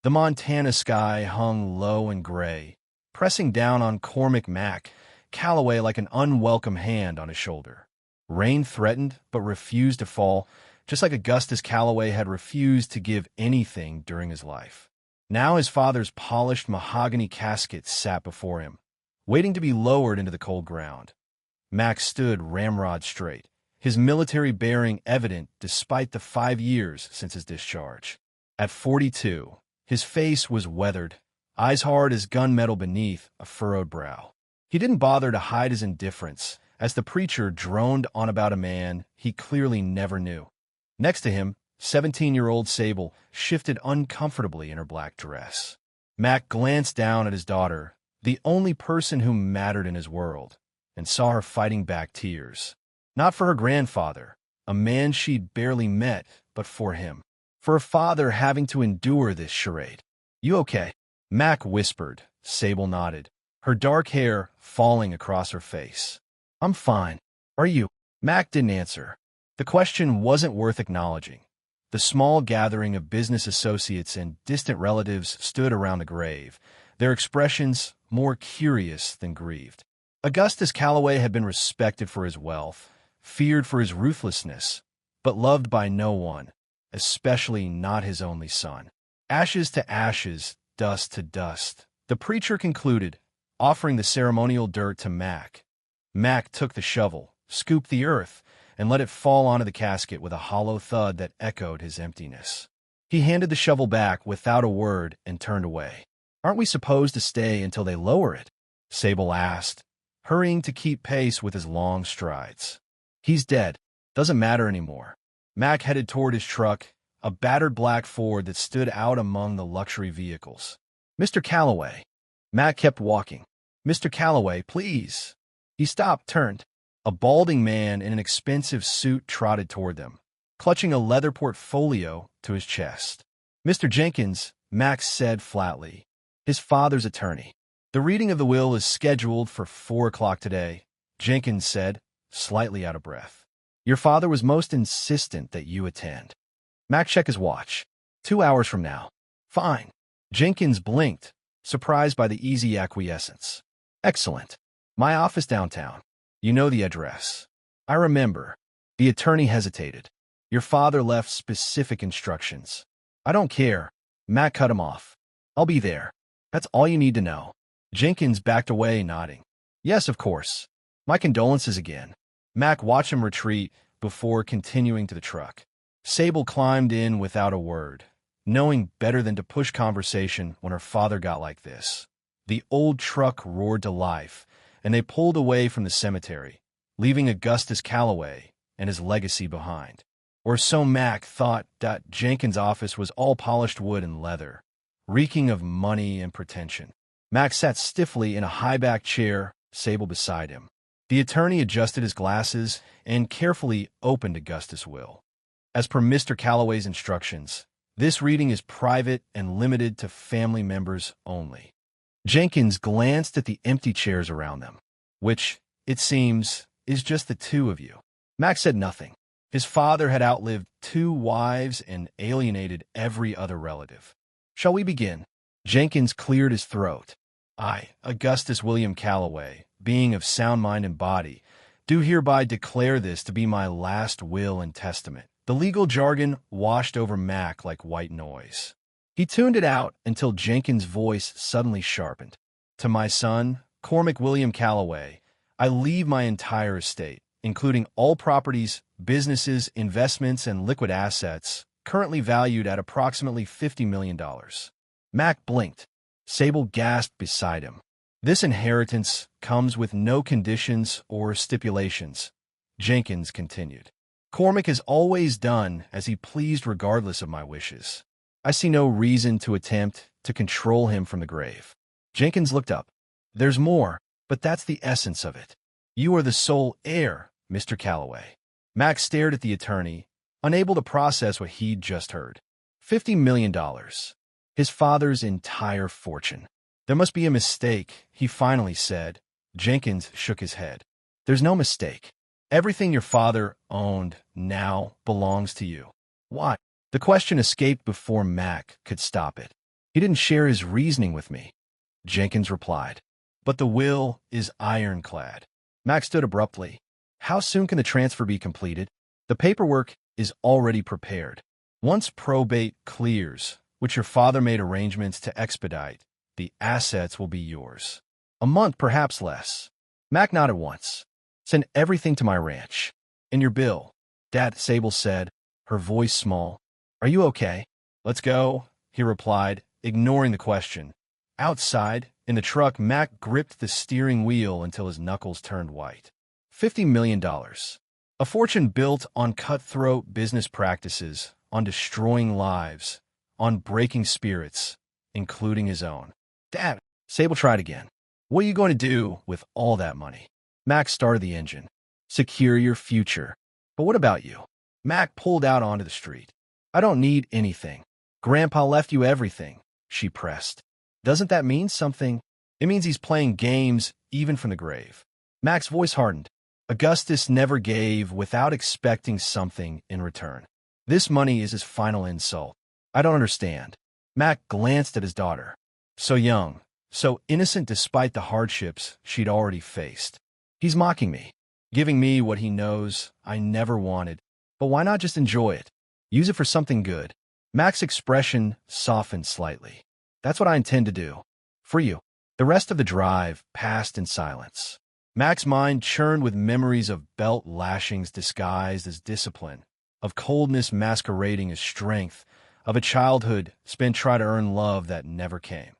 The Montana sky hung low and gray, pressing down on Cormac Mac Calloway like an unwelcome hand on his shoulder. Rain threatened, but refused to fall, just like Augustus Calloway had refused to give anything during his life. Now his father's polished mahogany casket sat before him, waiting to be lowered into the cold ground. Mac stood ramrod straight, his military bearing evident despite the 5 years since his discharge. At 42, his face was weathered, eyes hard as gunmetal beneath a furrowed brow. He didn't bother to hide his indifference as the preacher droned on about a man he clearly never knew. Next to him, 17-year-old Sable shifted uncomfortably in her black dress. Mac glanced down at his daughter, the only person who mattered in his world, and saw her fighting back tears. Not for her grandfather, a man she'd barely met, but for him. For a father having to endure this charade. "You okay?" Mac whispered. Sable nodded, her dark hair falling across her face. "I'm fine. Are you?" Mac didn't answer. The question wasn't worth acknowledging. The small gathering of business associates and distant relatives stood around the grave, their expressions more curious than grieved. Augustus Calloway had been respected for his wealth, feared for his ruthlessness, but loved by no one, especially not his only son. Ashes to ashes, dust to dust, the preacher concluded, offering the ceremonial dirt to Mac. Mac took the shovel, scooped the earth, and let it fall onto the casket with a hollow thud that echoed his emptiness. He handed the shovel back without a word and turned away. "Aren't we supposed to stay until they lower it?" Sable asked, hurrying to keep pace with his long strides. "He's dead. Doesn't matter anymore." Mac headed toward his truck, a battered black Ford that stood out among the luxury vehicles. "Mr. Calloway." Mac kept walking. "Mr. Calloway, please." He stopped, turned. A balding man in an expensive suit trotted toward them, clutching a leather portfolio to his chest. "Mr. Jenkins," Max said flatly, his father's attorney. "The reading of the will is scheduled for 4 o'clock today," Jenkins said, slightly out of breath. "Your father was most insistent that you attend." Max checked his watch. 2 hours from now." "Fine." Jenkins blinked, surprised by the easy acquiescence. "Excellent. My office downtown. You know the address." "I remember." The attorney hesitated. "Your father left specific instructions." "I don't care." Mac cut him off. "I'll be there. That's all you need to know." Jenkins backed away, nodding. "Yes, of course. My condolences again." Mac watched him retreat before continuing to the truck. Sable climbed in without a word, knowing better than to push conversation when her father got like this. The old truck roared to life, and they pulled away from the cemetery, leaving Augustus Calloway and his legacy behind. Or so Mac thought. Jenkins' office was all polished wood and leather, reeking of money and pretension. Mac sat stiffly in a high-backed chair, Sable beside him. The attorney adjusted his glasses and carefully opened Augustus' will. "As per Mr. Calloway's instructions, this reading is private and limited to family members only." Jenkins glanced at the empty chairs around them. "Which, it seems, is just the two of you." Max said nothing. His father had outlived 2 wives and alienated every other relative. "Shall we begin?" Jenkins cleared his throat. "I, Augustus William Calloway, being of sound mind and body, do hereby declare this to be my last will and testament." The legal jargon washed over Mac like white noise. He tuned it out until Jenkins' voice suddenly sharpened. "To my son, Cormac William Calloway, I leave my entire estate, including all properties, businesses, investments, and liquid assets, currently valued at approximately $50 million. Mac blinked. Sable gasped beside him. "This inheritance comes with no conditions or stipulations," Jenkins continued. "Cormac has always done as he pleased regardless of my wishes. I see no reason to attempt to control him from the grave." Jenkins looked up. "There's more, but that's the essence of it. You are the sole heir, Mr. Calloway." Max stared at the attorney, unable to process what he'd just heard. $50 million. His father's entire fortune. "There must be a mistake," he finally said. Jenkins shook his head. "There's no mistake. Everything your father owned now belongs to you." "Why?" The question escaped before Mac could stop it. He didn't share his reasoning with me, Jenkins replied. But the will is ironclad. Mac stood abruptly. How soon can the transfer be completed? The paperwork is already prepared. Once probate clears, which your father made arrangements to expedite, the assets will be yours. A month, perhaps less. Mac nodded once. Send everything to my ranch. In your bill, Dad, Sable said, her voice small. Are you okay? Let's go, he replied, ignoring the question. Outside, in the truck, Mac gripped the steering wheel until his knuckles turned white. $50 million. A fortune built on cutthroat business practices, on destroying lives, on breaking spirits, including his own. Dad, Sable tried again. What are you going to do with all that money? Mac started the engine. Secure your future. But what about you? Mac pulled out onto the street. I don't need anything. Grandpa left you everything, she pressed. Doesn't that mean something? It means he's playing games even from the grave. Mac's voice hardened. Augustus never gave without expecting something in return. This money is his final insult. I don't understand. Mac glanced at his daughter. So young, so innocent despite the hardships she'd already faced. He's mocking me, giving me what he knows I never wanted. But why not just enjoy it? Use it for something good. Mac's expression softened slightly. That's what I intend to do. For you. The rest of the drive passed in silence. Mac's mind churned with memories of belt lashings disguised as discipline, of coldness masquerading as strength, of a childhood spent trying to earn love that never came.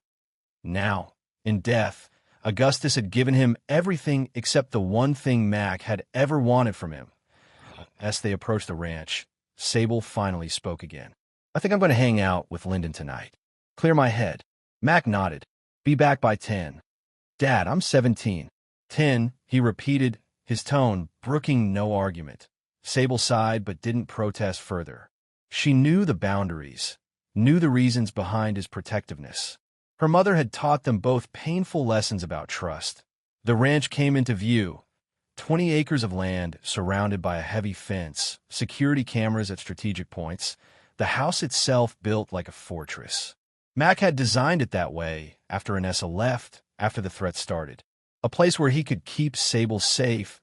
Now, in death, Augustus had given him everything except the one thing Mac had ever wanted from him. As they approached the ranch, Sable finally spoke again. I think I'm going to hang out with Lyndon tonight. Clear my head. Mac nodded. Be back by 10. Dad, I'm 17. 10, he repeated, his tone brooking no argument. Sable sighed but didn't protest further. She knew the boundaries, knew the reasons behind his protectiveness. Her mother had taught them both painful lessons about trust. The ranch came into view. 20 acres of land surrounded by a heavy fence, security cameras at strategic points, the house itself built like a fortress. Mac had designed it that way after Anessa left, after the threat started. A place where he could keep Sable safe.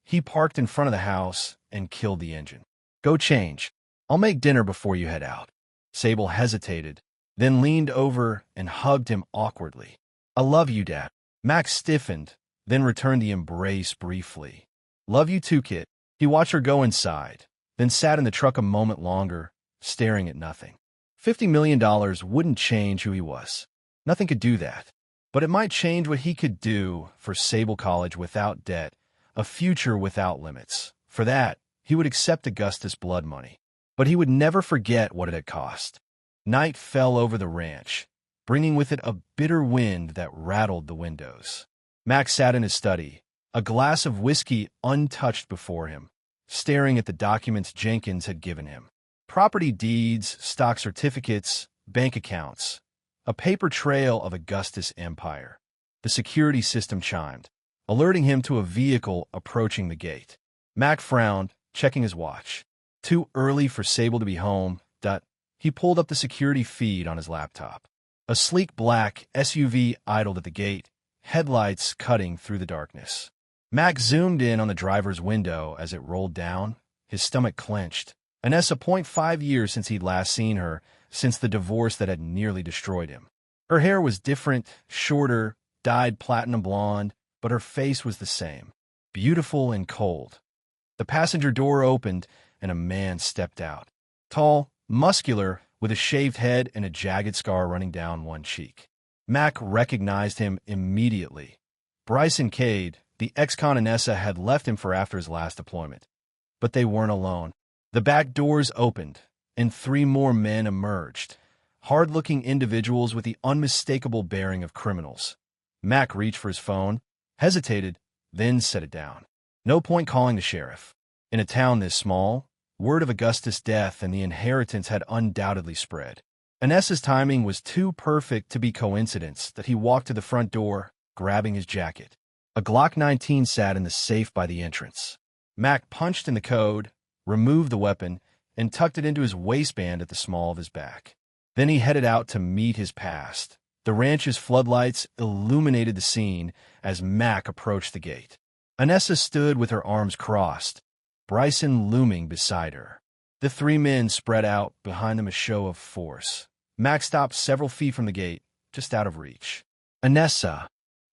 He parked in front of the house and killed the engine. Go change. I'll make dinner before you head out. Sable hesitated, then leaned over and hugged him awkwardly. I love you, Dad. Mac stiffened, then returned the embrace briefly. Love you too, kid. He watched her go inside, then sat in the truck a moment longer, staring at nothing. $50 million wouldn't change who he was. Nothing could do that. But it might change what he could do for Sable College without debt, a future without limits. For that, he would accept Augustus' blood money. But he would never forget what it had cost. Night fell over the ranch, bringing with it a bitter wind that rattled the windows. Mac sat in his study, a glass of whiskey untouched before him, staring at the documents Jenkins had given him. Property deeds, stock certificates, bank accounts. A paper trail of Augustus' empire. The security system chimed, alerting him to a vehicle approaching the gate. Mac frowned, checking his watch. Too early for Sable to be home. He pulled up the security feed on his laptop. A sleek black SUV idled at the gate, headlights cutting through the darkness. Mac zoomed in on the driver's window as it rolled down, his stomach clenched. Anessa, 0.5 years since he'd last seen her, since the divorce that had nearly destroyed him. Her hair was different, shorter, dyed platinum blonde, but her face was the same, beautiful and cold. The passenger door opened, and a man stepped out. Tall, muscular, with a shaved head and a jagged scar running down one cheek. Mac recognized him immediately. Bryson Cade, the ex-con Anessa, had left him for after his last deployment. But they weren't alone. The back doors opened, and 3 more men emerged, hard-looking individuals with the unmistakable bearing of criminals. Mac reached for his phone, hesitated, then set it down. No point calling the sheriff. In a town this small, word of Augustus' death and the inheritance had undoubtedly spread. Anessa's timing was too perfect to be coincidence that he walked to the front door, grabbing his jacket. A Glock 19 sat in the safe by the entrance. Mac punched in the code, removed the weapon, and tucked it into his waistband at the small of his back. Then he headed out to meet his past. The ranch's floodlights illuminated the scene as Mac approached the gate. Anessa stood with her arms crossed, Bryson looming beside her. The three men spread out behind them, a show of force. Mac stopped several feet from the gate, just out of reach. Anessa.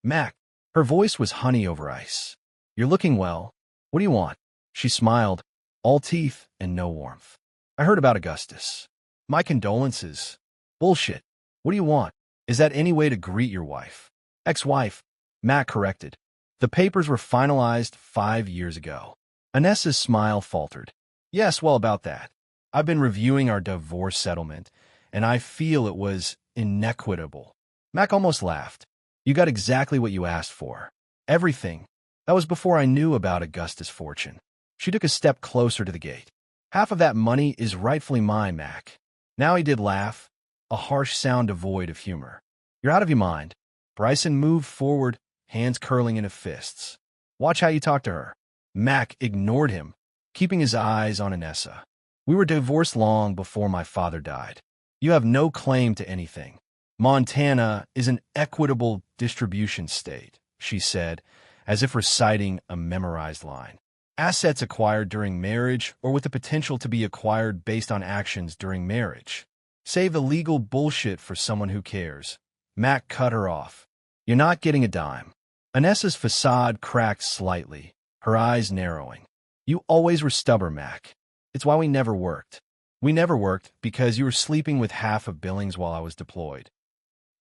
Mac. Her voice was honey over ice. You're looking well. What do you want? She smiled, all teeth and no warmth. I heard about Augustus. My condolences. Bullshit. What do you want? Is that any way to greet your wife? Ex-wife, Mac corrected. The papers were finalized 5 years ago. Anessa's smile faltered. Yes, well, about that. I've been reviewing our divorce settlement, and I feel it was inequitable. Mac almost laughed. You got exactly what you asked for. Everything. That was before I knew about Augustus' fortune. She took a step closer to the gate. Half of that money is rightfully mine, Mac. Now he did laugh, a harsh sound devoid of humor. You're out of your mind. Bryson moved forward, hands curling into fists. Watch how you talk to her. Mac ignored him, keeping his eyes on Anessa. We were divorced long before my father died. You have no claim to anything. Montana is an equitable distribution state, she said, as if reciting a memorized line. Assets acquired during marriage or with the potential to be acquired based on actions during marriage. Save the legal bullshit for someone who cares. Mac cut her off. You're not getting a dime. Anessa's facade cracked slightly, her eyes narrowing. You always were stubborn, Mac. It's why we never worked. We never worked because you were sleeping with half of Billings while I was deployed.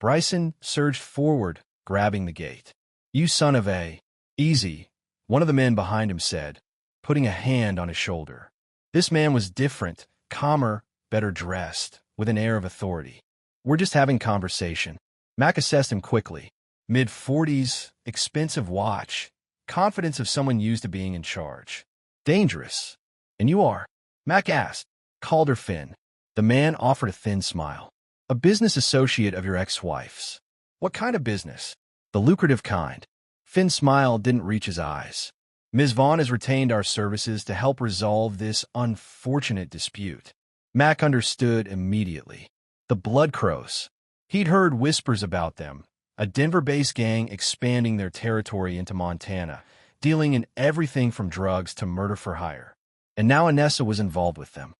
Bryson surged forward, grabbing the gate. You son of a... Easy, one of the men behind him said, putting a hand on his shoulder. This man was different, calmer, better dressed, with an air of authority. We're just having conversation. Mac assessed him quickly. Mid-40s, expensive watch, confidence of someone used to being in charge. Dangerous. And you are? Mac asked. Calder Finn. The man offered a thin smile. A business associate of your ex-wife's. What kind of business? The lucrative kind. Finn's smile didn't reach his eyes. Ms. Vaughn has retained our services to help resolve this unfortunate dispute. Mac understood immediately. The Blood Crows. He'd heard whispers about them, a Denver-based gang expanding their territory into Montana, dealing in everything from drugs to murder for hire. And now Anessa was involved with them.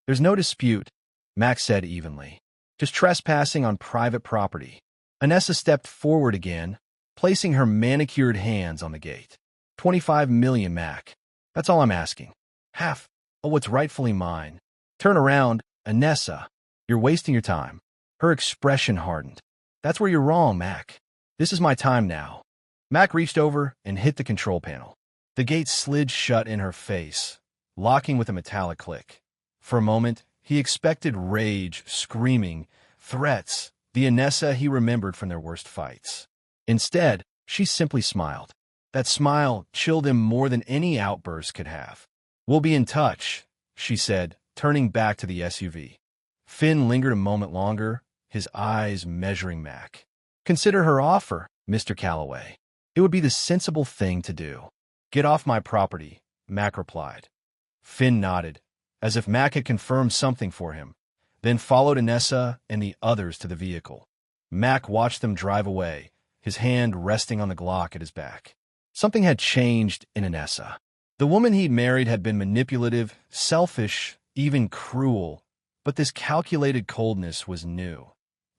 There's no dispute, Mac said evenly. Just trespassing on private property. Anessa stepped forward again, placing her manicured hands on the gate. 25 million, Mac. That's all I'm asking. Half of what's rightfully mine. Turn around, Anessa. You're wasting your time. Her expression hardened. That's where you're wrong, Mac. This is my time now. Mac reached over and hit the control panel. The gate slid shut in her face, locking with a metallic click. For a moment, he expected rage, screaming, threats, the Anessa he remembered from their worst fights. Instead, she simply smiled. That smile chilled him more than any outburst could have. We'll be in touch, she said, turning back to the SUV. Finn lingered a moment longer, his eyes measuring Mac. Consider her offer, Mr. Calloway. It would be the sensible thing to do. Get off my property, Mac replied. Finn nodded, as if Mac had confirmed something for him, then followed Anessa and the others to the vehicle. Mac watched them drive away, his hand resting on the Glock at his back. Something had changed in Anessa. The woman he'd married had been manipulative, selfish, even cruel, but this calculated coldness was new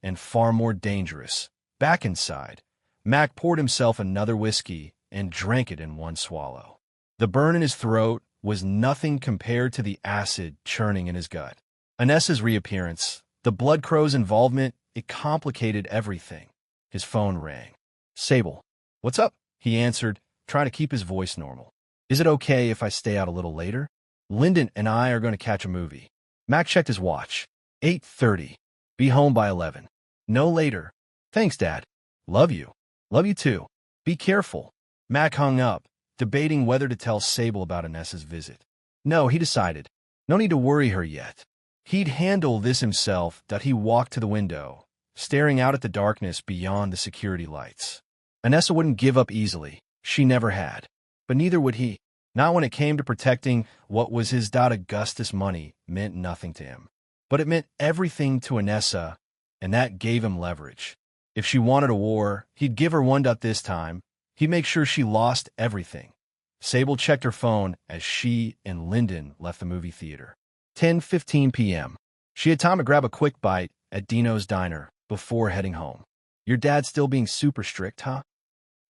and far more dangerous. Back inside, Mac poured himself another whiskey and drank it in one swallow. The burn in his throat was nothing compared to the acid churning in his gut. Anessa's reappearance, the Blood Crow's involvement, it complicated everything. His phone rang. Sable. What's up? He answered, trying to keep his voice normal. Is it okay if I stay out a little later? Lyndon and I are going to catch a movie. Mac checked his watch. 8:30. Be home by 11. No later. Thanks, Dad. Love you. Love you too. Be careful. Mac hung up, debating whether to tell Sable about Anessa's visit. No, he decided. No need to worry her yet. He'd handle this himself. He walked to the window, staring out at the darkness beyond the security lights. Anessa wouldn't give up easily. She never had. But neither would he. Not when it came to protecting what was his Augustus money meant nothing to him. But it meant everything to Anessa, and that gave him leverage. If she wanted a war, he'd give her one. This time, he'd make sure she lost everything. Sable checked her phone as she and Lyndon left the movie theater. 10:15 p.m. She had time to grab a quick bite at Dino's diner before heading home. Your dad's still being super strict, huh?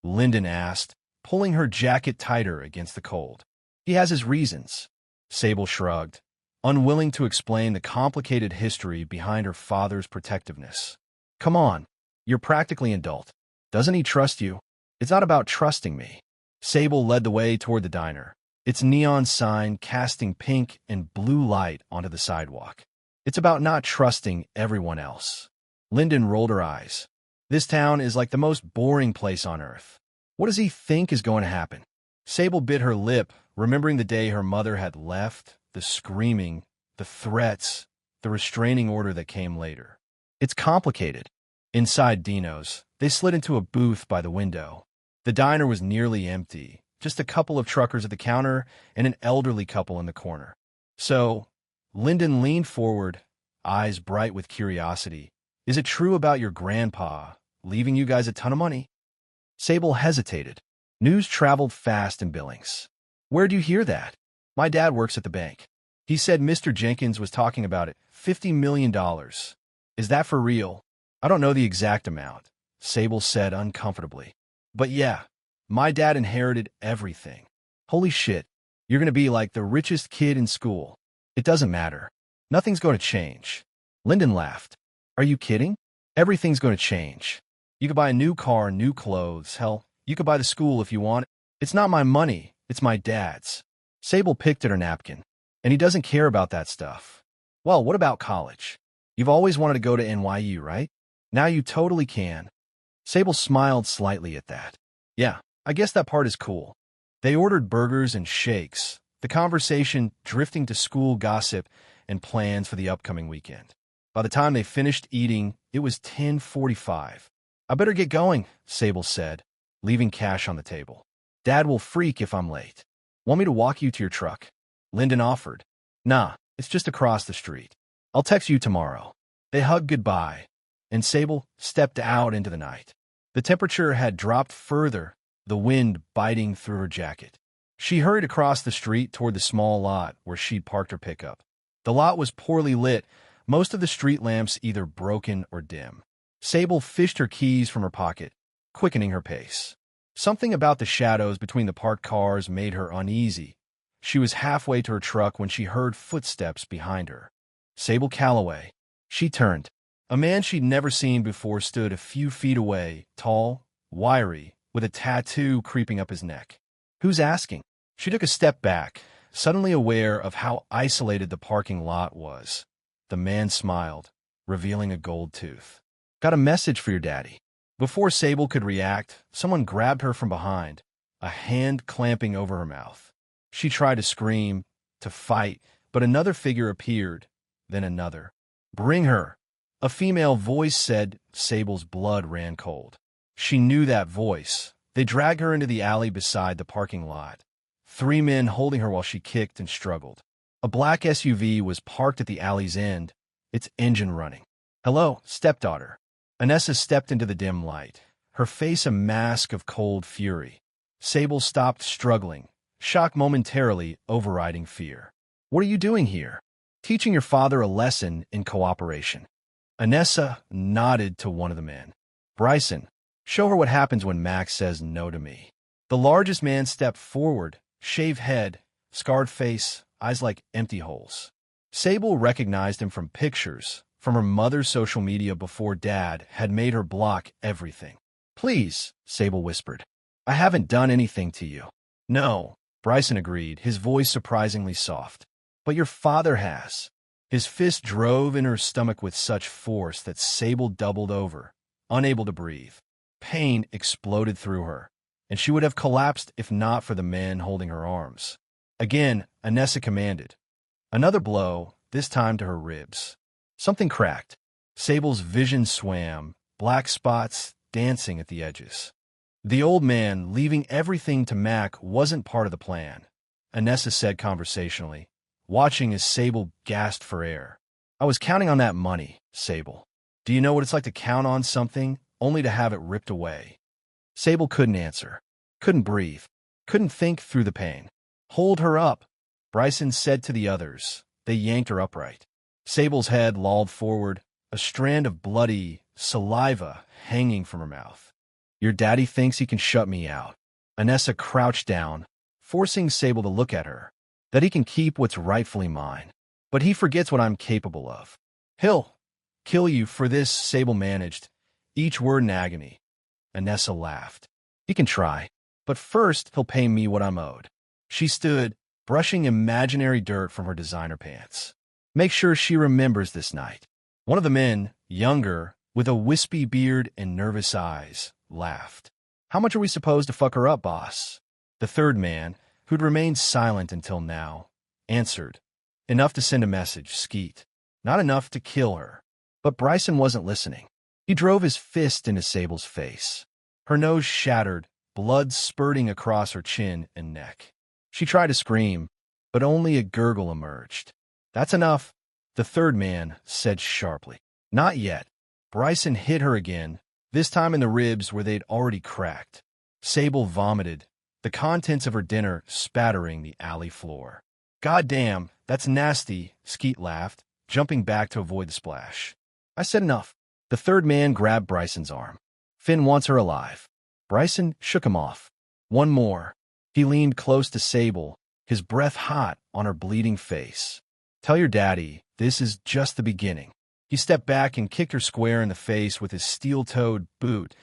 Lyndon asked, pulling her jacket tighter against the cold. He has his reasons. Sable shrugged, unwilling to explain the complicated history behind her father's protectiveness. Come on, you're practically an adult. Doesn't he trust you? It's not about trusting me. Sable led the way toward the diner, its neon sign casting pink and blue light onto the sidewalk. It's about not trusting everyone else. Lyndon rolled her eyes. This town is like the most boring place on earth. What does he think is going to happen? Sable bit her lip, remembering the day her mother had left, the screaming, the threats, the restraining order that came later. It's complicated. Inside Dino's, they slid into a booth by the window. The diner was nearly empty, just a couple of truckers at the counter and an elderly couple in the corner. So, Lyndon leaned forward, eyes bright with curiosity. Is it true about your grandpa leaving you guys a ton of money? Sable hesitated. News traveled fast in Billings. Where'd you hear that? My dad works at the bank. He said Mr. Jenkins was talking about it. $50 million. Is that for real? I don't know the exact amount, Sable said uncomfortably. But yeah, my dad inherited everything. Holy shit, you're going to be like the richest kid in school. It doesn't matter. Nothing's going to change. Lyndon laughed. Are you kidding? Everything's going to change. You could buy a new car, new clothes. Hell, you could buy the school if you want. It's not my money. It's my dad's. Sable picked at her napkin. And he doesn't care about that stuff. Well, what about college? You've always wanted to go to NYU, right? Now you totally can. Sable smiled slightly at that. Yeah, I guess that part is cool. They ordered burgers and shakes, the conversation drifting to school gossip and plans for the upcoming weekend. By the time they finished eating, it was 10:45. I better get going, Sable said, leaving cash on the table. Dad will freak if I'm late. Want me to walk you to your truck? Lyndon offered. Nah, it's just across the street. I'll text you tomorrow. They hugged goodbye, and Sable stepped out into the night. The temperature had dropped further, the wind biting through her jacket. She hurried across the street toward the small lot where she'd parked her pickup. The lot was poorly lit, most of the street lamps either broken or dim. Sable fished her keys from her pocket, quickening her pace. Something about the shadows between the parked cars made her uneasy. She was halfway to her truck when she heard footsteps behind her. Sable Calloway. She turned. A man she'd never seen before stood a few feet away, tall, wiry, with a tattoo creeping up his neck. Who's asking? She took a step back, suddenly aware of how isolated the parking lot was. The man smiled, revealing a gold tooth. Got a message for your daddy. Before Sable could react, someone grabbed her from behind, a hand clamping over her mouth. She tried to scream, to fight, but another figure appeared, then another. Bring her. A female voice said. Sable's blood ran cold. She knew that voice. They dragged her into the alley beside the parking lot. 3 men holding her while she kicked and struggled. A black SUV was parked at the alley's end, its engine running. Hello, stepdaughter. Anessa stepped into the dim light, her face a mask of cold fury. Sable stopped struggling, shock momentarily overriding fear. What are you doing here? Teaching your father a lesson in cooperation. Anessa nodded to one of the men. Bryson, show her what happens when Max says no to me. The largest man stepped forward, shaved head, scarred face, eyes like empty holes. Sable recognized him from pictures, from her mother's social media before Dad had made her block everything. Please, Sable whispered. I haven't done anything to you. No, Bryson agreed, his voice surprisingly soft. But your father has. His fist drove in her stomach with such force that Sable doubled over, unable to breathe. Pain exploded through her, and she would have collapsed if not for the men holding her arms. Again, Anessa commanded. Another blow, this time to her ribs. Something cracked. Sable's vision swam, black spots dancing at the edges. The old man, leaving everything to Mac, wasn't part of the plan, Anessa said conversationally, watching as Sable gasped for air. I was counting on that money, Sable. Do you know what it's like to count on something only to have it ripped away? Sable couldn't answer, couldn't breathe, couldn't think through the pain. Hold her up, Bryson said to the others. They yanked her upright. Sable's head lolled forward, a strand of bloody saliva hanging from her mouth. Your daddy thinks he can shut me out. Anessa crouched down, forcing Sable to look at her. That he can keep what's rightfully mine. But he forgets what I'm capable of. He'll kill you for this, Sable managed, each word in agony. Anessa laughed. He can try, but first he'll pay me what I'm owed. She stood, brushing imaginary dirt from her designer pants. Make sure she remembers this night. One of the men, younger, with a wispy beard and nervous eyes, laughed. How much are we supposed to fuck her up, boss? The third man, who'd remained silent until now, answered. Enough to send a message, Skeet. Not enough to kill her. But Bryson wasn't listening. He drove his fist into Sable's face. Her nose shattered, blood spurting across her chin and neck. She tried to scream, but only a gurgle emerged. That's enough, the third man said sharply. Not yet. Bryson hit her again, this time in the ribs where they'd already cracked. Sable vomited, the contents of her dinner spattering the alley floor. Goddamn, that's nasty, Skeet laughed, jumping back to avoid the splash. I said enough. The third man grabbed Bryson's arm. Finn wants her alive. Bryson shook him off. One more. He leaned close to Sable, his breath hot on her bleeding face. Tell your daddy, this is just the beginning. He stepped back and kicked her square in the face with his steel-toed boot.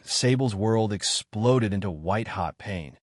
Sable's world exploded into white-hot pain.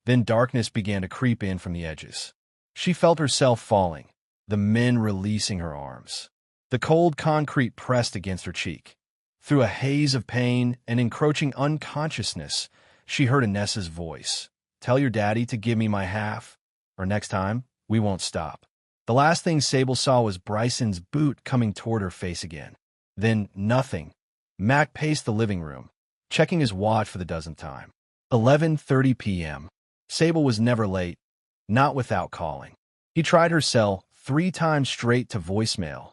Then darkness began to creep in from the edges. She felt herself falling, the men releasing her arms. The cold concrete pressed against her cheek. Through a haze of pain and encroaching unconsciousness, she heard Anessa's voice. Tell your daddy to give me my half, or next time, we won't stop. The last thing Sable saw was Bryson's boot coming toward her face again. Then nothing. Mac paced the living room, checking his watch for the dozenth time. 11:30 p.m. Sable was never late, not without calling. He tried her cell 3 times straight to voicemail.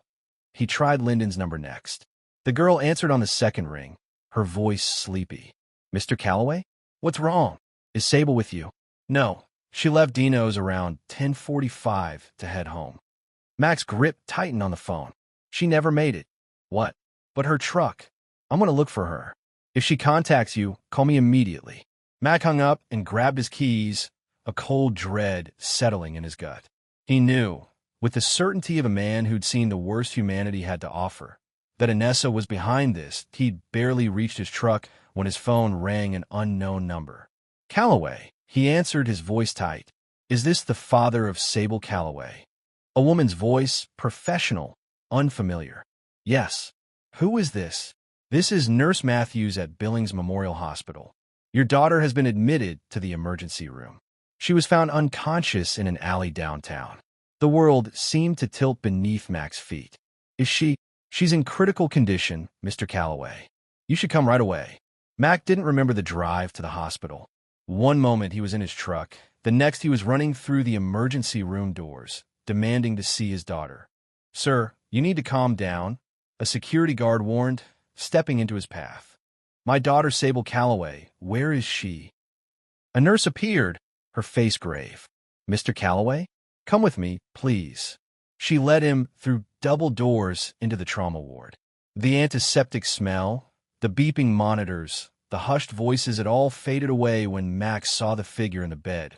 He tried Lyndon's number next. The girl answered on the second ring, her voice sleepy. Mr. Calloway? What's wrong? Is Sable with you? No. She left Dino's around 10:45 to head home. Mac's grip tightened on the phone. She never made it. What? But her truck. I'm going to look for her. If she contacts you, call me immediately. Mac hung up and grabbed his keys, a cold dread settling in his gut. He knew, with the certainty of a man who'd seen the worst humanity had to offer, that Anessa was behind this. He'd barely reached his truck when his phone rang an unknown number. Calloway, he answered, his voice tight. Is this the father of Sable Calloway? A woman's voice, professional, unfamiliar. Yes. Who is this? This is Nurse Matthews at Billings Memorial Hospital. Your daughter has been admitted to the emergency room. She was found unconscious in an alley downtown. The world seemed to tilt beneath Mac's feet. Is she? She's in critical condition, Mr. Calloway. You should come right away. Mac didn't remember the drive to the hospital. One moment he was in his truck, the next he was running through the emergency room doors, demanding to see his daughter. Sir, you need to calm down, a security guard warned, stepping into his path. My daughter Sable Calloway, where is she? A nurse appeared, her face grave. Mr. Calloway? Come with me, please. She led him through double doors into the trauma ward. The antiseptic smell, the beeping monitors, the hushed voices, it all faded away when Max saw the figure in the bed.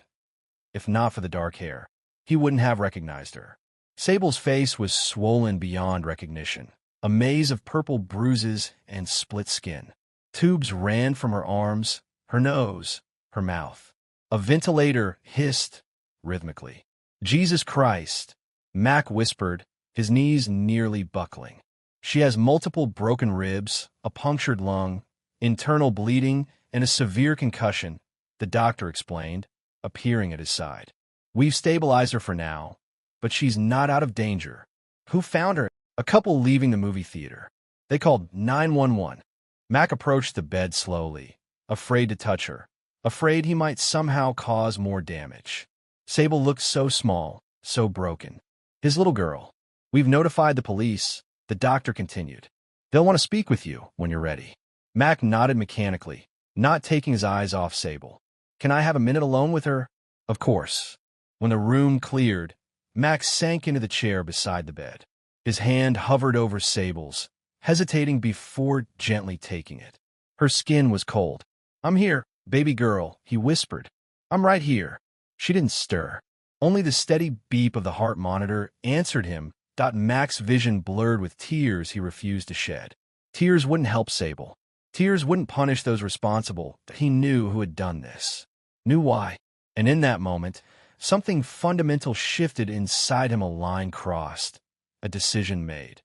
If not for the dark hair, he wouldn't have recognized her. Sable's face was swollen beyond recognition, a maze of purple bruises and split skin. Tubes ran from her arms, her nose, her mouth. A ventilator hissed rhythmically. Jesus Christ, Mac whispered, his knees nearly buckling. She has multiple broken ribs, a punctured lung, internal bleeding, and a severe concussion, the doctor explained, appearing at his side. We've stabilized her for now, but she's not out of danger. Who found her? A couple leaving the movie theater. They called 911. Mac approached the bed slowly, afraid to touch her, afraid he might somehow cause more damage. Sable looked so small, so broken. His little girl. We've notified the police, the doctor continued. They'll want to speak with you when you're ready. Mac nodded mechanically, not taking his eyes off Sable. Can I have a minute alone with her? Of course. When the room cleared, Mac sank into the chair beside the bed. His hand hovered over Sable's, hesitating before gently taking it. Her skin was cold. I'm here, baby girl, he whispered. I'm right here. She didn't stir. Only the steady beep of the heart monitor answered him. Mac's vision blurred with tears he refused to shed. Tears wouldn't help Sable. Tears wouldn't punish those responsible. He knew who had done this. Knew why. And in that moment, something fundamental shifted inside him. A line crossed. A decision made.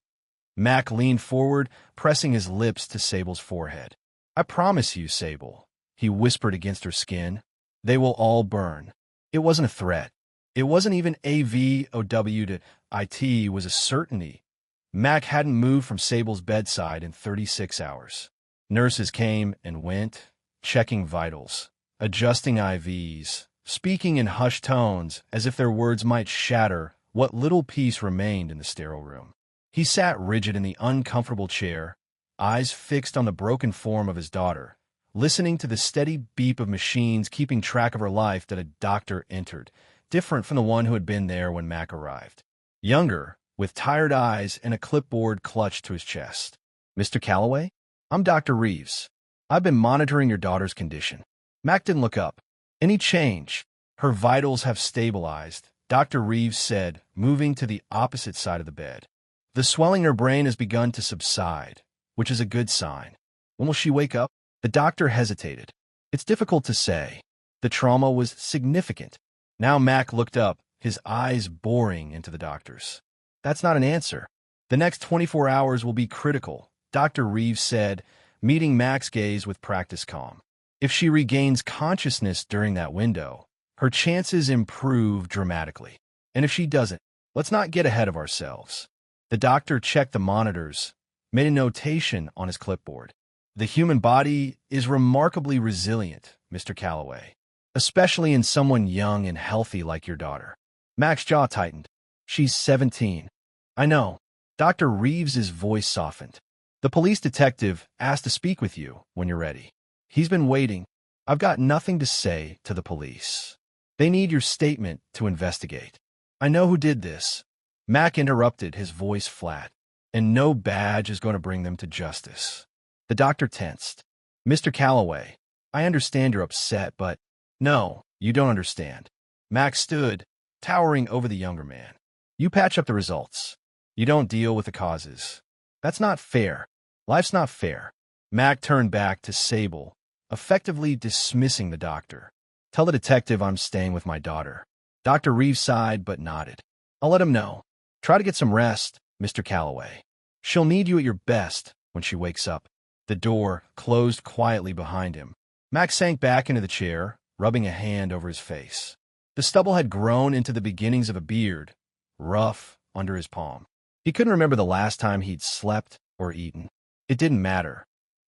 Mac leaned forward, pressing his lips to Sable's forehead. I promise you, Sable, he whispered against her skin. They will all burn. It wasn't a threat. It wasn't even AVOW to IT was a certainty. Mac hadn't moved from Sable's bedside in 36 hours. Nurses came and went, checking vitals, adjusting IVs, speaking in hushed tones as if their words might shatter what little peace remained in the sterile room. He sat rigid in the uncomfortable chair, eyes fixed on the broken form of his daughter, listening to the steady beep of machines keeping track of her life. That a doctor entered, different from the one who had been there when Mac arrived. Younger, with tired eyes and a clipboard clutched to his chest. Mr. Calloway? I'm Dr. Reeves. I've been monitoring your daughter's condition. Mac didn't look up. Any change? Her vitals have stabilized, Dr. Reeves said, moving to the opposite side of the bed. The swelling in her brain has begun to subside, which is a good sign. When will she wake up? The doctor hesitated. It's difficult to say. The trauma was significant. Now Mac looked up, his eyes boring into the doctor's. That's not an answer. The next 24 hours will be critical, Dr. Reeves said, meeting Mac's gaze with practiced calm. If she regains consciousness during that window, her chances improve dramatically. And if she doesn't, let's not get ahead of ourselves. The doctor checked the monitors, made a notation on his clipboard. The human body is remarkably resilient, Mr. Calloway, especially in someone young and healthy like your daughter. Mac's jaw tightened. She's 17. I know. Dr. Reeves's voice softened. The police detective asked to speak with you when you're ready. He's been waiting. I've got nothing to say to the police. They need your statement to investigate. I know who did this. Mac interrupted, his voice flat. And no badge is going to bring them to justice. The doctor tensed. Mr. Calloway, I understand you're upset, but no, you don't understand. Mac stood, towering over the younger man. You patch up the results. You don't deal with the causes. That's not fair. Life's not fair. Mac turned back to Sable, effectively dismissing the doctor. Tell the detective I'm staying with my daughter. Dr. Reeves sighed but nodded. I'll let him know. Try to get some rest, Mr. Calloway. She'll need you at your best when she wakes up. The door closed quietly behind him. Mac sank back into the chair, rubbing a hand over his face. The stubble had grown into the beginnings of a beard, rough under his palm. He couldn't remember the last time he'd slept or eaten. It didn't matter.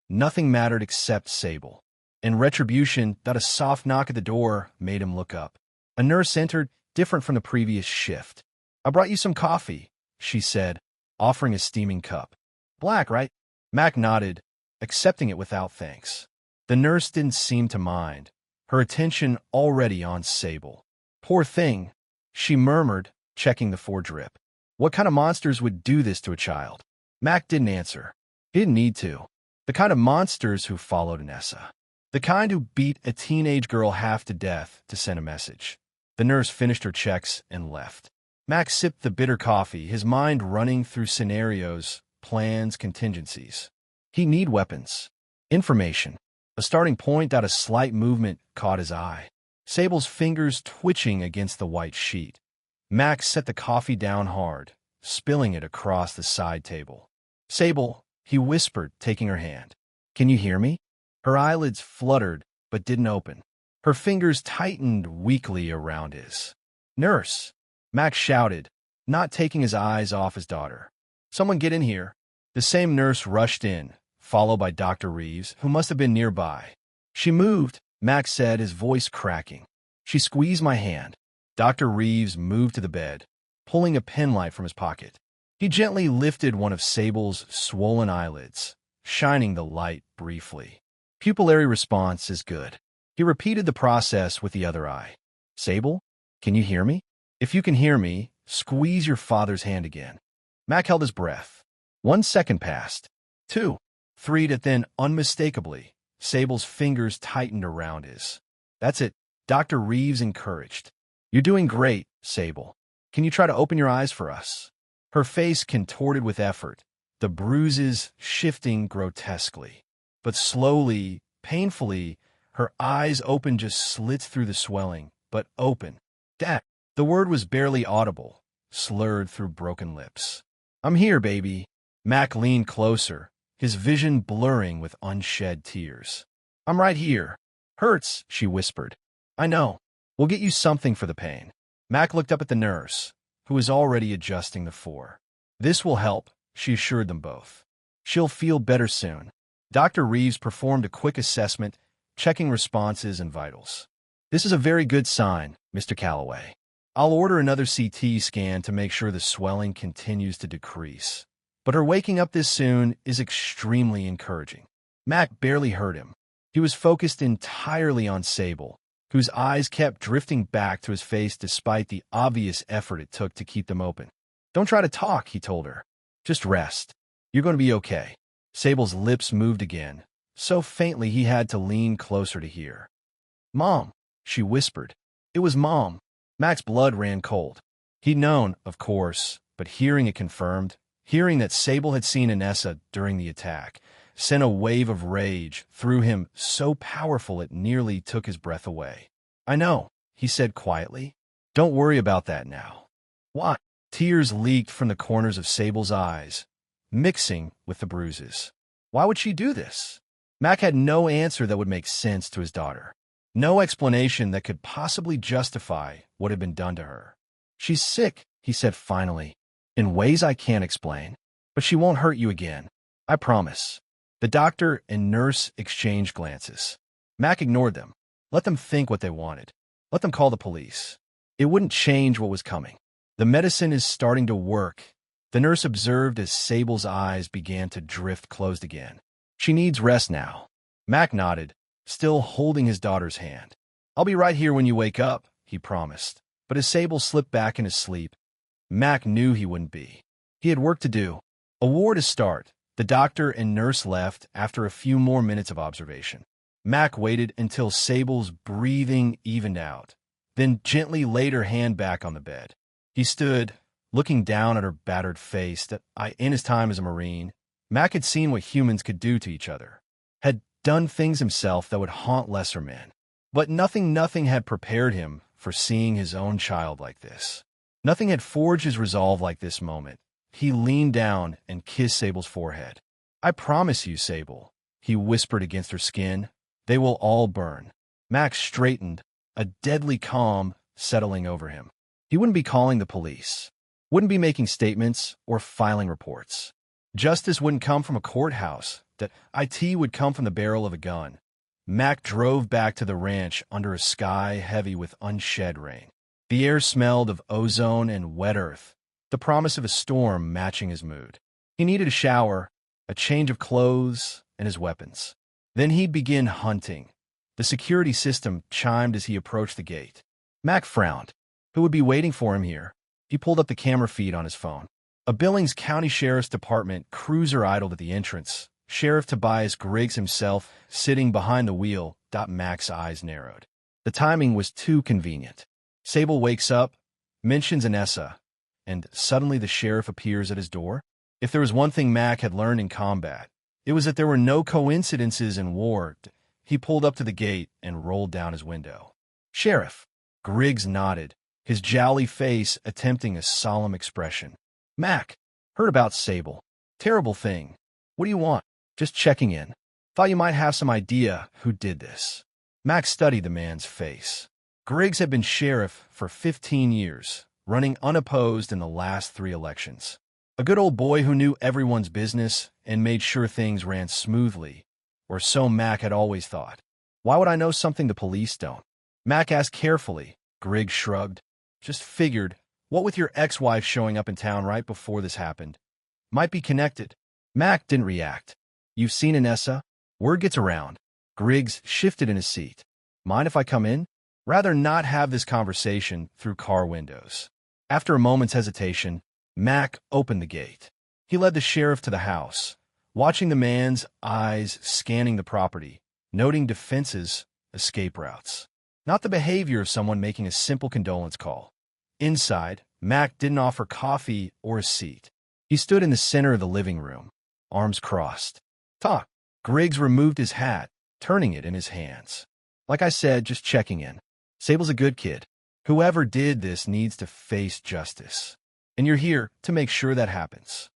Nothing mattered except Sable. In retribution, a soft knock at the door made him look up. A nurse entered, different from the previous shift. I brought you some coffee, she said, offering a steaming cup. Black, right? Mac nodded, accepting it without thanks. The nurse didn't seem to mind, her attention already on Sable. Poor thing, she murmured, checking the drip. What kind of monsters would do this to a child? Mac didn't answer. He didn't need to. The kind of monsters who followed Anessa. The kind who beat a teenage girl half to death to send a message. The nurse finished her checks and left. Mac sipped the bitter coffee, his mind running through scenarios, plans, contingencies. He'd need weapons. Information. A starting point. A slight movement caught his eye. Sable's fingers twitching against the white sheet. Mac set the coffee down hard, spilling it across the side table. Sable, he whispered, taking her hand. Can you hear me? Her eyelids fluttered, but didn't open. Her fingers tightened weakly around his. Nurse, Mac shouted, not taking his eyes off his daughter. Someone get in here. The same nurse rushed in, followed by Dr. Reeves, who must have been nearby. She moved, Mac said, his voice cracking. She squeezed my hand. Dr. Reeves moved to the bed, pulling a penlight from his pocket. He gently lifted one of Sable's swollen eyelids, shining the light briefly. Pupillary response is good. He repeated the process with the other eye. Sable, can you hear me? If you can hear me, squeeze your father's hand again. Mac held his breath. 1 second passed. 2, 3, to then, unmistakably, Sable's fingers tightened around his. That's it, Dr. Reeves encouraged. You're doing great, Sable. Can you try to open your eyes for us? Her face contorted with effort, the bruises shifting grotesquely. But slowly, painfully, her eyes opened, just slits through the swelling, but open. Dad. The word was barely audible, slurred through broken lips. I'm here, baby. Mac leaned closer, his vision blurring with unshed tears. I'm right here. Hurts, she whispered. I know. We'll get you something for the pain. Mac looked up at the nurse, who was already adjusting the 4. This will help, she assured them both. She'll feel better soon. Dr. Reeves performed a quick assessment, checking responses and vitals. This is a very good sign, Mr. Calloway. I'll order another CT scan to make sure the swelling continues to decrease. But her waking up this soon is extremely encouraging. Mac barely heard him. He was focused entirely on Sable, whose eyes kept drifting back to his face despite the obvious effort it took to keep them open. Don't try to talk, he told her. Just rest. You're going to be okay. Sable's lips moved again, so faintly he had to lean closer to hear. Mom, she whispered. It was Mom. Mac's blood ran cold. He'd known, of course, but hearing it confirmed, hearing that Sable had seen Inessa during the attack, sent a wave of rage through him so powerful it nearly took his breath away. I know, he said quietly. Don't worry about that now. Why? Tears leaked from the corners of Sable's eyes, mixing with the bruises. Why would she do this? Mac had no answer that would make sense to his daughter. No explanation that could possibly justify what had been done to her. She's sick, he said finally, in ways I can't explain. But she won't hurt you again. I promise. The doctor and nurse exchanged glances. Mac ignored them. Let them think what they wanted. Let them call the police. It wouldn't change what was coming. The medicine is starting to work, the nurse observed as Sable's eyes began to drift closed again. She needs rest now. Mac nodded, still holding his daughter's hand. I'll be right here when you wake up, he promised. But as Sable slipped back in his sleep, Mac knew he wouldn't be. He had work to do. A war to start. The doctor and nurse left after a few more minutes of observation. Mac waited until Sable's breathing evened out, then gently laid her hand back on the bed. He stood, looking down at her battered face that, in his time as a Marine, Mac had seen what humans could do to each other, had done things himself that would haunt lesser men. But nothing had prepared him for seeing his own child like this. Nothing had forged his resolve like this moment. He leaned down and kissed Sable's forehead. I promise you, Sable, he whispered against her skin, they will all burn. Max straightened, a deadly calm settling over him. He wouldn't be calling the police, wouldn't be making statements or filing reports. Justice wouldn't come from a courthouse, that it would come from the barrel of a gun. Mac drove back to the ranch under a sky heavy with unshed rain. The air smelled of ozone and wet earth, the promise of a storm matching his mood. He needed a shower, a change of clothes, and his weapons. Then he'd begin hunting. The security system chimed as he approached the gate. Mac frowned. Who would be waiting for him here? He pulled up the camera feed on his phone. A Billings County Sheriff's Department cruiser idled at the entrance. Sheriff Tobias Griggs himself sitting behind the wheel. Mac's eyes narrowed. The timing was too convenient. Sable wakes up, mentions Inessa, and suddenly the sheriff appears at his door. If there was one thing Mac had learned in combat, it was that there were no coincidences in war. He pulled up to the gate and rolled down his window. Sheriff. Griggs nodded, his jowly face attempting a solemn expression. Mac, heard about Sable. Terrible thing. What do you want? Just checking in. Thought you might have some idea who did this. Mac studied the man's face. Griggs had been sheriff for 15 years, running unopposed in the last 3 elections. A good old boy who knew everyone's business and made sure things ran smoothly, or so Mac had always thought. Why would I know something the police don't? Mac asked carefully. Griggs shrugged. Just figured, What with your ex-wife showing up in town right before this happened? Might be connected. Mac didn't react. You've seen Inessa? Word gets around. Griggs shifted in his seat. Mind if I come in? Rather not have this conversation through car windows. After a moment's hesitation, Mac opened the gate. He led the sheriff to the house, watching the man's eyes scanning the property, noting defenses, escape routes. Not the behavior of someone making a simple condolence call. Inside, Mac didn't offer coffee or a seat. He stood in the center of the living room, arms crossed. Talk. Griggs removed his hat, turning it in his hands. Like I said, just checking in. Sable's a good kid. Whoever did this needs to face justice. And you're here to make sure that happens.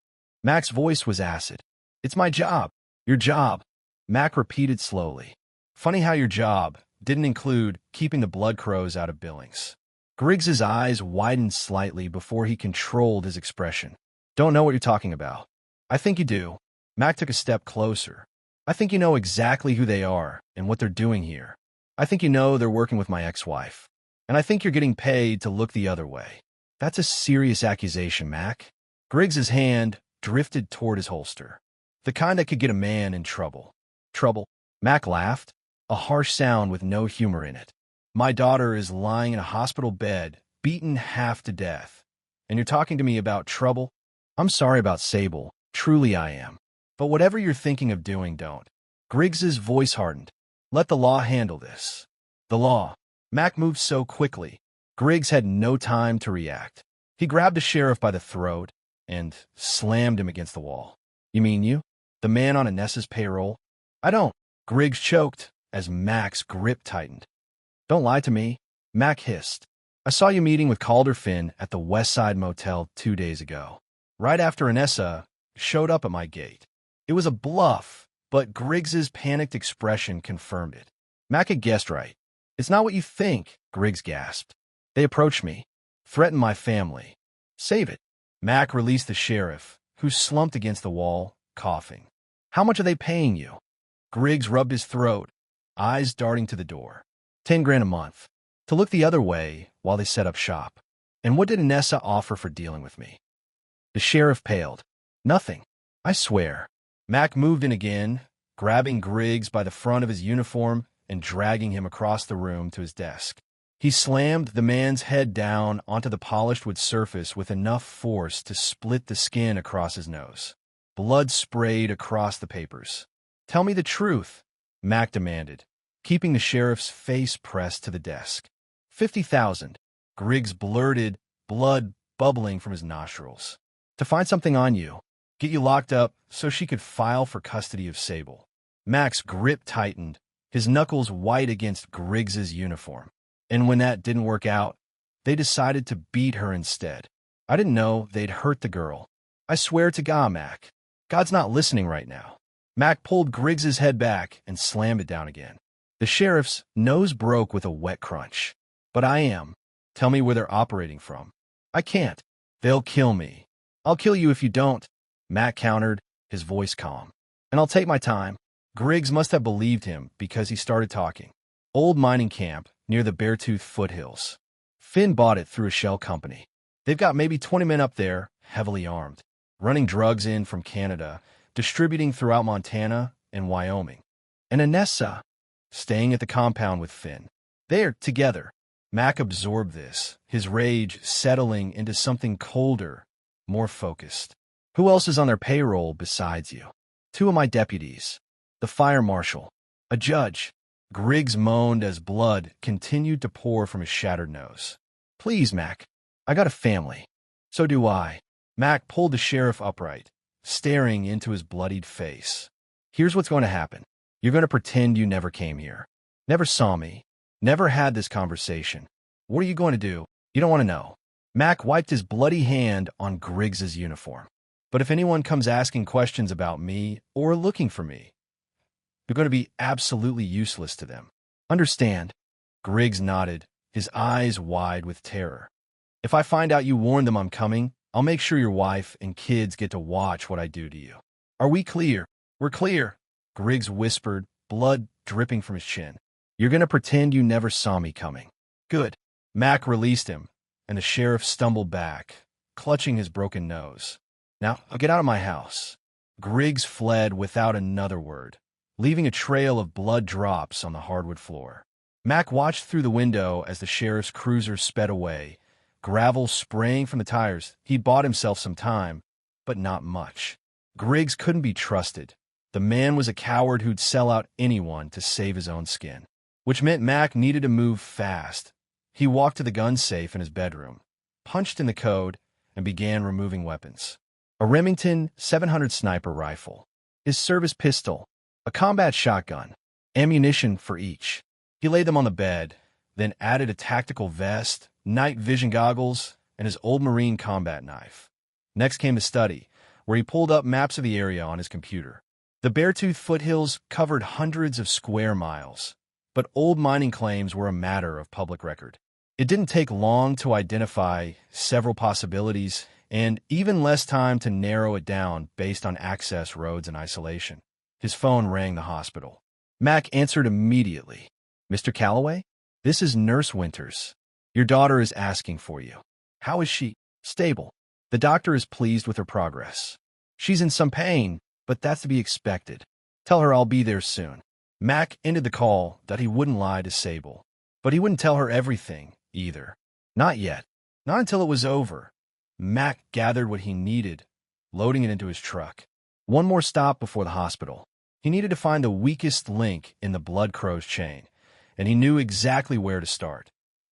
Mac's voice was acid. It's my job. Your job. Mac repeated slowly. Funny how your job didn't include keeping the blood crows out of Billings. Griggs's eyes widened slightly before he controlled his expression. Don't know what you're talking about. I think you do. Mac took a step closer. I think you know exactly who they are and what they're doing here. I think you know they're working with my ex-wife. And I think you're getting paid to look the other way. That's a serious accusation, Mac. Griggs's hand drifted toward his holster. The kind that could get a man in trouble. Trouble? Mac laughed, a harsh sound with no humor in it. My daughter is lying in a hospital bed, beaten half to death. And you're talking to me about trouble? I'm sorry about Sable. Truly I am. But whatever you're thinking of doing, don't. Griggs's voice hardened. Let the law handle this. The law. Mac moved so quickly. Griggs had no time to react. He grabbed the sheriff by the throat and slammed him against the wall. You mean you? The man on Inessa's payroll? I don't. Griggs choked as Mac's grip tightened. Don't lie to me. Mac hissed. I saw you meeting with Calder Finn at the West Side Motel 2 days ago. Right after Inessa showed up at my gate. It was a bluff, but Griggs's panicked expression confirmed it. Mac had guessed right. It's not what you think, Griggs gasped. They approached me, threatened my family. Save it. Mac released the sheriff, who slumped against the wall, coughing. How much are they paying you? Griggs rubbed his throat, eyes darting to the door. 10 grand a month. To look the other way while they set up shop. And what did Inessa offer for dealing with me? The sheriff paled. Nothing. I swear. Mac moved in again, grabbing Griggs by the front of his uniform and dragging him across the room to his desk. He slammed the man's head down onto the polished wood surface with enough force to split the skin across his nose. Blood sprayed across the papers. Tell me the truth, Mac demanded, keeping the sheriff's face pressed to the desk. 50,000, Griggs blurted, blood bubbling from his nostrils. To find something on you. Get you locked up so she could file for custody of Sable. Mac's grip tightened, his knuckles white against Griggs's uniform. And when that didn't work out, they decided to beat her instead. I didn't know they'd hurt the girl. I swear to God, Mac. God's not listening right now. Mac pulled Griggs's head back and slammed it down again. The sheriff's nose broke with a wet crunch. But I am. Tell me where they're operating from. I can't. They'll kill me. I'll kill you if you don't. Mac countered, his voice calm. And I'll take my time. Griggs must have believed him because he started talking. Old mining camp near the Beartooth foothills. Finn bought it through a shell company. They've got maybe 20 men up there, heavily armed, running drugs in from Canada, distributing throughout Montana and Wyoming. And Inessa, staying at the compound with Finn. They're together. Mac absorbed this, his rage settling into something colder, more focused. Who else is on their payroll besides you? 2 of my deputies. The fire marshal. A judge. Griggs moaned as blood continued to pour from his shattered nose. Please, Mac. I got a family. So do I. Mac pulled the sheriff upright, staring into his bloodied face. Here's what's going to happen. You're going to pretend you never came here. Never saw me. Never had this conversation. What are you going to do? You don't want to know. Mac wiped his bloody hand on Griggs's uniform. But if anyone comes asking questions about me or looking for me, you're going to be absolutely useless to them. Understand? Griggs nodded, his eyes wide with terror. If I find out you warned them I'm coming, I'll make sure your wife and kids get to watch what I do to you. Are we clear? We're clear, Griggs whispered, blood dripping from his chin. You're going to pretend you never saw me coming. Good. Mac released him, and the sheriff stumbled back, clutching his broken nose. "Now, get out of my house." Griggs fled without another word, leaving a trail of blood drops on the hardwood floor. Mac watched through the window as the sheriff's cruiser sped away, gravel spraying from the tires. He'd bought himself some time, but not much. Griggs couldn't be trusted. The man was a coward who'd sell out anyone to save his own skin, which meant Mac needed to move fast. He walked to the gun safe in his bedroom, punched in the code, and began removing weapons. A Remington 700 sniper rifle, his service pistol, a combat shotgun, ammunition for each. He laid them on the bed, then added a tactical vest, night vision goggles, and his old Marine combat knife. Next came the study, where he pulled up maps of the area on his computer. The Beartooth foothills covered hundreds of square miles, but old mining claims were a matter of public record. It didn't take long to identify several possibilities, and even less time to narrow it down based on access roads and isolation. His phone rang the hospital. Mac answered immediately. "Mr. Calloway? This is Nurse Winters. Your daughter is asking for you." "How is she?" "Stable. The doctor is pleased with her progress. She's in some pain, but that's to be expected. Tell her I'll be there soon." Mac ended the call that he wouldn't lie to Sable, but he wouldn't tell her everything either. Not yet. Not until it was over. Mac gathered what he needed, loading it into his truck. One more stop before the hospital. He needed to find the weakest link in the Blood Crow's chain, and he knew exactly where to start.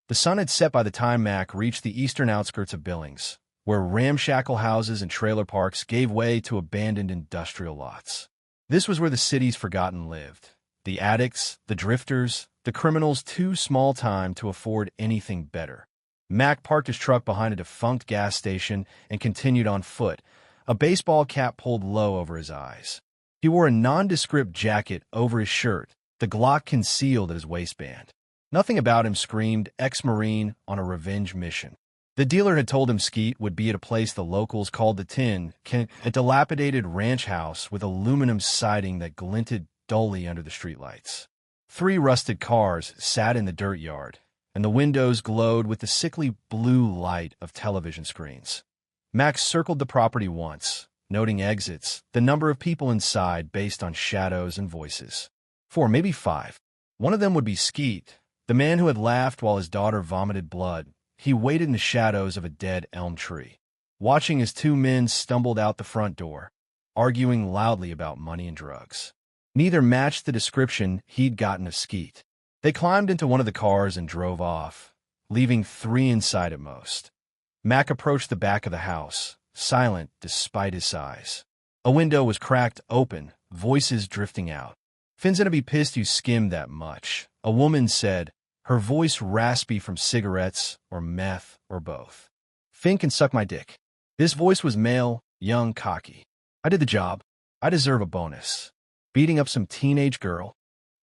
The sun had set by the time Mac reached the eastern outskirts of Billings, where ramshackle houses and trailer parks gave way to abandoned industrial lots. This was where the city's forgotten lived. The addicts, the drifters, the criminals too small time to afford anything better. Mac parked his truck behind a defunct gas station and continued on foot, a baseball cap pulled low over his eyes. He wore a nondescript jacket over his shirt, the Glock concealed at his waistband. Nothing about him screamed ex-Marine on a revenge mission. The dealer had told him Skeet would be at a place the locals called the Tin, a dilapidated ranch house with aluminum siding that glinted dully under the streetlights. 3 rusted cars sat in the dirt yard, and the windows glowed with the sickly blue light of television screens. Max circled the property once, noting exits, the number of people inside based on shadows and voices. 4, maybe 5. One of them would be Skeet, the man who had laughed while his daughter vomited blood. He waited in the shadows of a dead elm tree, watching as 2 men stumbled out the front door, arguing loudly about money and drugs. Neither matched the description he'd gotten of Skeet. They climbed into one of the cars and drove off, leaving 3 inside at most. Mac approached the back of the house, silent despite his size. A window was cracked open, voices drifting out. "Finn's gonna be pissed you skimmed that much," a woman said, her voice raspy from cigarettes or meth or both. "Finn can suck my dick." This voice was male, young, cocky. "I did the job. I deserve a bonus. Beating up some teenage girl."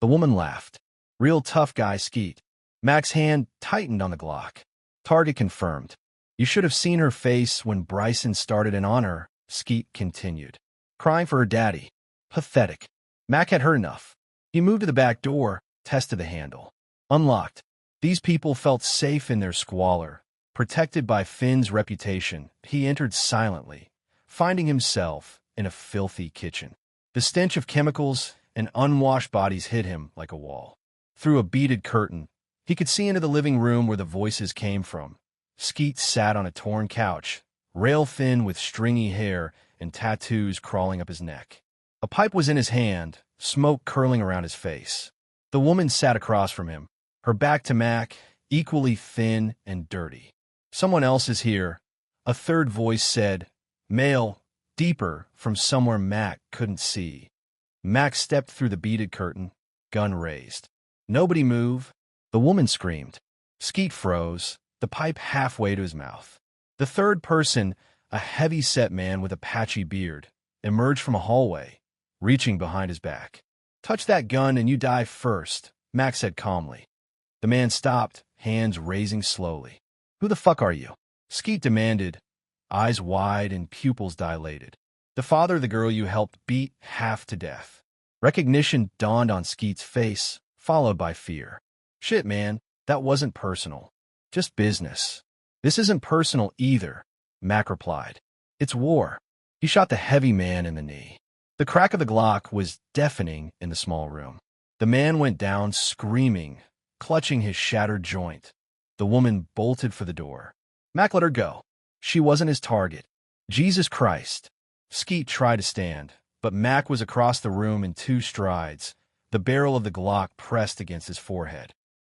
The woman laughed. "Real tough guy, Skeet." Mac's hand tightened on the Glock. Target confirmed. "You should have seen her face when Bryson started in on her," Skeet continued. "Crying for her daddy. Pathetic." Mac had heard enough. He moved to the back door, tested the handle. Unlocked. These people felt safe in their squalor. Protected by Finn's reputation, he entered silently, finding himself in a filthy kitchen. The stench of chemicals and unwashed bodies hit him like a wall. Through a beaded curtain, he could see into the living room where the voices came from. Skeet sat on a torn couch, rail-thin with stringy hair and tattoos crawling up his neck. A pipe was in his hand, smoke curling around his face. The woman sat across from him, her back to Mac, equally thin and dirty. "Someone else is here," a third voice said, male, deeper, from somewhere Mac couldn't see. Mac stepped through the beaded curtain, gun raised. "Nobody move." The woman screamed. Skeet froze, the pipe halfway to his mouth. The third person, a heavy-set man with a patchy beard, emerged from a hallway, reaching behind his back. "Touch that gun and you die first," Mac said calmly. The man stopped, hands raising slowly. "Who the fuck are you?" Skeet demanded, eyes wide and pupils dilated. "The father of the girl you helped beat half to death." Recognition dawned on Skeet's face, followed by fear. "Shit, man, that wasn't personal. Just business." This isn't personal either, Mac replied. It's war. He shot the heavy man in the knee. The crack of the Glock was deafening in the small room. The man went down screaming, clutching his shattered joint. The woman bolted for the door. Mac let her go. She wasn't his target. Jesus Christ. Skeet tried to stand, but Mac was across the room in 2 strides, the barrel of the Glock pressed against his forehead.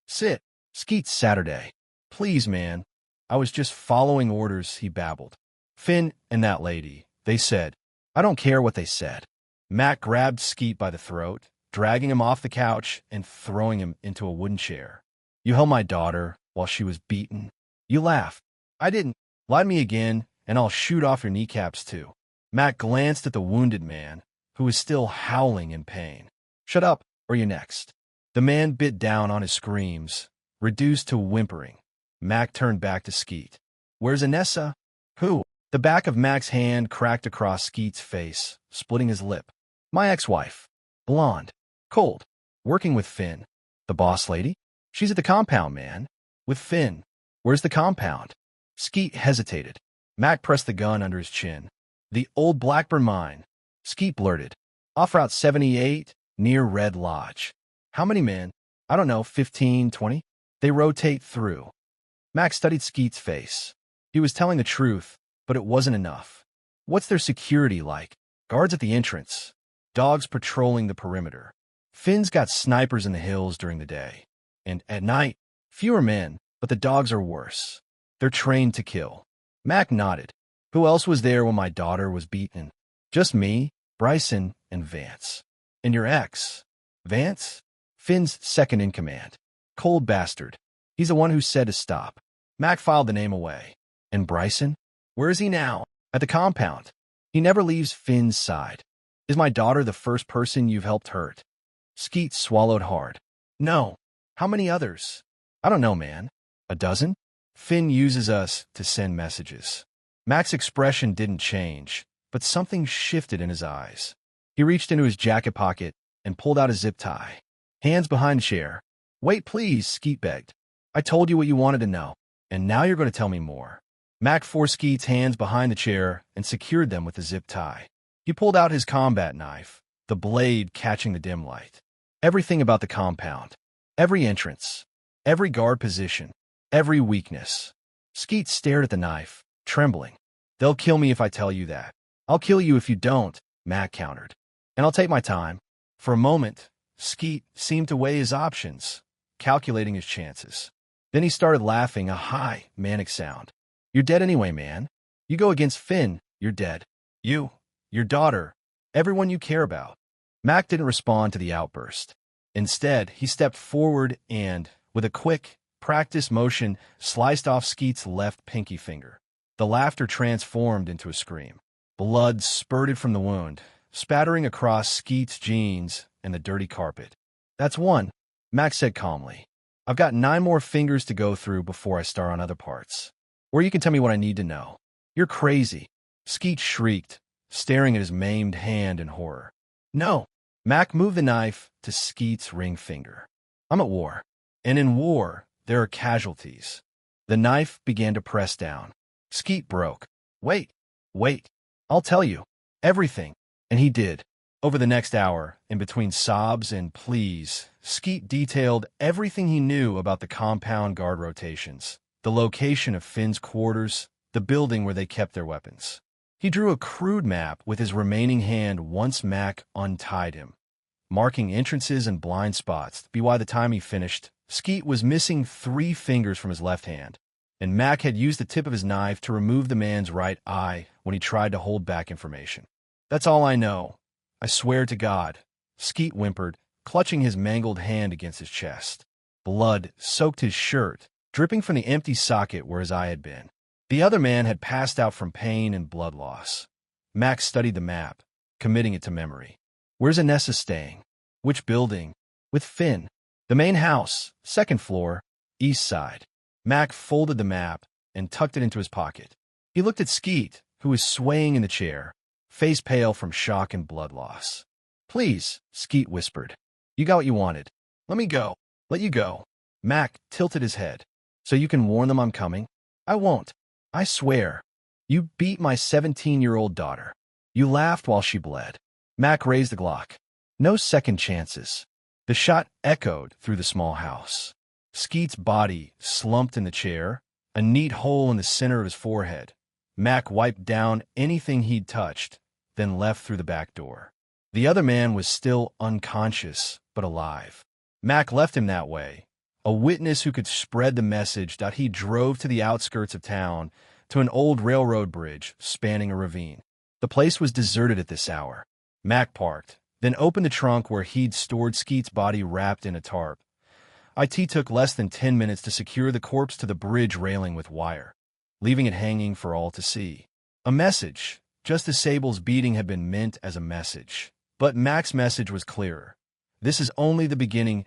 Sit. Skeet's Saturday. Please, man. I was just following orders, he babbled. Finn and that lady, they said. I don't care what they said. Mac grabbed Skeet by the throat, dragging him off the couch and throwing him into a wooden chair. You held my daughter while she was beaten. You laughed. I didn't. Lie to me again, and I'll shoot off your kneecaps too. Mac glanced at the wounded man, who was still howling in pain. Shut up, or you're next. The man bit down on his screams, reduced to whimpering. Mac turned back to Skeet. Where's Anessa? Who? The back of Mac's hand cracked across Skeet's face, splitting his lip. My ex-wife. Blonde. Cold. Working with Finn. The boss lady? She's at the compound, man. With Finn. Where's the compound? Skeet hesitated. Mac pressed the gun under his chin. The old Blackburn mine. Skeet blurted. Off Route 78, near Red Lodge. How many men? I don't know, 15, 20? They rotate through. Mac studied Skeet's face. He was telling the truth, but it wasn't enough. What's their security like? Guards at the entrance. Dogs patrolling the perimeter. Finn's got snipers in the hills during the day. And at night, fewer men, but the dogs are worse. They're trained to kill. Mac nodded. Who else was there when my daughter was beaten? Just me, Bryson, and Vance. And your ex? Vance? Finn's second in command. Cold bastard. He's the one who said to stop. Mac filed the name away. And Bryson? Where is he now? At the compound. He never leaves Finn's side. Is my daughter the first person you've helped hurt? Skeet swallowed hard. No. How many others? I don't know, man. A dozen? Finn uses us to send messages. Mac's expression didn't change, but something shifted in his eyes. He reached into his jacket pocket and pulled out a zip tie. Hands behind the chair. Wait, please, Skeet begged. I told you what you wanted to know, and now you're going to tell me more. Mac forced Skeet's hands behind the chair and secured them with a zip tie. He pulled out his combat knife, the blade catching the dim light. Everything about the compound. Every entrance. Every guard position. Every weakness. Skeet stared at the knife, trembling. They'll kill me if I tell you that. I'll kill you if you don't, Mac countered. And I'll take my time. For a moment, Skeet seemed to weigh his options, calculating his chances. Then he started laughing, a high, manic sound. You're dead anyway, man. You go against Finn, you're dead. You, your daughter, everyone you care about. Mac didn't respond to the outburst. Instead, he stepped forward and, with a quick, practiced motion, sliced off Skeet's left pinky finger. The laughter transformed into a scream. Blood spurted from the wound, spattering across Skeet's jeans and the dirty carpet. That's one, Mac said calmly. I've got 9 more fingers to go through before I start on other parts. Or you can tell me what I need to know. You're crazy, Skeet shrieked, staring at his maimed hand in horror. No, Mac moved the knife to Skeet's ring finger. I'm at war, and in war, there are casualties. The knife began to press down. Skeet broke. Wait. I'll tell you. Everything. And he did. Over the next hour, in between sobs and pleas, Skeet detailed everything he knew about the compound guard rotations, the location of Finn's quarters, the building where they kept their weapons. He drew a crude map with his remaining hand once Mac untied him, marking entrances and blind spots. By the time he finished, Skeet was missing 3 fingers from his left hand, and Mac had used the tip of his knife to remove the man's right eye when he tried to hold back information. That's all I know. I swear to God, Skeet whimpered, clutching his mangled hand against his chest. Blood soaked his shirt, dripping from the empty socket where his eye had been. The other man had passed out from pain and blood loss. Mac studied the map, committing it to memory. Where's Anessa staying? Which building? With Finn. The main house, 2nd floor, east side. Mac folded the map and tucked it into his pocket. He looked at Skeet, who was swaying in the chair, face pale from shock and blood loss. Please, Skeet whispered. You got what you wanted. Let me go. Let you go. Mac tilted his head. So you can warn them I'm coming? I won't. I swear. You beat my 17-year-old daughter. You laughed while she bled. Mac raised the Glock. No second chances. The shot echoed through the small house. Skeet's body slumped in the chair, a neat hole in the center of his forehead. Mac wiped down anything he'd touched, then left through the back door. The other man was still unconscious, but alive. Mac left him that way, a witness who could spread the message that he drove to the outskirts of town to an old railroad bridge spanning a ravine. The place was deserted at this hour. Mac parked, then opened the trunk where he'd stored Skeet's body wrapped in a tarp. It took less than 10 minutes to secure the corpse to the bridge railing with wire, leaving it hanging for all to see. A message, just as Sable's beating had been meant as a message. But Mac's message was clearer. This is only the beginning.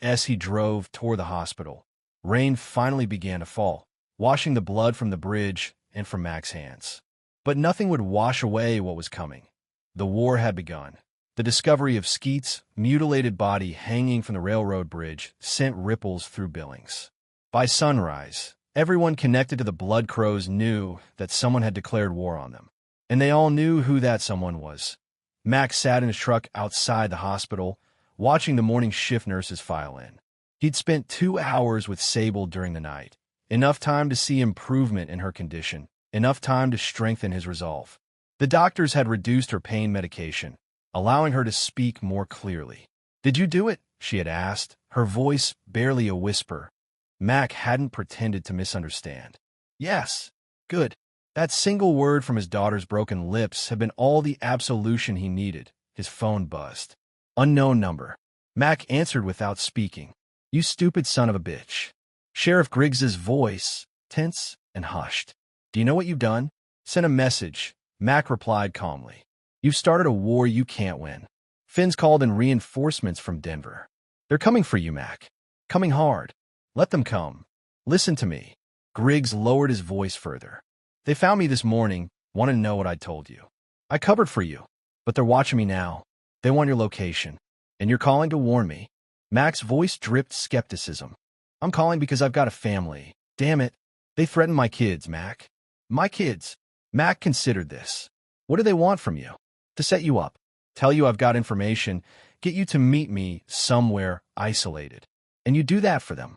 As he drove toward the hospital, rain finally began to fall, washing the blood from the bridge and from Mac's hands. But nothing would wash away what was coming. The war had begun. The discovery of Skeet's mutilated body hanging from the railroad bridge sent ripples through Billings. By sunrise, everyone connected to the Blood Crows knew that someone had declared war on them. And they all knew who that someone was. Mac sat in his truck outside the hospital, watching the morning shift nurses file in. He'd spent 2 hours with Sable during the night, enough time to see improvement in her condition, enough time to strengthen his resolve. The doctors had reduced her pain medication, allowing her to speak more clearly. "Did you do it?" she had asked, her voice barely a whisper. Mac hadn't pretended to misunderstand. "Yes." "Good." That single word from his daughter's broken lips had been all the absolution he needed. His phone buzzed. Unknown number. Mac answered without speaking. "You stupid son of a bitch." Sheriff Griggs's voice, tense and hushed. "Do you know what you've done?" "Sent a message," Mac replied calmly. "You've started a war you can't win. Finn's called in reinforcements from Denver. They're coming for you, Mac. Coming hard. Let them come. Listen to me." Griggs lowered his voice further. "They found me this morning, wanted to know what I told you. I covered for you, but they're watching me now. They want your location, and you're calling to warn me." Mac's voice dripped skepticism. "I'm calling because I've got a family. Damn it. They threatened my kids, Mac." "My kids?" Mac considered this. "What do they want from you?" "To set you up. Tell you I've got information, get you to meet me somewhere isolated. And you do that for them."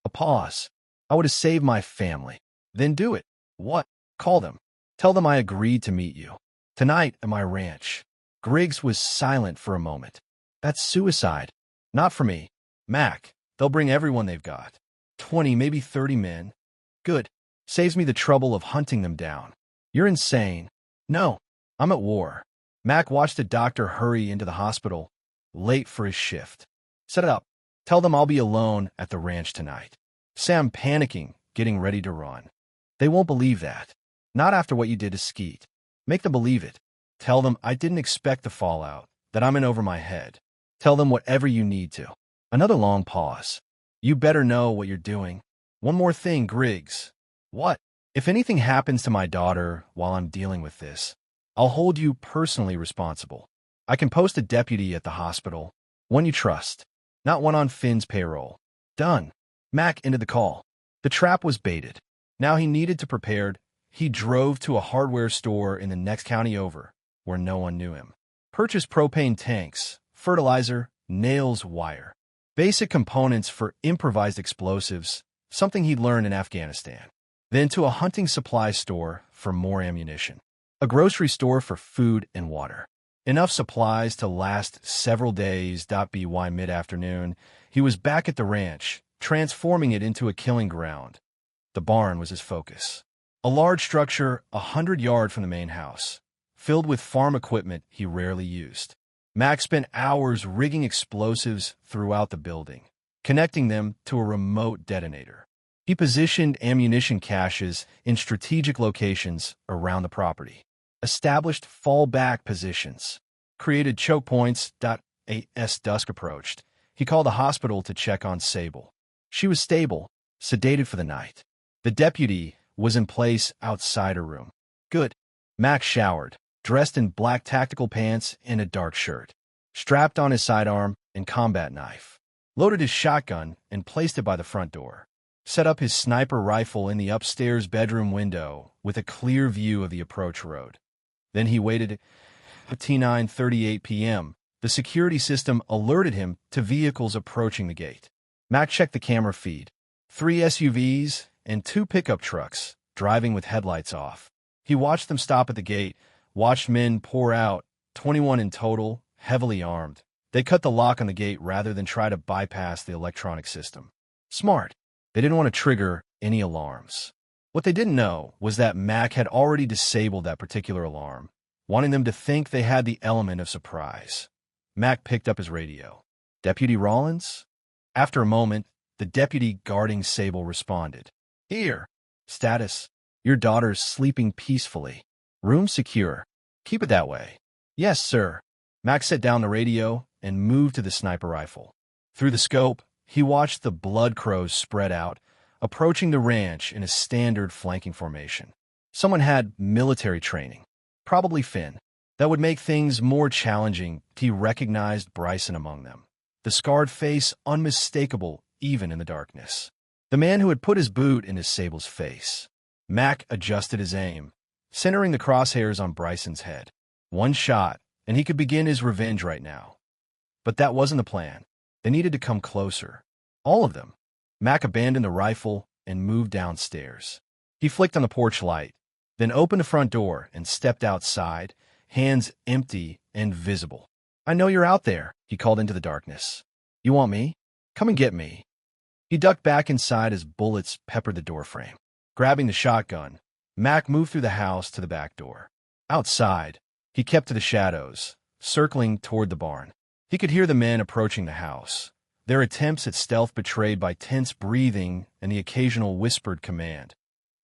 A pause. "I would have saved my family." "Then do it." "What?" "Call them. Tell them I agreed to meet you. Tonight at my ranch." Griggs was silent for a moment. "That's suicide." "Not for me." "Mac, they'll bring everyone they've got. 20, maybe 30 men." "Good. Saves me the trouble of hunting them down." "You're insane." "No, I'm at war." Mac watched the doctor hurry into the hospital, late for his shift. "Set it up. Tell them I'll be alone at the ranch tonight." Sam panicking, getting ready to run. "They won't believe that. Not after what you did to Skeet. Make them believe it. Tell them I didn't expect the fallout, that I'm in over my head. Tell them whatever you need to." Another long pause. "You better know what you're doing." "One more thing, Griggs." "What?" "If anything happens to my daughter while I'm dealing with this, I'll hold you personally responsible. I can post a deputy at the hospital, one you trust, not one on Finn's payroll." "Done." Mac ended the call. The trap was baited. Now he needed to prepare. He drove to a hardware store in the next county over, where no one knew him. Purchased propane tanks, fertilizer, nails, wire. Basic components for improvised explosives, something he'd learned in Afghanistan. Then to a hunting supply store for more ammunition. A grocery store for food and water. Enough supplies to last several days. By mid-afternoon, he was back at the ranch, transforming it into a killing ground. The barn was his focus. A large structure 100 yards from the main house, filled with farm equipment he rarely used. Mac spent hours rigging explosives throughout the building, connecting them to a remote detonator. He positioned ammunition caches in strategic locations around the property, established fallback positions, created choke points. As dusk approached, he called the hospital to check on Sable. She was stable, sedated for the night. The deputy was in place outside her room. "Good." Mac showered, dressed in black tactical pants and a dark shirt, strapped on his sidearm and combat knife, loaded his shotgun and placed it by the front door. set up his sniper rifle in the upstairs bedroom window with a clear view of the approach road. Then he waited at 9:38 p.m. The security system alerted him to vehicles approaching the gate. Mac checked the camera feed. 3 SUVs and 2 pickup trucks, driving with headlights off. He watched them stop at the gate, watched men pour out, 21 in total, heavily armed. They cut the lock on the gate rather than try to bypass the electronic system. Smart. They didn't want to trigger any alarms. What they didn't know was that Mac had already disabled that particular alarm, wanting them to think they had the element of surprise. Mac picked up his radio. Deputy Rollins? After a moment, the deputy guarding Sable responded. Here. Status. Your daughter's sleeping peacefully. Room secure. Keep it that way. Yes, sir. Mac set down the radio and moved to the sniper rifle. Through the scope, he watched the blood crows spread out, approaching the ranch in a standard flanking formation. Someone had military training. Probably Finn. That would make things more challenging. He recognized Bryson among them. The scarred face unmistakable even in the darkness. The man who had put his boot in his Sable's face. Mac adjusted his aim, centering the crosshairs on Bryson's head. One shot, and he could begin his revenge right now. But that wasn't the plan. They needed to come closer. All of them. Mac abandoned the rifle and moved downstairs. He flicked on the porch light, then opened the front door and stepped outside, hands empty and visible. I know you're out there, he called into the darkness. You want me? Come and get me. He ducked back inside as bullets peppered the doorframe. Grabbing the shotgun, Mac moved through the house to the back door. Outside, he kept to the shadows, circling toward the barn. He could hear the men approaching the house, their attempts at stealth betrayed by tense breathing and the occasional whispered command.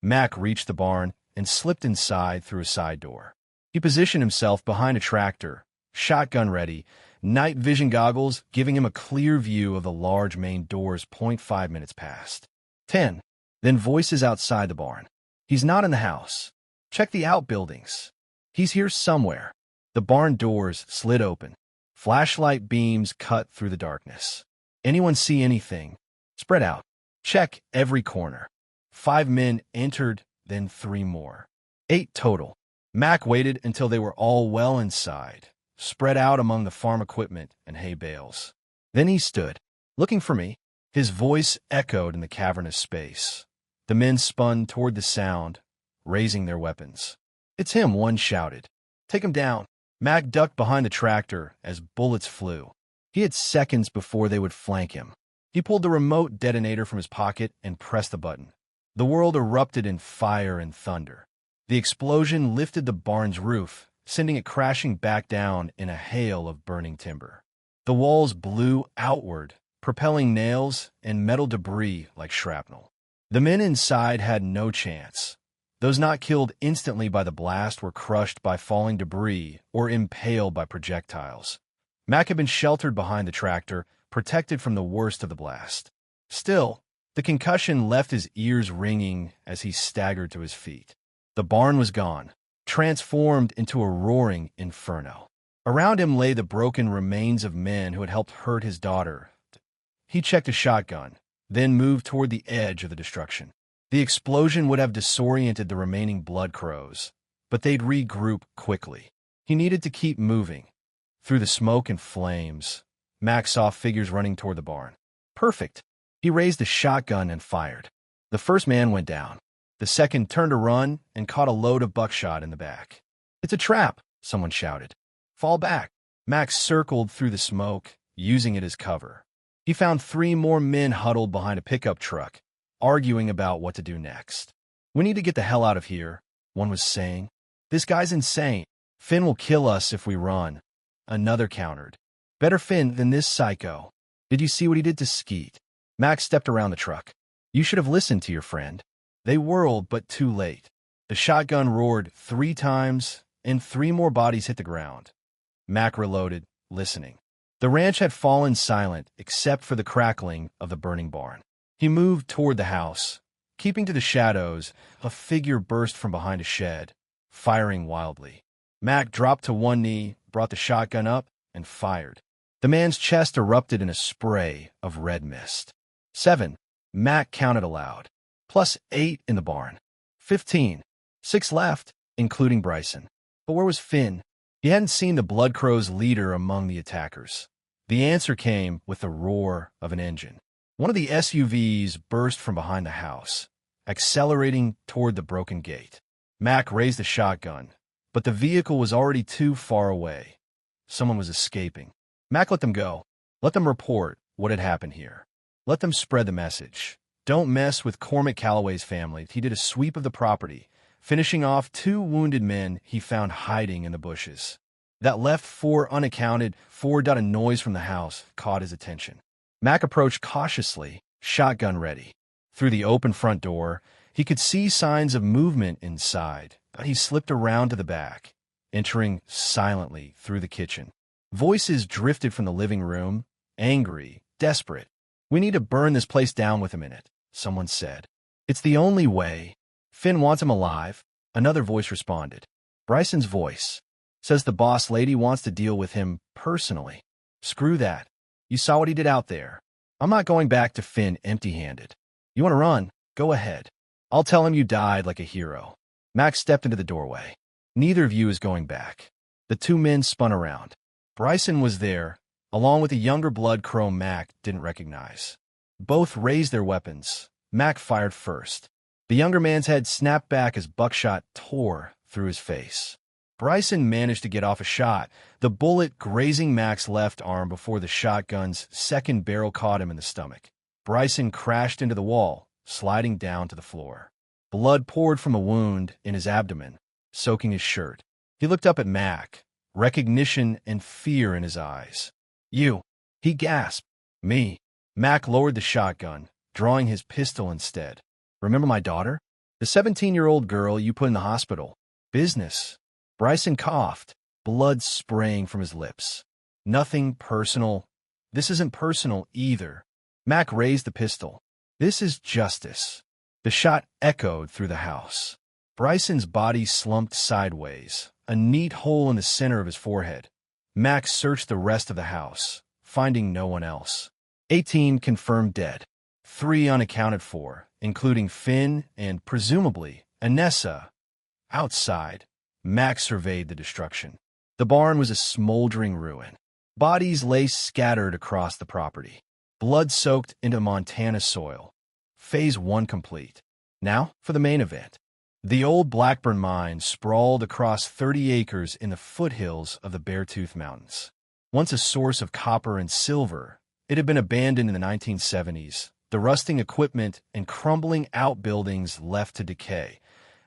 Mac reached the barn and slipped inside through a side door. He positioned himself behind a tractor, shotgun ready, night vision goggles giving him a clear view of the large main doors. 5 minutes past 10. Then voices outside the barn. He's not in the house. Check the outbuildings. He's here somewhere. The barn doors slid open. Flashlight beams cut through the darkness. Anyone see anything? Spread out. Check every corner. 5 men entered, then 3 more. 8 total. Mac waited until they were all well inside, spread out among the farm equipment and hay bales. Then he stood, looking for me. His voice echoed in the cavernous space. The men spun toward the sound, raising their weapons. It's him, one shouted. Take him down. Mac ducked behind the tractor as bullets flew. He had seconds before they would flank him. He pulled the remote detonator from his pocket and pressed the button. The world erupted in fire and thunder. The explosion lifted the barn's roof, sending it crashing back down in a hail of burning timber. The walls blew outward, propelling nails and metal debris like shrapnel. The men inside had no chance. Those not killed instantly by the blast were crushed by falling debris or impaled by projectiles. Mac had been sheltered behind the tractor, protected from the worst of the blast. Still, the concussion left his ears ringing as he staggered to his feet. The barn was gone, transformed into a roaring inferno. Around him lay the broken remains of men who had helped hurt his daughter. He checked a shotgun, then moved toward the edge of the destruction. The explosion would have disoriented the remaining blood crows, but they'd regroup quickly. He needed to keep moving. Through the smoke and flames, Max saw figures running toward the barn. Perfect. He raised the shotgun and fired. The first man went down. The second turned to run and caught a load of buckshot in the back. It's a trap, someone shouted. Fall back. Max circled through the smoke, using it as cover. He found 3 more men huddled behind a pickup truck, arguing about what to do next. We need to get the hell out of here, one was saying. This guy's insane. Finn will kill us if we run. Another countered. Better Finn than this psycho. Did you see what he did to Skeet? Max stepped around the truck. You should have listened to your friend. They whirled, but too late. The shotgun roared 3 times, and 3 more bodies hit the ground. Mac reloaded, listening. The ranch had fallen silent except for the crackling of the burning barn. He moved toward the house. Keeping to the shadows, a figure burst from behind a shed, firing wildly. Mac dropped to one knee, brought the shotgun up, and fired. The man's chest erupted in a spray of red mist. 7. Mac counted aloud. Plus 8 in the barn. 15. 6 left, including Bryson. But where was Finn? He hadn't seen the Blood Crow's leader among the attackers. The answer came with the roar of an engine. One of the SUVs burst from behind the house, accelerating toward the broken gate. Mac raised a shotgun, but the vehicle was already too far away. Someone was escaping. Mac let them go. Let them report what had happened here. Let them spread the message. Don't mess with Cormac Calloway's family. He did a sweep of the property, finishing off 2 wounded men he found hiding in the bushes. That left 4 unaccounted for. A noise from the house caught his attention. Mac approached cautiously, shotgun ready. Through the open front door, he could see signs of movement inside, but he slipped around to the back, entering silently through the kitchen. Voices drifted from the living room, angry, desperate. "We need to burn this place down within a minute," someone said. "It's the only way. Finn wants him alive," another voice responded. Bryson's voice. "Says the boss lady wants to deal with him personally." "Screw that. You saw what he did out there. I'm not going back to Finn empty-handed. You want to run? Go ahead. I'll tell him you died like a hero." Max stepped into the doorway. "Neither of you is going back." The 2 men spun around. Bryson was there, along with a younger Blood Crow Mac didn't recognize. Both raised their weapons. Mac fired first. The younger man's head snapped back as buckshot tore through his face. Bryson managed to get off a shot, the bullet grazing Mac's left arm before the shotgun's second barrel caught him in the stomach. Bryson crashed into the wall, sliding down to the floor. Blood poured from a wound in his abdomen, soaking his shirt. He looked up at Mac, recognition and fear in his eyes. "You," he gasped. "Me." Mac lowered the shotgun, drawing his pistol instead. "Remember my daughter? The 17-year-old girl you put in the hospital. Business." Bryson coughed, blood spraying from his lips. "Nothing personal." "This isn't personal either." Mac raised the pistol. "This is justice." The shot echoed through the house. Bryson's body slumped sideways, a neat hole in the center of his forehead. Mac searched the rest of the house, finding no one else. 18 confirmed dead. 3 unaccounted for, including Finn and, presumably, Anessa. Outside, Mac surveyed the destruction. The barn was a smoldering ruin. Bodies lay scattered across the property, blood soaked into Montana soil. Phase 1 complete. Now for the main event. The old Blackburn mine sprawled across 30 acres in the foothills of the Beartooth Mountains. Once a source of copper and silver, it had been abandoned in the 1970s, the rusting equipment and crumbling outbuildings left to decay,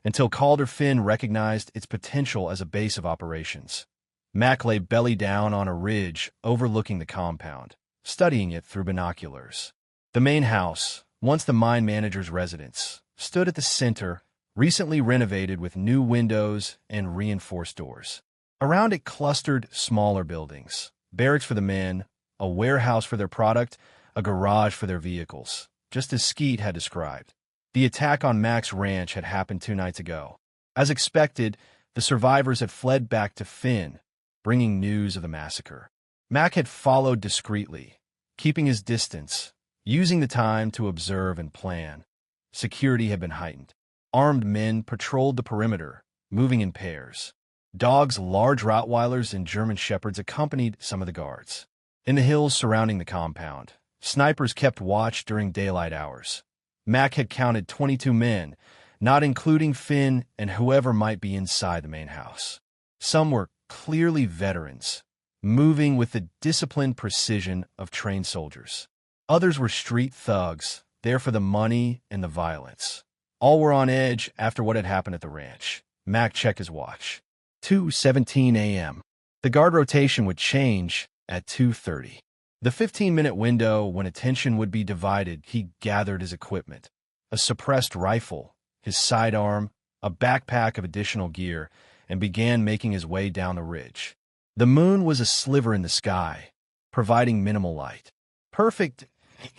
until Calder Finn recognized its potential as a base of operations. Mac lay belly down on a ridge overlooking the compound, studying it through binoculars. The main house, once the mine manager's residence, stood at the center, recently renovated with new windows and reinforced doors. Around it clustered smaller buildings, barracks for the men, a warehouse for their product, a garage for their vehicles, just as Skeet had described. The attack on Mac's ranch had happened 2 nights ago. As expected, the survivors had fled back to Finn, bringing news of the massacre. Mac had followed discreetly, keeping his distance, using the time to observe and plan. Security had been heightened. Armed men patrolled the perimeter, moving in pairs. Dogs, large Rottweilers and German Shepherds accompanied some of the guards. In the hills surrounding the compound, snipers kept watch during daylight hours. Mac had counted 22 men, not including Finn and whoever might be inside the main house. Some were clearly veterans, moving with the disciplined precision of trained soldiers. Others were street thugs, there for the money and the violence. All were on edge after what had happened at the ranch. Mac checked his watch. 2:17 a.m. The guard rotation would change at 2:30. The 15-minute window when attention would be divided, he gathered his equipment. A suppressed rifle, his sidearm, a backpack of additional gear, and began making his way down the ridge. The moon was a sliver in the sky, providing minimal light. Perfect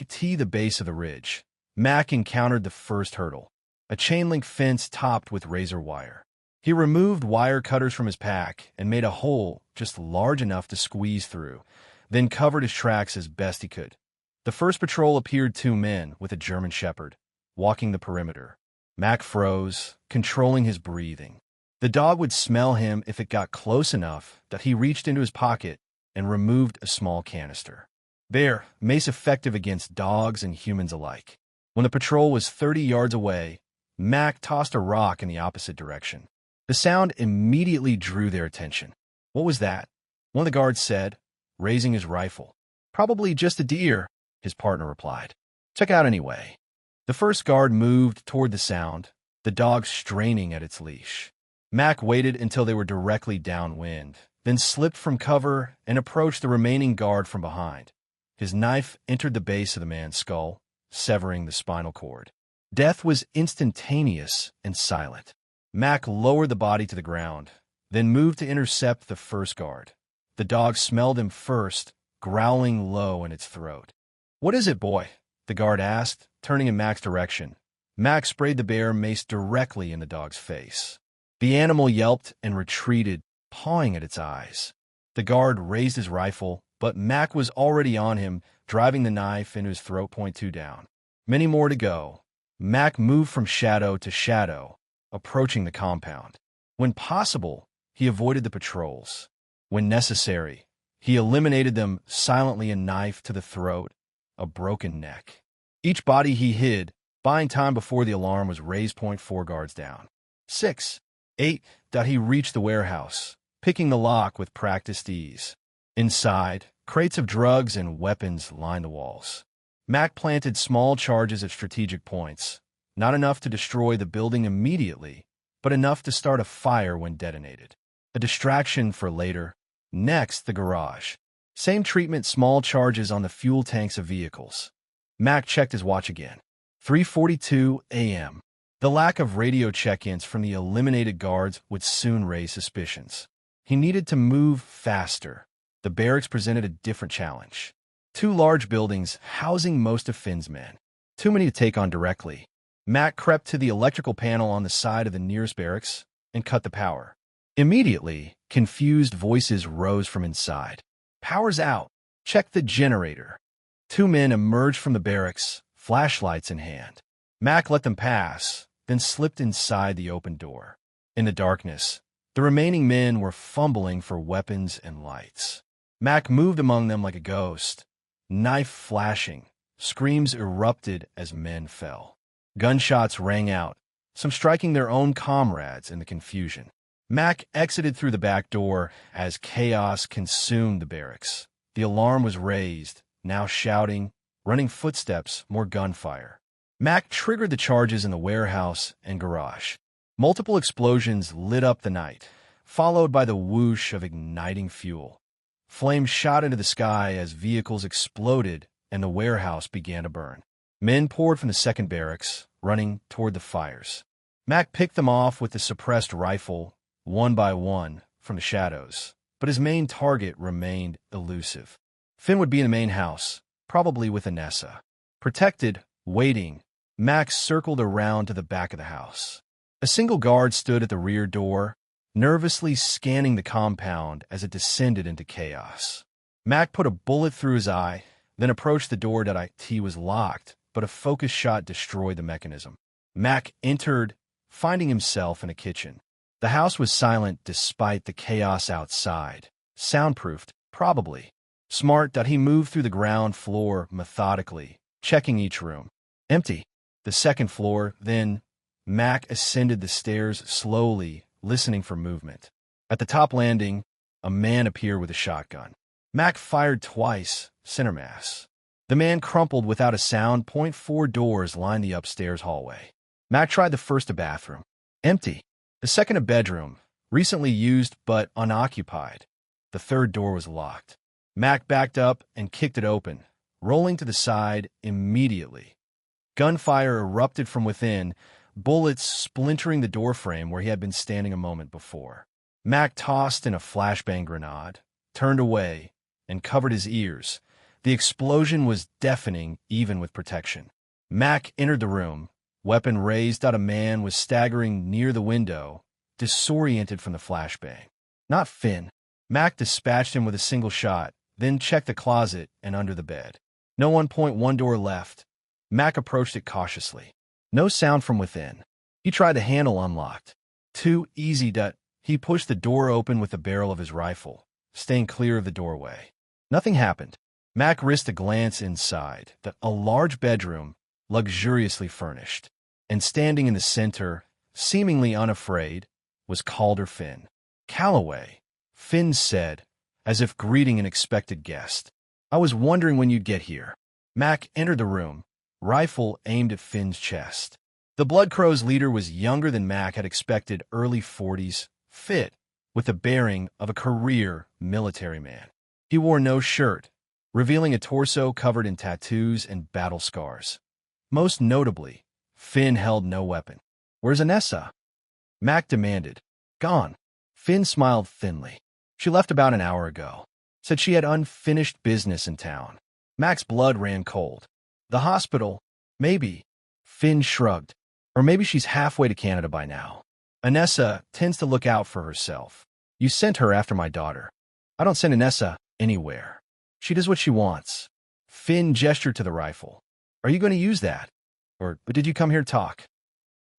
to the base of the ridge. Mac encountered the first hurdle, a chain-link fence topped with razor wire. He removed wire cutters from his pack and made a hole just large enough to squeeze through, then covered his tracks as best he could. The first patrol appeared 2 men with a German shepherd, walking the perimeter. Mac froze, controlling his breathing. The dog would smell him if it got close enough that he reached into his pocket and removed a small canister. Bear, mace effective against dogs and humans alike. When the patrol was 30 yards away, Mac tossed a rock in the opposite direction. The sound immediately drew their attention. What was that? One of the guards said, raising his rifle. Probably just a deer, his partner replied. Check out anyway. The first guard moved toward the sound, the dog straining at its leash. Mac waited until they were directly downwind, then slipped from cover and approached the remaining guard from behind. His knife entered the base of the man's skull, severing the spinal cord. Death was instantaneous and silent. Mac lowered the body to the ground, then moved to intercept the first guard. The dog smelled him first, growling low in its throat. What is it, boy? The guard asked, turning in Mac's direction. Mac sprayed the bear mace directly in the dog's face. The animal yelped and retreated, pawing at its eyes. The guard raised his rifle, but Mac was already on him, driving the knife into his throat. Point 2 down. Many more to go. Mac moved from shadow to shadow, approaching the compound. When possible, he avoided the patrols. When necessary, he eliminated them silently, a knife to the throat, a broken neck. Each body he hid, buying time before the alarm was raised. Point 4 guards down. 6, 8. He reached the warehouse, picking the lock with practiced ease. Inside, crates of drugs and weapons lined the walls. Mac planted small charges at strategic points, not enough to destroy the building immediately, but enough to start a fire when detonated. A distraction for later. Next, the garage. Same treatment, small charges on the fuel tanks of vehicles. Mac checked his watch again. 3:42 a.m. The lack of radio check-ins from the eliminated guards would soon raise suspicions. He needed to move faster. The barracks presented a different challenge. 2 large buildings housing most of Finn's men. Too many to take on directly. Mac crept to the electrical panel on the side of the nearest barracks and cut the power. Immediately, confused voices rose from inside. Power's out. Check the generator. 2 men emerged from the barracks, flashlights in hand. Mac let them pass, then slipped inside the open door. In the darkness, the remaining men were fumbling for weapons and lights. Mac moved among them like a ghost, knife flashing. Screams erupted as men fell. Gunshots rang out, some striking their own comrades in the confusion. Mac exited through the back door as chaos consumed the barracks. The alarm was raised, now shouting, running footsteps, more gunfire. Mac triggered the charges in the warehouse and garage. Multiple explosions lit up the night, followed by the whoosh of igniting fuel. Flames shot into the sky as vehicles exploded and the warehouse began to burn. Men poured from the second barracks, running toward the fires. Mac picked them off with the suppressed rifle, one by one, from the shadows, but his main target remained elusive. Finn would be in the main house, probably with Anessa. Protected, waiting, Mac circled around to the back of the house. A single guard stood at the rear door, nervously scanning the compound as it descended into chaos. Mac put a bullet through his eye, then approached the door. It was locked, but a focused shot destroyed the mechanism. Mac entered, finding himself in a kitchen. The house was silent despite the chaos outside. Soundproofed, probably. Smart. He moved through the ground floor methodically, checking each room. Empty. The second floor, then Mac ascended the stairs slowly, listening for movement. At the top landing, a man appeared with a shotgun. Mac fired twice, center mass. The man crumpled without a sound. 4 doors lined the upstairs hallway. Mac tried the first, a bathroom. Empty. The second, a bedroom, recently used but unoccupied. The third door was locked. Mac backed up and kicked it open, rolling to the side immediately. Gunfire erupted from within, bullets splintering the doorframe where he had been standing a moment before. Mac tossed in a flashbang grenade, turned away, and covered his ears. The explosion was deafening even with protection. Mac entered the room, weapon raised. A man was staggering near the window, disoriented from the flashbang. Not Finn. Mac dispatched him with a single shot, then checked the closet and under the bed. No 1.1 door left. Mac approached it cautiously. No sound from within. He tried the handle unlocked. Too easy. He pushed the door open with the barrel of his rifle, staying clear of the doorway. Nothing happened. Mac risked a glance inside. A large bedroom, luxuriously furnished. And standing in the center, seemingly unafraid, was Calder Finn. "Calloway," Finn said, as if greeting an expected guest. "I was wondering when you'd get here." Mac entered the room, rifle aimed at Finn's chest. The Blood Crow's leader was younger than Mac had expected, early 40s, fit, with the bearing of a career military man. He wore no shirt, revealing a torso covered in tattoos and battle scars. Most notably, Finn held no weapon. "Where's Anessa?" Mac demanded. "Gone." Finn smiled thinly. "She left about an hour ago. Said she had unfinished business in town." Mac's blood ran cold. "The hospital? Maybe." Finn shrugged. "Or maybe she's halfway to Canada by now. Anessa tends to look out for herself. You sent her after my daughter." "I don't send Anessa anywhere. She does what she wants." Finn gestured to the rifle. "Are you going to use that? Or did you come here to talk?"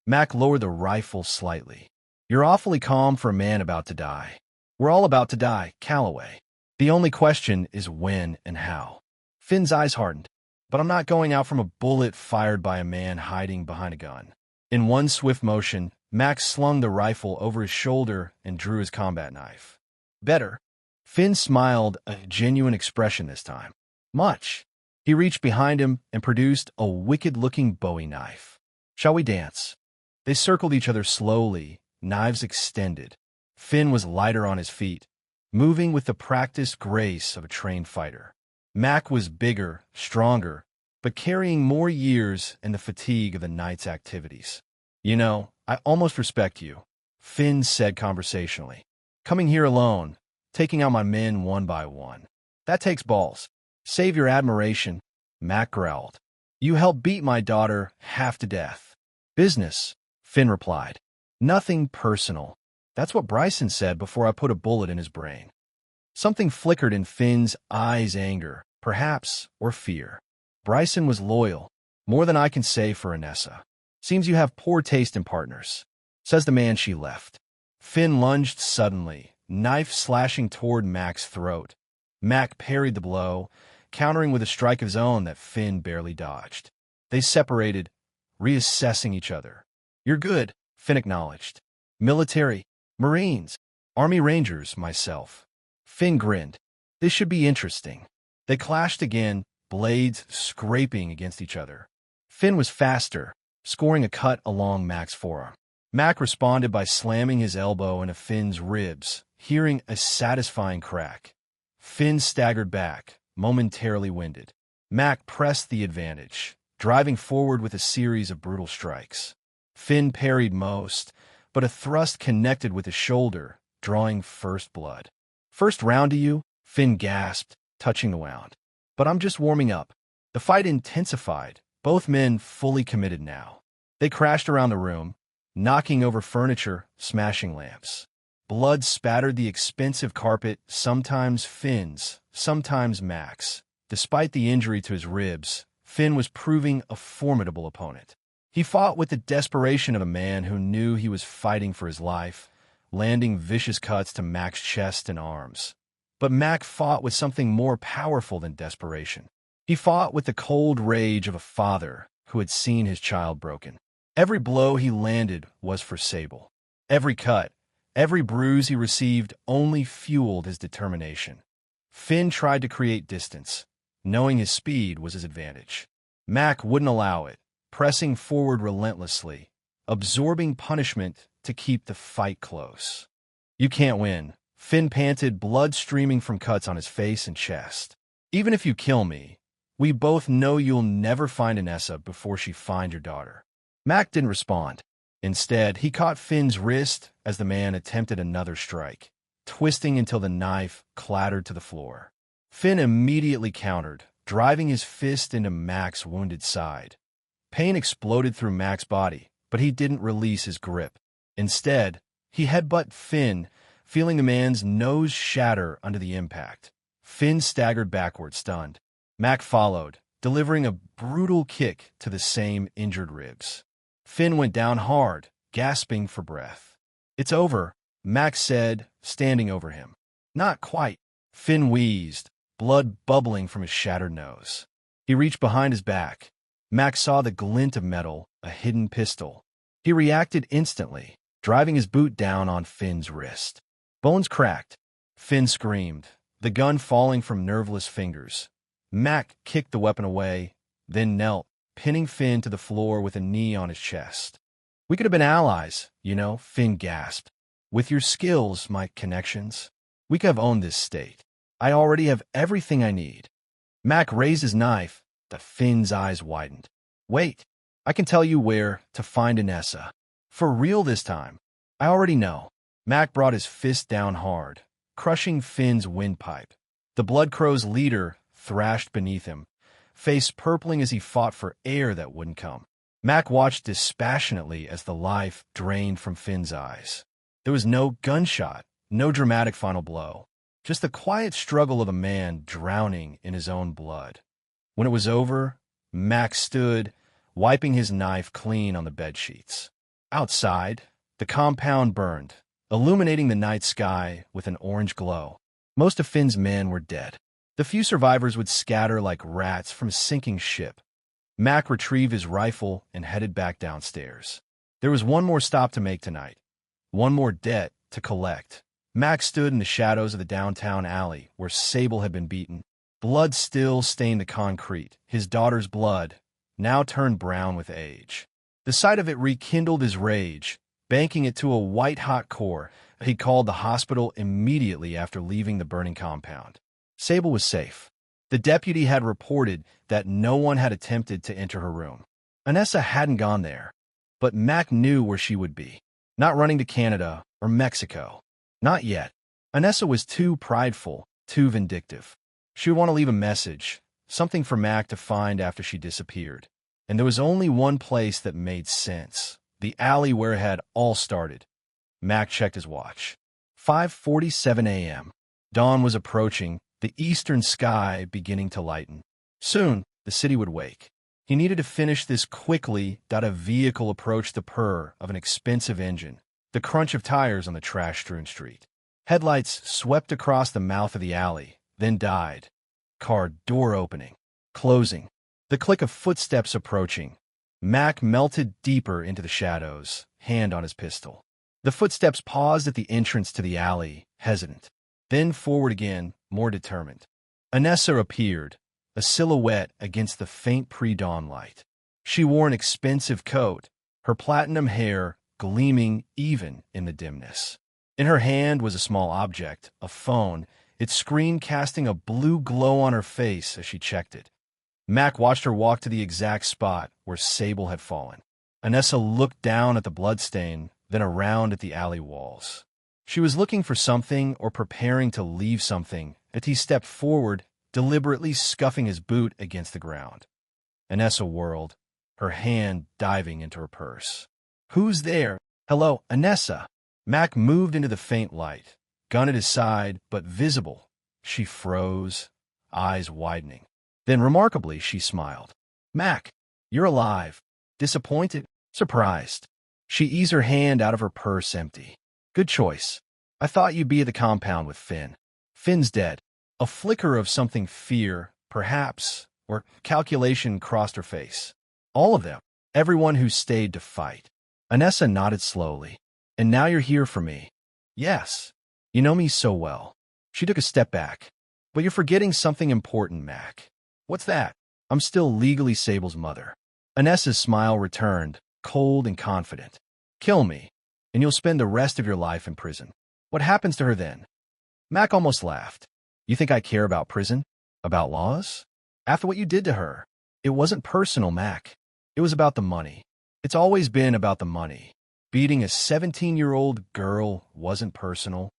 Mac lowered the rifle slightly. "You're awfully calm for a man about to die." "We're all about to die, Calloway. The only question is when and how." Finn's eyes hardened. "But I'm not going out from a bullet fired by a man hiding behind a gun." In one swift motion, Mac slung the rifle over his shoulder and drew his combat knife. "Better." Finn smiled, a genuine expression this time. "Much." He reached behind him and produced a wicked-looking Bowie knife. "Shall we dance?" They circled each other slowly, knives extended. Finn was lighter on his feet, moving with the practiced grace of a trained fighter. Mac was bigger, stronger, but carrying more years and the fatigue of the night's activities. "You know, I almost respect you," Finn said conversationally. "Coming here alone, taking out my men one by one. That takes balls." "Save your admiration," Mac growled. "You helped beat my daughter half to death." "Business," Finn replied. "Nothing personal." That's what Bryson said before I put a bullet in his brain. Something flickered in Finn's eyes, anger, perhaps, or fear. "Bryson was loyal, more than I can say for Anessa. Seems you have poor taste in partners," says the man she left. Finn lunged suddenly, knife slashing toward Mac's throat. Mac parried the blow, countering with a strike of his own that Finn barely dodged. They separated, reassessing each other. "You're good," Finn acknowledged. "Military, Marines, Army Rangers, myself." Finn grinned. "This should be interesting." They clashed again, blades scraping against each other. Finn was faster, scoring a cut along Mac's forearm. Mac responded by slamming his elbow into Finn's ribs, hearing a satisfying crack. Finn staggered back, momentarily winded. Mac pressed the advantage, driving forward with a series of brutal strikes. Finn parried most, but a thrust connected with his shoulder, drawing first blood. "First round to you?" Finn gasped, touching the wound. "But I'm just warming up." The fight intensified, both men fully committed now. They crashed around the room, knocking over furniture, smashing lamps. Blood spattered the expensive carpet, sometimes Finn's, sometimes Mac's. Despite the injury to his ribs, Finn was proving a formidable opponent. He fought with the desperation of a man who knew he was fighting for his life, landing vicious cuts to Mac's chest and arms. But Mac fought with something more powerful than desperation. He fought with the cold rage of a father who had seen his child broken. Every blow he landed was for Sable. Every cut, every bruise he received only fueled his determination. Finn tried to create distance, knowing his speed was his advantage. Mac wouldn't allow it, pressing forward relentlessly, absorbing punishment to keep the fight close. "You can't win," Finn panted, blood streaming from cuts on his face and chest. "Even if you kill me, we both know you'll never find Anessa before she finds your daughter." Mac didn't respond. Instead, he caught Finn's wrist as the man attempted another strike, twisting until the knife clattered to the floor. Finn immediately countered, driving his fist into Mac's wounded side. Pain exploded through Mac's body, but he didn't release his grip. Instead, he headbutted Finn, feeling the man's nose shatter under the impact. Finn staggered backward, stunned. Mac followed, delivering a brutal kick to the same injured ribs. Finn went down hard, gasping for breath. "It's over," Max said, standing over him. "Not quite." Finn wheezed, blood bubbling from his shattered nose. He reached behind his back. Max saw the glint of metal, a hidden pistol. He reacted instantly, driving his boot down on Finn's wrist. Bones cracked. Finn screamed, the gun falling from nerveless fingers. Mac kicked the weapon away, then knelt, pinning Finn to the floor with a knee on his chest. "We could have been allies, you know," Finn gasped. "With your skills, my connections, we could have owned this state. I already have everything I need." Mac raised his knife. Finn's eyes widened. "Wait, I can tell you where to find Anessa. For real this time. I already know." Mac brought his fist down hard, crushing Finn's windpipe. The Blood Crow's leader thrashed beneath him, face purpling as he fought for air that wouldn't come. Mac watched dispassionately as the life drained from Finn's eyes. There was no gunshot, no dramatic final blow, just the quiet struggle of a man drowning in his own blood. When it was over, Mac stood, wiping his knife clean on the bedsheets. Outside, the compound burned, illuminating the night sky with an orange glow. Most of Finn's men were dead. The few survivors would scatter like rats from a sinking ship. Mac retrieved his rifle and headed back downstairs. There was one more stop to make tonight, one more debt to collect. Mac stood in the shadows of the downtown alley where Sable had been beaten. Blood still stained the concrete, his daughter's blood, now turned brown with age. The sight of it rekindled his rage, banking it to a white-hot core. He called the hospital immediately after leaving the burning compound. Sable was safe. The deputy had reported that no one had attempted to enter her room. Anessa hadn't gone there, but Mac knew where she would be. Not running to Canada or Mexico. Not yet. Anessa was too prideful, too vindictive. She would want to leave a message, something for Mac to find after she disappeared. And there was only one place that made sense, the alley where it had all started. Mac checked his watch. 5:47 a.m. Dawn was approaching, the eastern sky beginning to lighten. Soon, the city would wake. He needed to finish this quickly. A vehicle approached the purr of an expensive engine, the crunch of tires on the trash-strewn street. Headlights swept across the mouth of the alley, then died. Car door opening, closing. The click of footsteps approaching. Mac melted deeper into the shadows, hand on his pistol. The footsteps paused at the entrance to the alley, hesitant. Then forward again, more determined. Anessa appeared, a silhouette against the faint pre-dawn light. She wore an expensive coat, her platinum hair gleaming even in the dimness. In her hand was a small object, a phone, its screen casting a blue glow on her face as she checked it. Mac watched her walk to the exact spot where Sable had fallen. Anessa looked down at the bloodstain, then around at the alley walls. She was looking for something or preparing to leave something as he stepped forward, deliberately scuffing his boot against the ground. Anessa whirled, her hand diving into her purse. "Who's there?" "Hello, Anessa." Mac moved into the faint light, gun at his side, but visible. She froze, eyes widening. Then, remarkably, she smiled. "Mac, you're alive." Disappointed? Surprised. She eased her hand out of her purse empty. "Good choice. I thought you'd be at the compound with Finn." "Finn's dead." A flicker of something fear, perhaps, or calculation crossed her face. "All of them. Everyone who stayed to fight." Anessa nodded slowly. "And now you're here for me." "Yes. You know me so well." She took a step back. "But you're forgetting something important, Mac." "What's that?" "I'm still legally Sable's mother." Anessa's smile returned, cold and confident. "Kill me, and you'll spend the rest of your life in prison. What happens to her then?" Mac almost laughed. "You think I care about prison? About laws? After what you did to her? It wasn't personal, Mac. It was about the money. It's always been about the money. Beating a 17-year-old girl wasn't personal."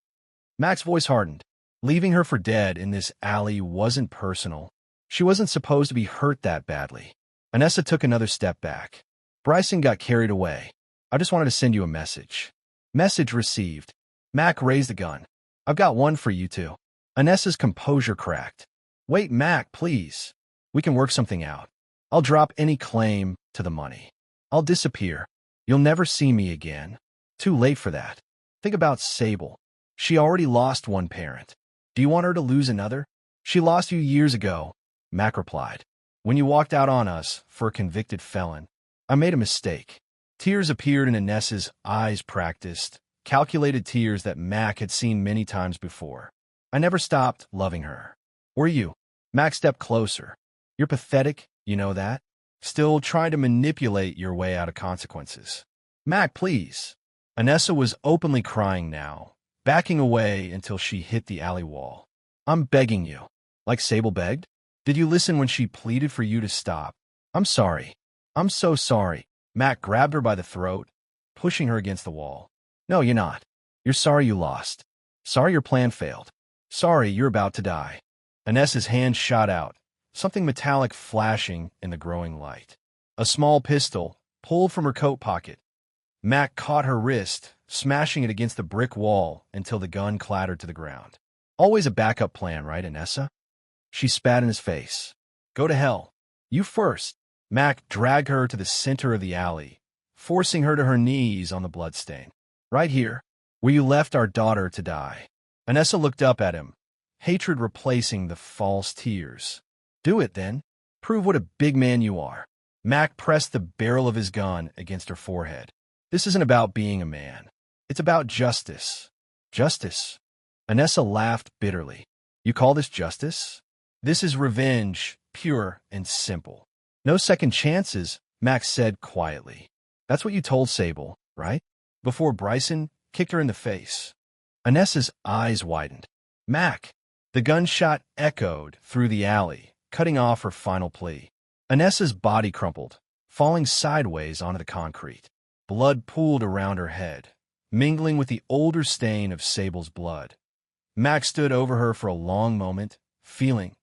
Mac's voice hardened. Leaving her for dead in this alley wasn't personal. She wasn't supposed to be hurt that badly. Anessa took another step back. "Bryson got carried away. I just wanted to send you a message." Message received. Mac raised the gun. "I've got one for you too." Anessa's composure cracked. "Wait, Mac, please. We can work something out. I'll drop any claim to the money. I'll disappear. You'll never see me again. Too late for that. Think about Sable. She already lost one parent. Do you want her to lose another? She lost you years ago, Mac replied. When you walked out on us for a convicted felon. I made a mistake. Tears appeared in Inessa's eyes, practiced, calculated tears that Mac had seen many times before. I never stopped loving her. Or you. Mac stepped closer. You're pathetic, you know that? Still trying to manipulate your way out of consequences. Mac, please. Inessa was openly crying now, backing away until she hit the alley wall. I'm begging you. Like Sable begged? Did you listen when she pleaded for you to stop? I'm sorry. I'm so sorry. Mac grabbed her by the throat, pushing her against the wall. No, you're not. You're sorry you lost. Sorry your plan failed. Sorry you're about to die. Inessa's hand shot out, something metallic flashing in the growing light. A small pistol, pulled from her coat pocket. Mac caught her wrist, smashing it against the brick wall until the gun clattered to the ground. Always a backup plan, right, Inessa? She spat in his face. Go to hell. You first. Mac dragged her to the center of the alley, forcing her to her knees on the bloodstain. Right here, where you left our daughter to die. Inessa looked up at him, hatred replacing the false tears. Do it, then. Prove what a big man you are. Mac pressed the barrel of his gun against her forehead. This isn't about being a man. It's about justice. Justice. Inessa laughed bitterly. You call this justice? This is revenge, pure and simple. No second chances, Max said quietly. That's what you told Sable, right? Before Bryson kicked her in the face. Inessa's eyes widened. Mac! The gunshot echoed through the alley, cutting off her final plea. Inessa's body crumpled, falling sideways onto the concrete. Blood pooled around her head, mingling with the older stain of Sable's blood. Max stood over her for a long moment, feeling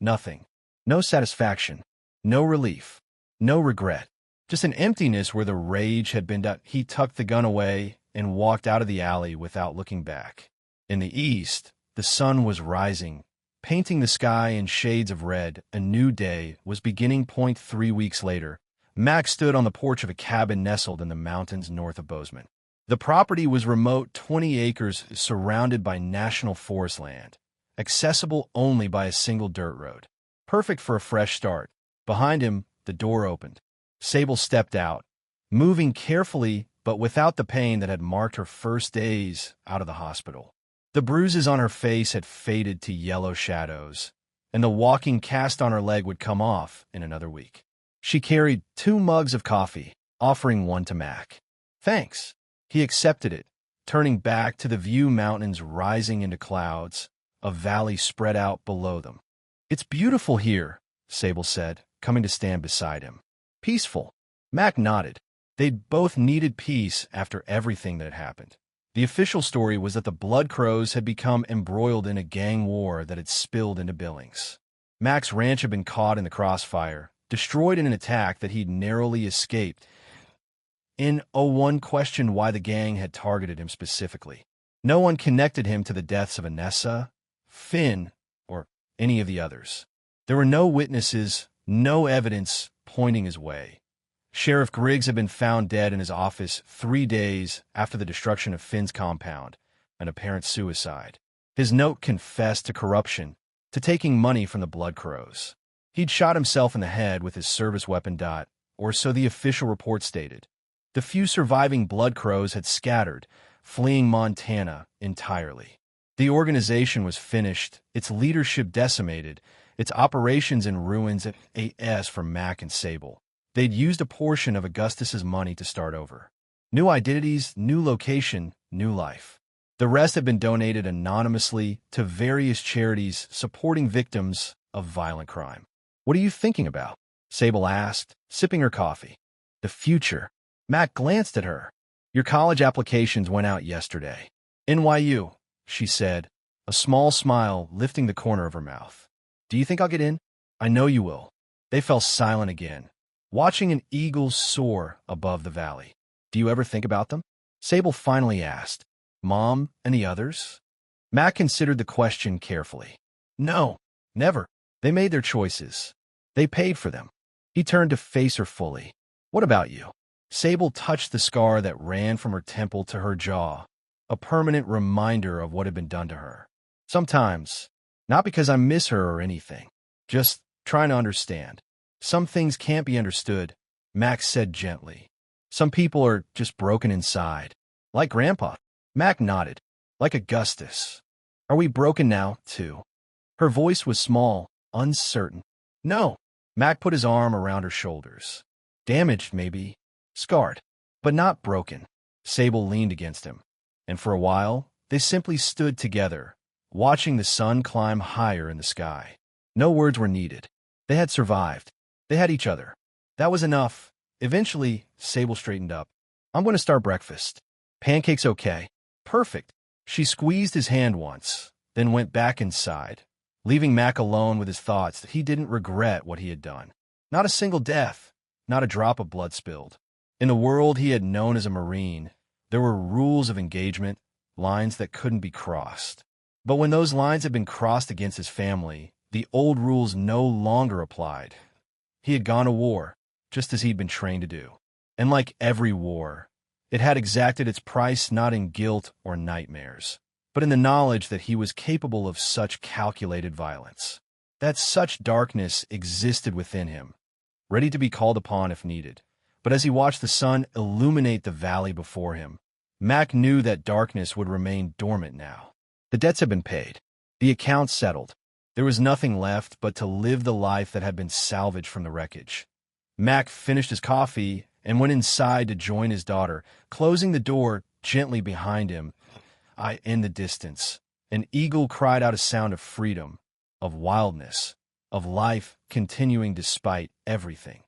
nothing. No satisfaction, no relief, no regret. Just an emptiness where the rage had been done. He tucked the gun away and walked out of the alley without looking back. In the east, the sun was rising, painting the sky in shades of red. A new day was beginning. 3 weeks later, Max stood on the porch of a cabin nestled in the mountains north of Bozeman. The property was remote, 20 acres surrounded by national forest land, accessible only by a single dirt road. Perfect for a fresh start. Behind him, the door opened. Sable stepped out, moving carefully but without the pain that had marked her first days out of the hospital. The bruises on her face had faded to yellow shadows, and the walking cast on her leg would come off in another week. She carried 2 mugs of coffee, offering one to Mac. Thanks. He accepted it, turning back to the view, mountains rising into clouds, a valley spread out below them. It's beautiful here, Sable said, coming to stand beside him. Peaceful. Mac nodded. They'd both needed peace after everything that had happened. The official story was that the Blood Crows had become embroiled in a gang war that had spilled into Billings. Mac's ranch had been caught in the crossfire, destroyed in an attack that he'd narrowly escaped. One questioned why the gang had targeted him specifically. No one connected him to the deaths of Inessa, Finn, or any of the others. There were no witnesses, no evidence pointing his way. Sheriff Griggs had been found dead in his office 3 days after the destruction of Finn's compound, an apparent suicide. His note confessed to corruption, to taking money from the Blood Crows. He'd shot himself in the head with his service weapon. Or so the official report stated. The few surviving Blood Crows had scattered, fleeing Montana entirely. The organization was finished, its leadership decimated, its operations in ruins. As for Mac and Sable, they'd used a portion of Augustus's money to start over. New identities, new location, new life. The rest had been donated anonymously to various charities supporting victims of violent crime. What are you thinking about? Sable asked, sipping her coffee. The future. Mac glanced at her. Your college applications went out yesterday. NYU, she said, a small smile lifting the corner of her mouth. Do you think I'll get in? I know you will. They fell silent again, watching an eagle soar above the valley. Do you ever think about them? Sable finally asked. Mom and the others? Mac considered the question carefully. No, never. They made their choices. They paid for them. He turned to face her fully. What about you? Sable touched the scar that ran from her temple to her jaw, a permanent reminder of what had been done to her. Sometimes, not because I miss her or anything, just trying to understand. Some things can't be understood, Max said gently. Some people are just broken inside. Like Grandpa. Mac nodded. Like Augustus. Are we broken now, too? Her voice was small, uncertain. No. Mac put his arm around her shoulders. Damaged, maybe. Scarred. But not broken. Sable leaned against him. And for a while, they simply stood together, watching the sun climb higher in the sky. No words were needed. They had survived. They had each other. That was enough. Eventually, Sable straightened up. I'm going to start breakfast. Pancakes okay? Perfect. She squeezed his hand once, then went back inside, leaving Mac alone with his thoughts that he didn't regret what he had done. Not a single death, not a drop of blood spilled. In the world he had known as a Marine, there were rules of engagement, lines that couldn't be crossed. But when those lines had been crossed against his family, the old rules no longer applied. He had gone to war, just as he'd been trained to do. And like every war, it had exacted its price not in guilt or nightmares, but in the knowledge that he was capable of such calculated violence, that such darkness existed within him, ready to be called upon if needed. But as he watched the sun illuminate the valley before him, Mac knew that darkness would remain dormant now. The debts had been paid, the accounts settled. There was nothing left but to live the life that had been salvaged from the wreckage. Mac finished his coffee and went inside to join his daughter, closing the door gently behind him. In the distance, an eagle cried out a sound of freedom, of wildness, of life continuing despite everything,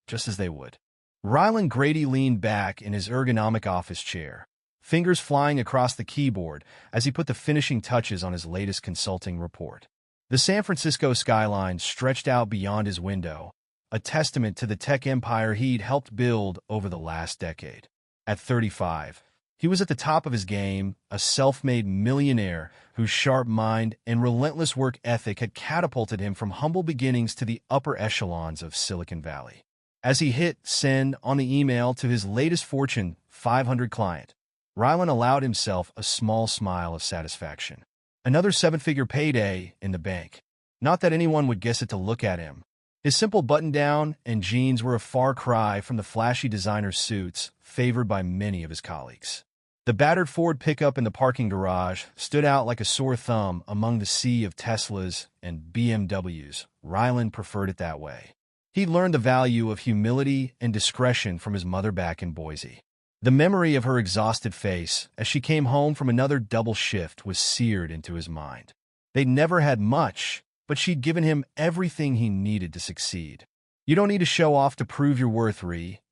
just as they would. Ryland Grady leaned back in his ergonomic office chair, fingers flying across the keyboard as he put the finishing touches on his latest consulting report. The San Francisco skyline stretched out beyond his window, a testament to the tech empire he'd helped build over the last decade. At 35, he was at the top of his game, a self-made millionaire whose sharp mind and relentless work ethic had catapulted him from humble beginnings to the upper echelons of Silicon Valley. As he hit send on the email to his latest Fortune 500 client, Ryland allowed himself a small smile of satisfaction. Another seven-figure payday in the bank. Not that anyone would guess it to look at him. His simple button-down and jeans were a far cry from the flashy designer suits favored by many of his colleagues. The battered Ford pickup in the parking garage stood out like a sore thumb among the sea of Teslas and BMWs. Ryland preferred it that way. He'd learned the value of humility and discretion from his mother back in Boise. The memory of her exhausted face as she came home from another double shift was seared into his mind. They'd never had much, but she'd given him everything he needed to succeed. You don't need to show off to prove your worth,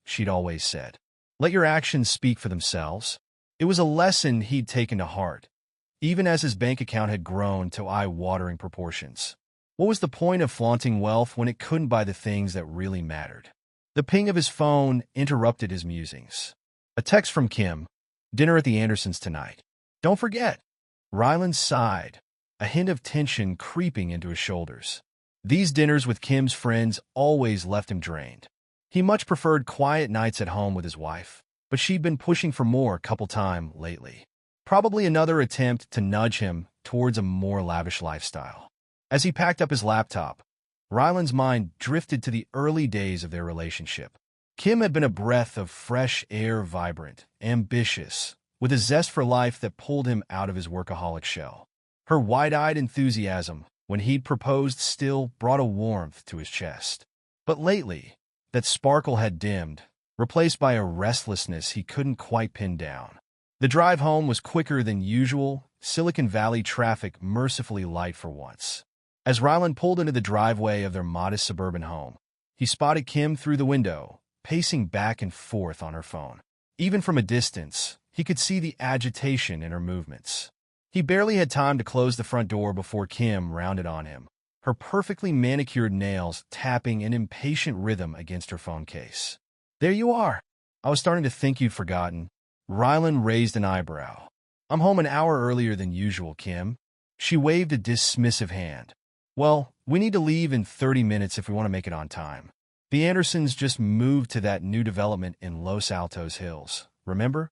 she'd always said. Let your actions speak for themselves. It was a lesson he'd taken to heart, even as his bank account had grown to eye-watering proportions. What was the point of flaunting wealth when it couldn't buy the things that really mattered? The ping of his phone interrupted his musings. A text from Kim. Dinner at the Andersons tonight. Don't forget. Ryland sighed, a hint of tension creeping into his shoulders. These dinners with Kim's friends always left him drained. He much preferred quiet nights at home with his wife, but she'd been pushing for more couple time lately. Probably another attempt to nudge him towards a more lavish lifestyle. As he packed up his laptop, Ryland's mind drifted to the early days of their relationship. Kim had been a breath of fresh air, vibrant, ambitious, with a zest for life that pulled him out of his workaholic shell. Her wide-eyed enthusiasm when he'd proposed still brought a warmth to his chest. But lately, that sparkle had dimmed, replaced by a restlessness he couldn't quite pin down. The drive home was quicker than usual, Silicon Valley traffic mercifully light for once. As Ryland pulled into the driveway of their modest suburban home, he spotted Kim through the window, pacing back and forth on her phone. Even from a distance, he could see the agitation in her movements. He barely had time to close the front door before Kim rounded on him, her perfectly manicured nails tapping an impatient rhythm against her phone case. There you are. I was starting to think you'd forgotten. Ryland raised an eyebrow. I'm home an hour earlier than usual, Kim. She waved a dismissive hand. Well, We need to leave in 30 minutes if we want to make it on time. The Andersons just moved to that new development in Los Altos Hills. Remember?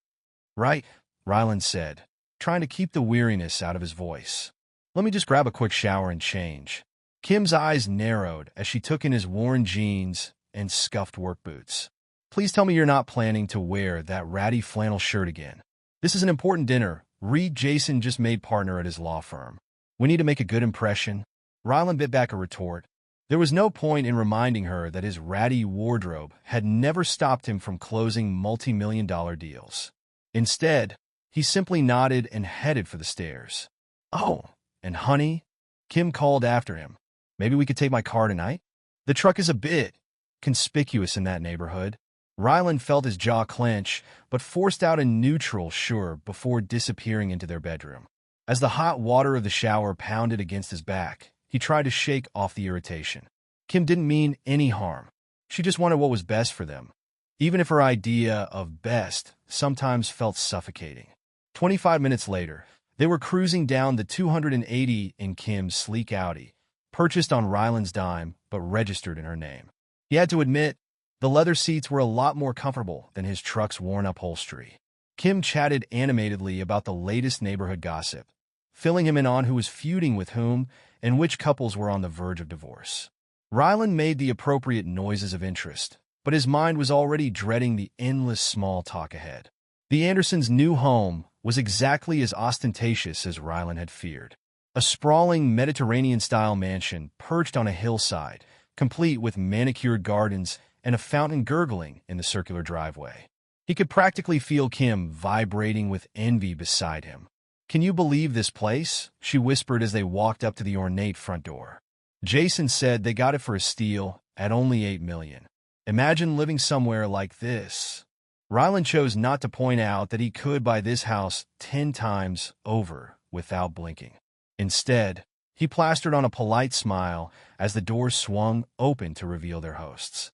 Right, Ryland said, trying to keep the weariness out of his voice. Let me just grab a quick shower and change. Kim's eyes narrowed as she took in his worn jeans and scuffed work boots. Please tell me you're not planning to wear that ratty flannel shirt again. This is an important dinner. Reed Jason just made partner at his law firm. We need to make a good impression. Ryland bit back a retort. There was no point in reminding her that his ratty wardrobe had never stopped him from closing multi-million-dollar deals. Instead, he simply nodded and headed for the stairs. Oh, and honey, Kim called after him. Maybe we could take my car tonight? The truck is a bit conspicuous in that neighborhood. Ryland felt his jaw clench, but forced out a neutral sure before disappearing into their bedroom. As the hot water of the shower pounded against his back, he tried to shake off the irritation. Kim didn't mean any harm. She just wanted what was best for them, even if her idea of best sometimes felt suffocating. 25 minutes later, they were cruising down the 280 in Kim's sleek Audi, purchased on Ryland's dime but registered in her name. He had to admit, the leather seats were a lot more comfortable than his truck's worn upholstery. Kim chatted animatedly about the latest neighborhood gossip, filling him in on who was feuding with whom and which couples were on the verge of divorce. Ryland made the appropriate noises of interest, but his mind was already dreading the endless small talk ahead. The Andersons' new home was exactly as ostentatious as Ryland had feared. A sprawling Mediterranean-style mansion perched on a hillside, complete with manicured gardens and a fountain gurgling in the circular driveway. He could practically feel Kim vibrating with envy beside him. "Can you believe this place?" she whispered as they walked up to the ornate front door. Jason said they got it for a steal at only $8 million. Imagine living somewhere like this. Ryland chose not to point out that he could buy this house 10 times over without blinking. Instead, he plastered on a polite smile as the doors swung open to reveal their hosts.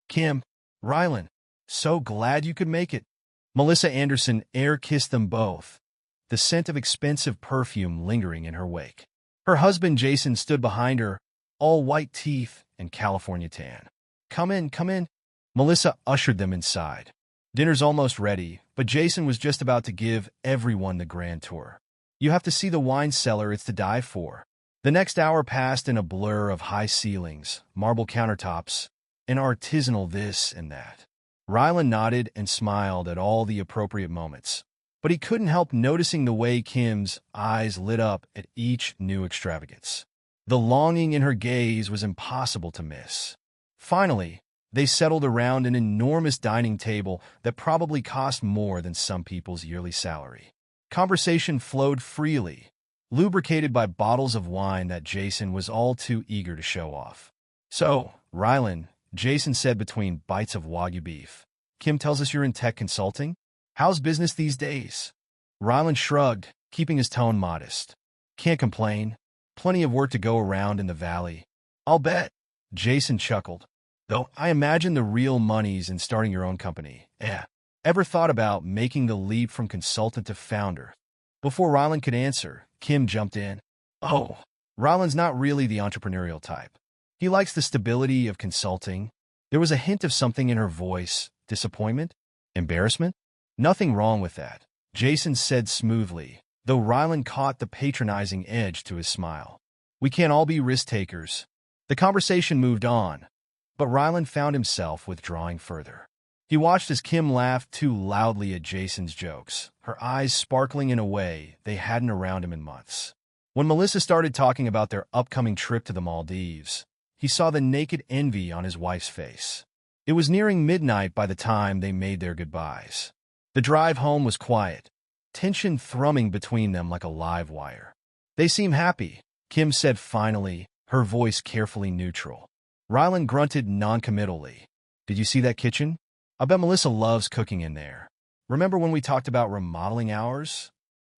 Kim, Ryland, so glad you could make it. Melissa Anderson air-kissed them both, the scent of expensive perfume lingering in her wake. Her husband Jason stood behind her, all white teeth and California tan. Come in, come in. Melissa ushered them inside. Dinner's almost ready, but Jason was just about to give everyone the grand tour. You have to see the wine cellar, it's to die for. The next hour passed in a blur of high ceilings, marble countertops, and artisanal this and that. Ryland nodded and smiled at all the appropriate moments, but he couldn't help noticing the way Kim's eyes lit up at each new extravagance. The longing in her gaze was impossible to miss. Finally, they settled around an enormous dining table that probably cost more than some people's yearly salary. Conversation flowed freely, lubricated by bottles of wine that Jason was all too eager to show off. "So, Ryland," Jason said between bites of Wagyu beef, "Kim tells us you're in tech consulting? How's business these days?" Ryland shrugged, keeping his tone modest. "Can't complain. Plenty of work to go around in the valley. I'll bet." Jason chuckled. "Though I imagine the real money's in starting your own company. Ever thought about making the leap from consultant to founder?" Before Ryland could answer, Kim jumped in. "Oh, Ryland's not really the entrepreneurial type. He likes the stability of consulting." There was a hint of something in her voice. Disappointment? Embarrassment? "Nothing wrong with that," Jason said smoothly, though Ryland caught the patronizing edge to his smile. "We can't all be risk-takers." The conversation moved on, but Ryland found himself withdrawing further. He watched as Kim laughed too loudly at Jason's jokes, her eyes sparkling in a way they hadn't around him in months. When Melissa started talking about their upcoming trip to the Maldives, he saw the naked envy on his wife's face. It was nearing midnight by the time they made their goodbyes. The drive home was quiet, tension thrumming between them like a live wire. "They seem happy," Kim said finally, her voice carefully neutral. Ryland grunted noncommittally. "Did you see that kitchen? I bet Melissa loves cooking in there. Remember when we talked about remodeling ours?"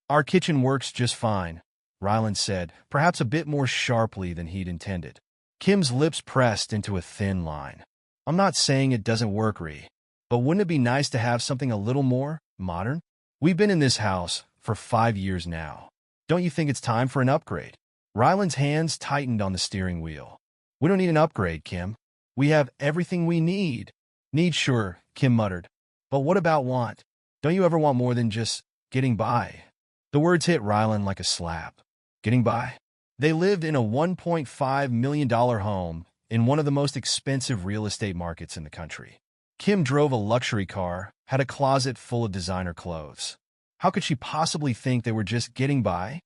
"Our kitchen works just fine," Ryland said, perhaps a bit more sharply than he'd intended. Kim's lips pressed into a thin line. "I'm not saying it doesn't work, Ree, but wouldn't it be nice to have something a little more modern? We've been in this house for 5 years now. Don't you think it's time for an upgrade?" Ryland's hands tightened on the steering wheel. We don't need an upgrade, Kim. We have everything we need. Need, sure, Kim muttered. But what about want? Don't you ever want more than just getting by? The words hit Ryland like a slap. Getting by? They lived in a $1.5 million home in one of the most expensive real estate markets in the country. Kim drove a luxury car, had a closet full of designer clothes. How could she possibly think they were just getting by?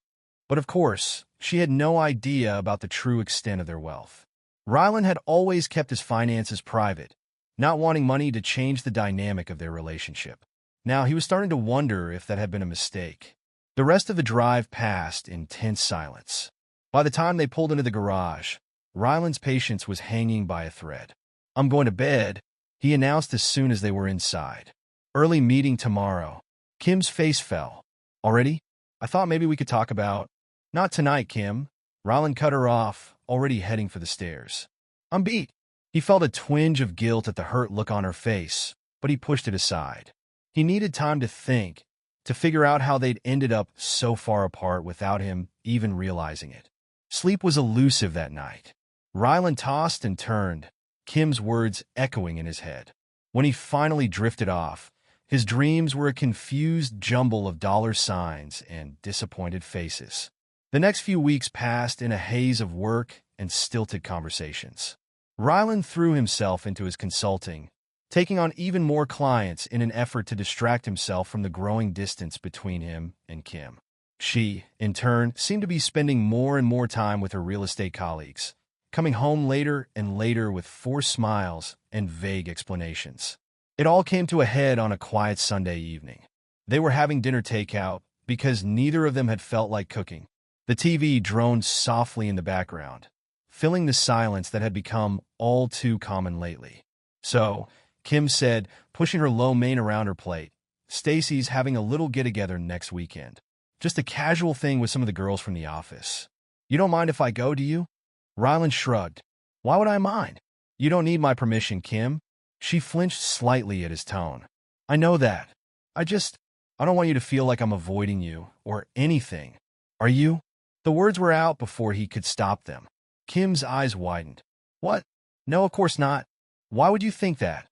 But of course, she had no idea about the true extent of their wealth. Ryland had always kept his finances private, not wanting money to change the dynamic of their relationship. Now he was starting to wonder if that had been a mistake. The rest of the drive passed in tense silence. By the time they pulled into the garage, Ryland's patience was hanging by a thread. I'm going to bed, he announced as soon as they were inside. Early meeting tomorrow. Kim's face fell. Already? I thought maybe we could talk about... Not tonight, Kim. Ryland cut her off, already heading for the stairs. I'm beat. He felt a twinge of guilt at the hurt look on her face, but he pushed it aside. He needed time to think, to figure out how they'd ended up so far apart without him even realizing it. Sleep was elusive that night. Ryland tossed and turned, Kim's words echoing in his head. When he finally drifted off, his dreams were a confused jumble of dollar signs and disappointed faces. The next few weeks passed in a haze of work and stilted conversations. Ryland threw himself into his consulting, taking on even more clients in an effort to distract himself from the growing distance between him and Kim. She, in turn, seemed to be spending more and more time with her real estate colleagues, coming home later and later with forced smiles and vague explanations. It all came to a head on a quiet Sunday evening. They were having dinner takeout because neither of them had felt like cooking. The TV droned softly in the background, filling the silence that had become all too common lately. So, Kim said, pushing her lo mein around her plate, Stacy's having a little get-together next weekend. Just a casual thing with some of the girls from the office. You don't mind if I go, do you? Ryland shrugged. Why would I mind? You don't need my permission, Kim. She flinched slightly at his tone. I know that. I don't want you to feel like I'm avoiding you or anything. Are you? The words were out before he could stop them. Kim's eyes widened. What? No, of course not. Why would you think that?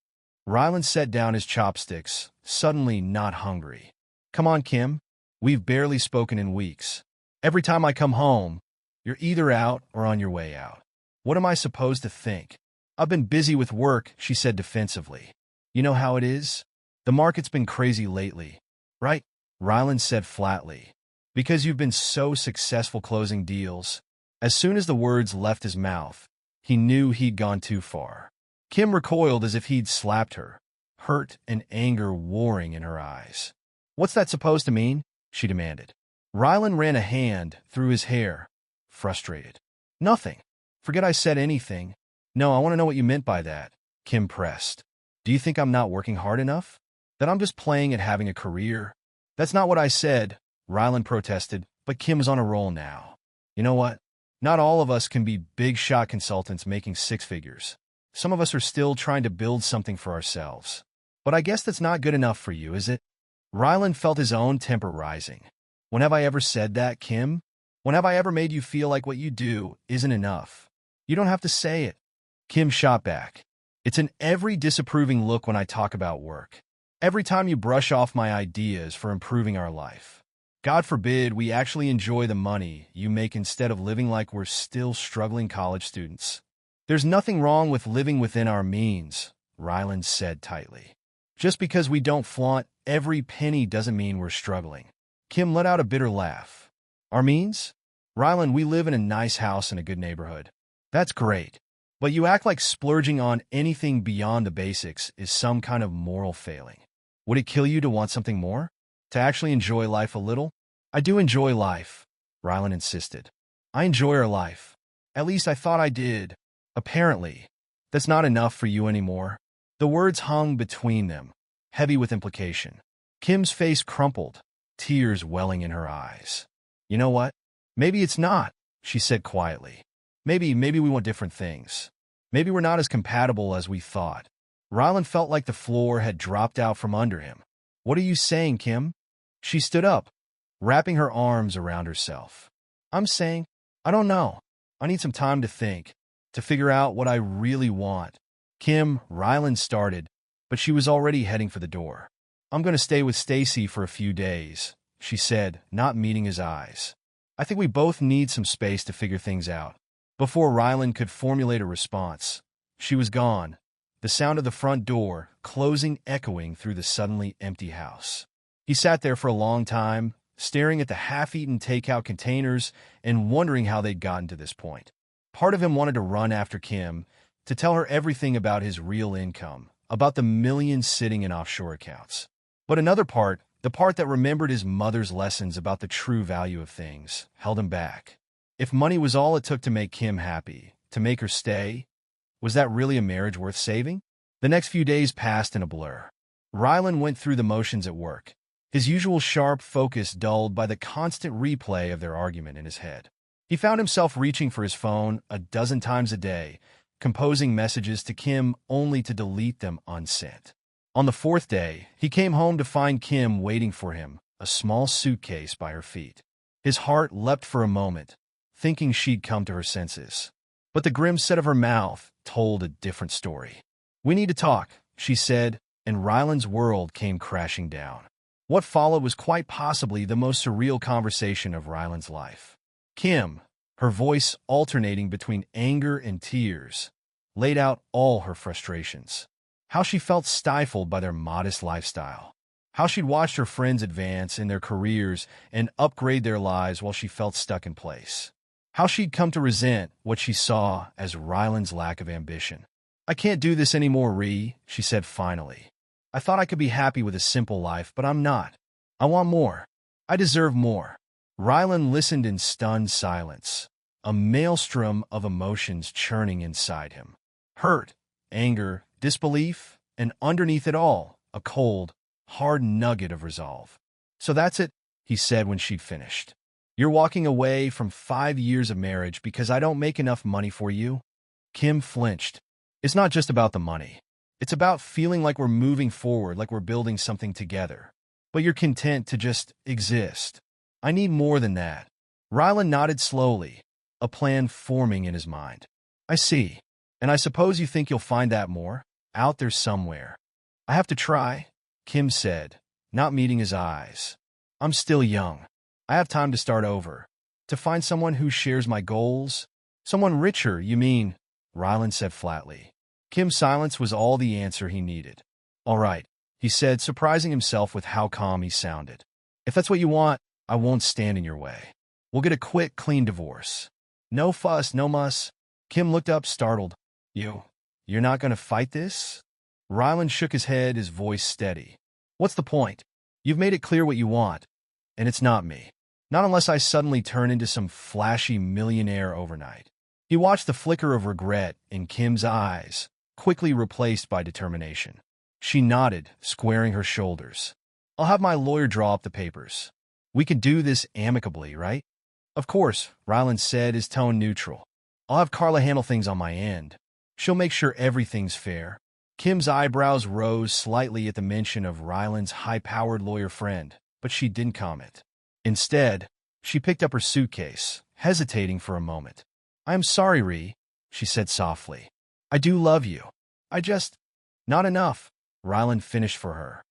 Ryland set down his chopsticks, suddenly not hungry. Come on, Kim. We've barely spoken in weeks. Every time I come home, you're either out or on your way out. What am I supposed to think? I've been busy with work, she said defensively. You know how it is? The market's been crazy lately, right? Ryland said flatly. Because you've been so successful closing deals. As soon as the words left his mouth, he knew he'd gone too far. Kim recoiled as if he'd slapped her, hurt and anger warring in her eyes. What's that supposed to mean? She demanded. Ryland ran a hand through his hair, frustrated. Nothing. Forget I said anything. No, I want to know what you meant by that, Kim pressed. Do you think I'm not working hard enough? That I'm just playing at having a career? That's not what I said, Ryland protested, but Kim's on a roll now. You know what? Not all of us can be big-shot consultants making six figures. Some of us are still trying to build something for ourselves. But I guess that's not good enough for you, is it? Ryland felt his own temper rising. When have I ever said that, Kim? When have I ever made you feel like what you do isn't enough? You don't have to say it. Kim shot back. It's in every disapproving look when I talk about work. Every time you brush off my ideas for improving our life. God forbid we actually enjoy the money you make instead of living like we're still struggling college students. There's nothing wrong with living within our means, Ryland said tightly. Just because we don't flaunt every penny doesn't mean we're struggling. Kim let out a bitter laugh. Our means? Ryland, we live in a nice house in a good neighborhood. That's great. But you act like splurging on anything beyond the basics is some kind of moral failing. Would it kill you to want something more? To actually enjoy life a little? I do enjoy life, Ryland insisted. I enjoy our life. At least I thought I did. Apparently. That's not enough for you anymore. The words hung between them, heavy with implication. Kim's face crumpled, tears welling in her eyes. You know what? Maybe it's not, she said quietly. Maybe we want different things. Maybe we're not as compatible as we thought. Ryland felt like the floor had dropped out from under him. What are you saying, Kim? She stood up, wrapping her arms around herself. I'm saying, I don't know. I need some time to think, to figure out what I really want. Kim, Ryland started, but she was already heading for the door. I'm going to stay with Stacy for a few days, she said, not meeting his eyes. I think we both need some space to figure things out. Before Ryland could formulate a response, she was gone, the sound of the front door closing echoing through the suddenly empty house. He sat there for a long time, staring at the half-eaten takeout containers and wondering how they'd gotten to this point. Part of him wanted to run after Kim, to tell her everything about his real income, about the millions sitting in offshore accounts. But another part, the part that remembered his mother's lessons about the true value of things, held him back. If money was all it took to make Kim happy, to make her stay, was that really a marriage worth saving? The next few days passed in a blur. Ryland went through the motions at work, his usual sharp focus dulled by the constant replay of their argument in his head. He found himself reaching for his phone a dozen times a day, composing messages to Kim only to delete them unsent. On the fourth day, he came home to find Kim waiting for him, a small suitcase by her feet. His heart leapt for a moment, thinking she'd come to her senses. But the grim set of her mouth told a different story. "We need to talk," she said, and Ryland's world came crashing down. What followed was quite possibly the most surreal conversation of Ryland's life. Kim, her voice alternating between anger and tears, laid out all her frustrations. How she felt stifled by their modest lifestyle. How she'd watched her friends advance in their careers and upgrade their lives while she felt stuck in place. How she'd come to resent what she saw as Ryland's lack of ambition. "I can't do this anymore, Ree," she said finally. "I thought I could be happy with a simple life, but I'm not. I want more. I deserve more." Ryland listened in stunned silence, a maelstrom of emotions churning inside him. Hurt, anger, disbelief, and underneath it all, a cold, hard nugget of resolve. "So that's it," he said when she'd finished. "You're walking away from 5 years of marriage because I don't make enough money for you?" Kim flinched. "It's not just about the money. It's about feeling like we're moving forward, like we're building something together. But you're content to just exist. I need more than that." Ryland nodded slowly, a plan forming in his mind. "I see. And I suppose you think you'll find that more out there somewhere." "I have to try," Kim said, not meeting his eyes. "I'm still young. I have time to start over. To find someone who shares my goals." "Someone richer, you mean?" Ryland said flatly. Kim's silence was all the answer he needed. "All right," he said, surprising himself with how calm he sounded. "If that's what you want, I won't stand in your way. We'll get a quick, clean divorce. No fuss, no muss." Kim looked up, startled. You're not going to fight this?" Ryland shook his head, his voice steady. "What's the point? You've made it clear what you want, and it's not me. Not unless I suddenly turn into some flashy millionaire overnight." He watched the flicker of regret in Kim's eyes, quickly replaced by determination. She nodded, squaring her shoulders. "I'll have my lawyer draw up the papers. We could do this amicably, right?" "Of course," Ryland said, his tone neutral. "I'll have Carla handle things on my end. She'll make sure everything's fair." Kim's eyebrows rose slightly at the mention of Ryland's high-powered lawyer friend, but she didn't comment. Instead, she picked up her suitcase, hesitating for a moment. "I am sorry, Ree," she said softly. "I do love you. I just—" "Not enough," Ryland finished for her.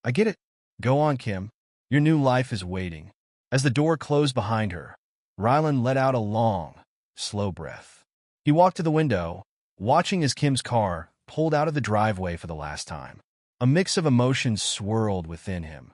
"I get it. Go on, Kim. Your new life is waiting." As the door closed behind her, Ryland let out a long, slow breath. He walked to the window, watching as Kim's car pulled out of the driveway for the last time. A mix of emotions swirled within him.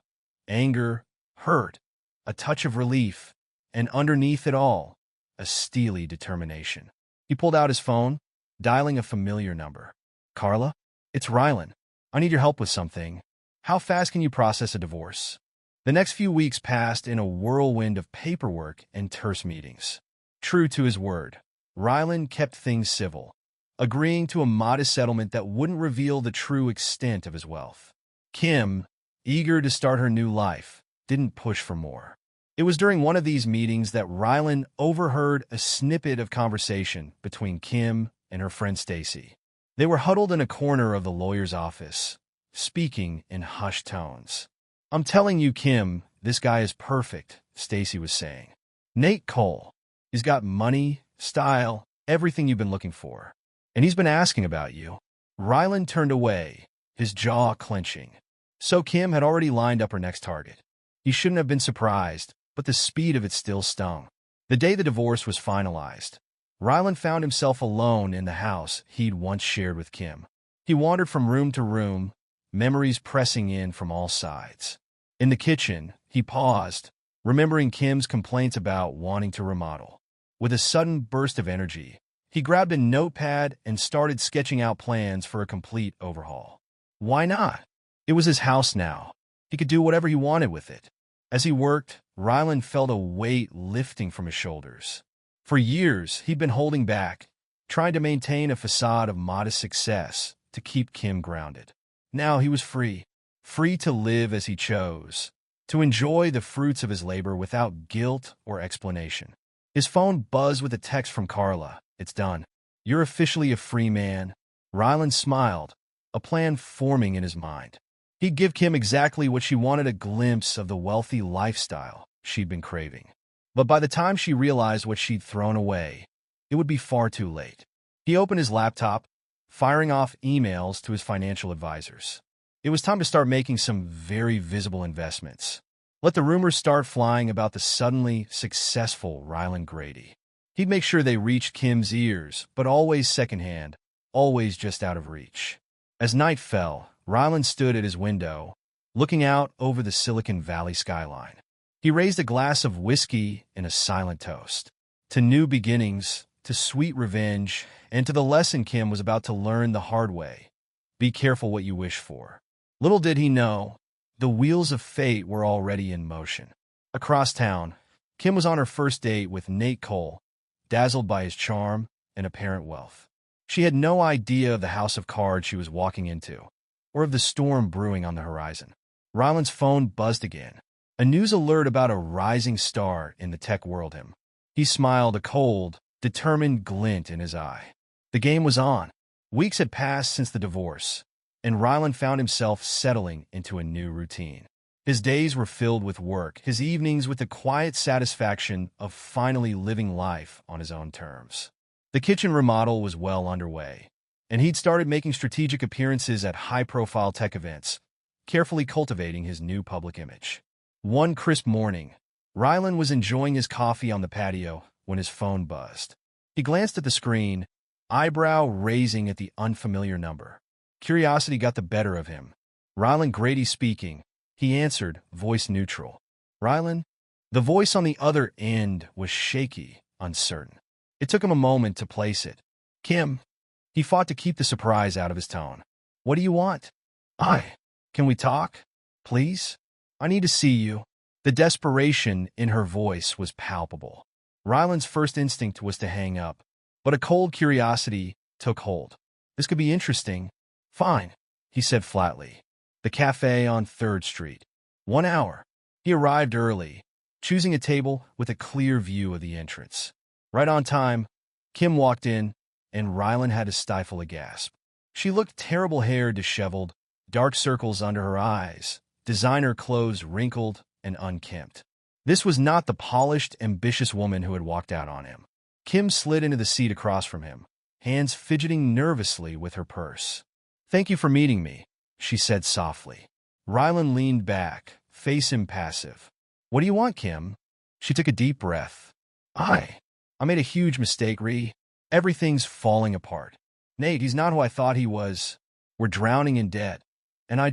Anger, hurt, a touch of relief, and underneath it all, a steely determination. He pulled out his phone, dialing a familiar number. "Carla? It's Ryland. I need your help with something. How fast can you process a divorce?" The next few weeks passed in a whirlwind of paperwork and terse meetings. True to his word, Ryland kept things civil, agreeing to a modest settlement that wouldn't reveal the true extent of his wealth. Kim, eager to start her new life, didn't push for more. It was during one of these meetings that Ryland overheard a snippet of conversation between Kim and her friend Stacy. They were huddled in a corner of the lawyer's office, speaking in hushed tones. "I'm telling you, Kim, this guy is perfect," Stacy was saying. "Nate Cole. He's got money, style, everything you've been looking for. And he's been asking about you. Rylan turned away, his jaw clenching. So Kim had already lined up her next target. He shouldn't have been surprised, but the speed of it still stung. The day the divorce was finalized, Rylan found himself alone in the house he'd once shared with Kim. He wandered from room to room, memories pressing in from all sides. In the kitchen, he paused, remembering Kim's complaints about wanting to remodel. With a sudden burst of energy, he grabbed a notepad and started sketching out plans for a complete overhaul. Why not? It was his house now. He could do whatever he wanted with it. As he worked, Rylan felt a weight lifting from his shoulders. For years, he'd been holding back, trying to maintain a facade of modest success to keep Kim grounded. Now he was free to live as he chose, to enjoy the fruits of his labor without guilt or explanation. His phone buzzed with a text from Carla. "It's done. You're officially a free man." Rylan smiled, a plan forming in his mind. He'd give Kim exactly what she wanted, a glimpse of the wealthy lifestyle she'd been craving. But by the time she realized what she'd thrown away, it would be far too late. He opened his laptop, firing off emails to his financial advisors. It was time to start making some very visible investments. Let the rumors start flying about the suddenly successful Rylan Grady. He'd make sure they reached Kim's ears, but always secondhand, always just out of reach. As night fell, Rylan stood at his window, looking out over the Silicon Valley skyline. He raised a glass of whiskey in a silent toast. To new beginnings, to sweet revenge, and to the lesson Kim was about to learn the hard way. Be careful what you wish for. Little did he know, the wheels of fate were already in motion. Across town, Kim was on her first date with Nate Cole, dazzled by his charm and apparent wealth. She had no idea of the house of cards she was walking into, or of the storm brewing on the horizon. Rylan's phone buzzed again. A news alert about a rising star in the tech world him. He smiled, a cold, determined glint in his eye. The game was on. Weeks had passed since the divorce, and Rylan found himself settling into a new routine. His days were filled with work, his evenings with the quiet satisfaction of finally living life on his own terms. The kitchen remodel was well underway, and he'd started making strategic appearances at high-profile tech events, carefully cultivating his new public image. One crisp morning, Rylan was enjoying his coffee on the patio when his phone buzzed. He glanced at the screen, eyebrow raising at the unfamiliar number. Curiosity got the better of him. "Rylan Grady speaking." He answered, voice neutral. "Rylan?" The voice on the other end was shaky, uncertain. It took him a moment to place it. "Kim." He fought to keep the surprise out of his tone. "What do you want?" Can we talk? Please? I need to see you." The desperation in her voice was palpable. Rylan's first instinct was to hang up, but a cold curiosity took hold. "This could be interesting." "Fine," he said flatly. The cafe on 3rd Street. 1 hour. He arrived early, choosing a table with a clear view of the entrance. Right on time, Kim walked in, and Rylan had to stifle a gasp. She looked terrible-haired, disheveled, dark circles under her eyes, designer clothes wrinkled and unkempt. This was not the polished, ambitious woman who had walked out on him. Kim slid into the seat across from him, hands fidgeting nervously with her purse. "Thank you for meeting me," she said softly. Rylan leaned back, face impassive. "What do you want, Kim?" She took a deep breath. I made a huge mistake, Ree. Everything's falling apart. Nate, he's not who I thought he was. We're drowning in debt. And I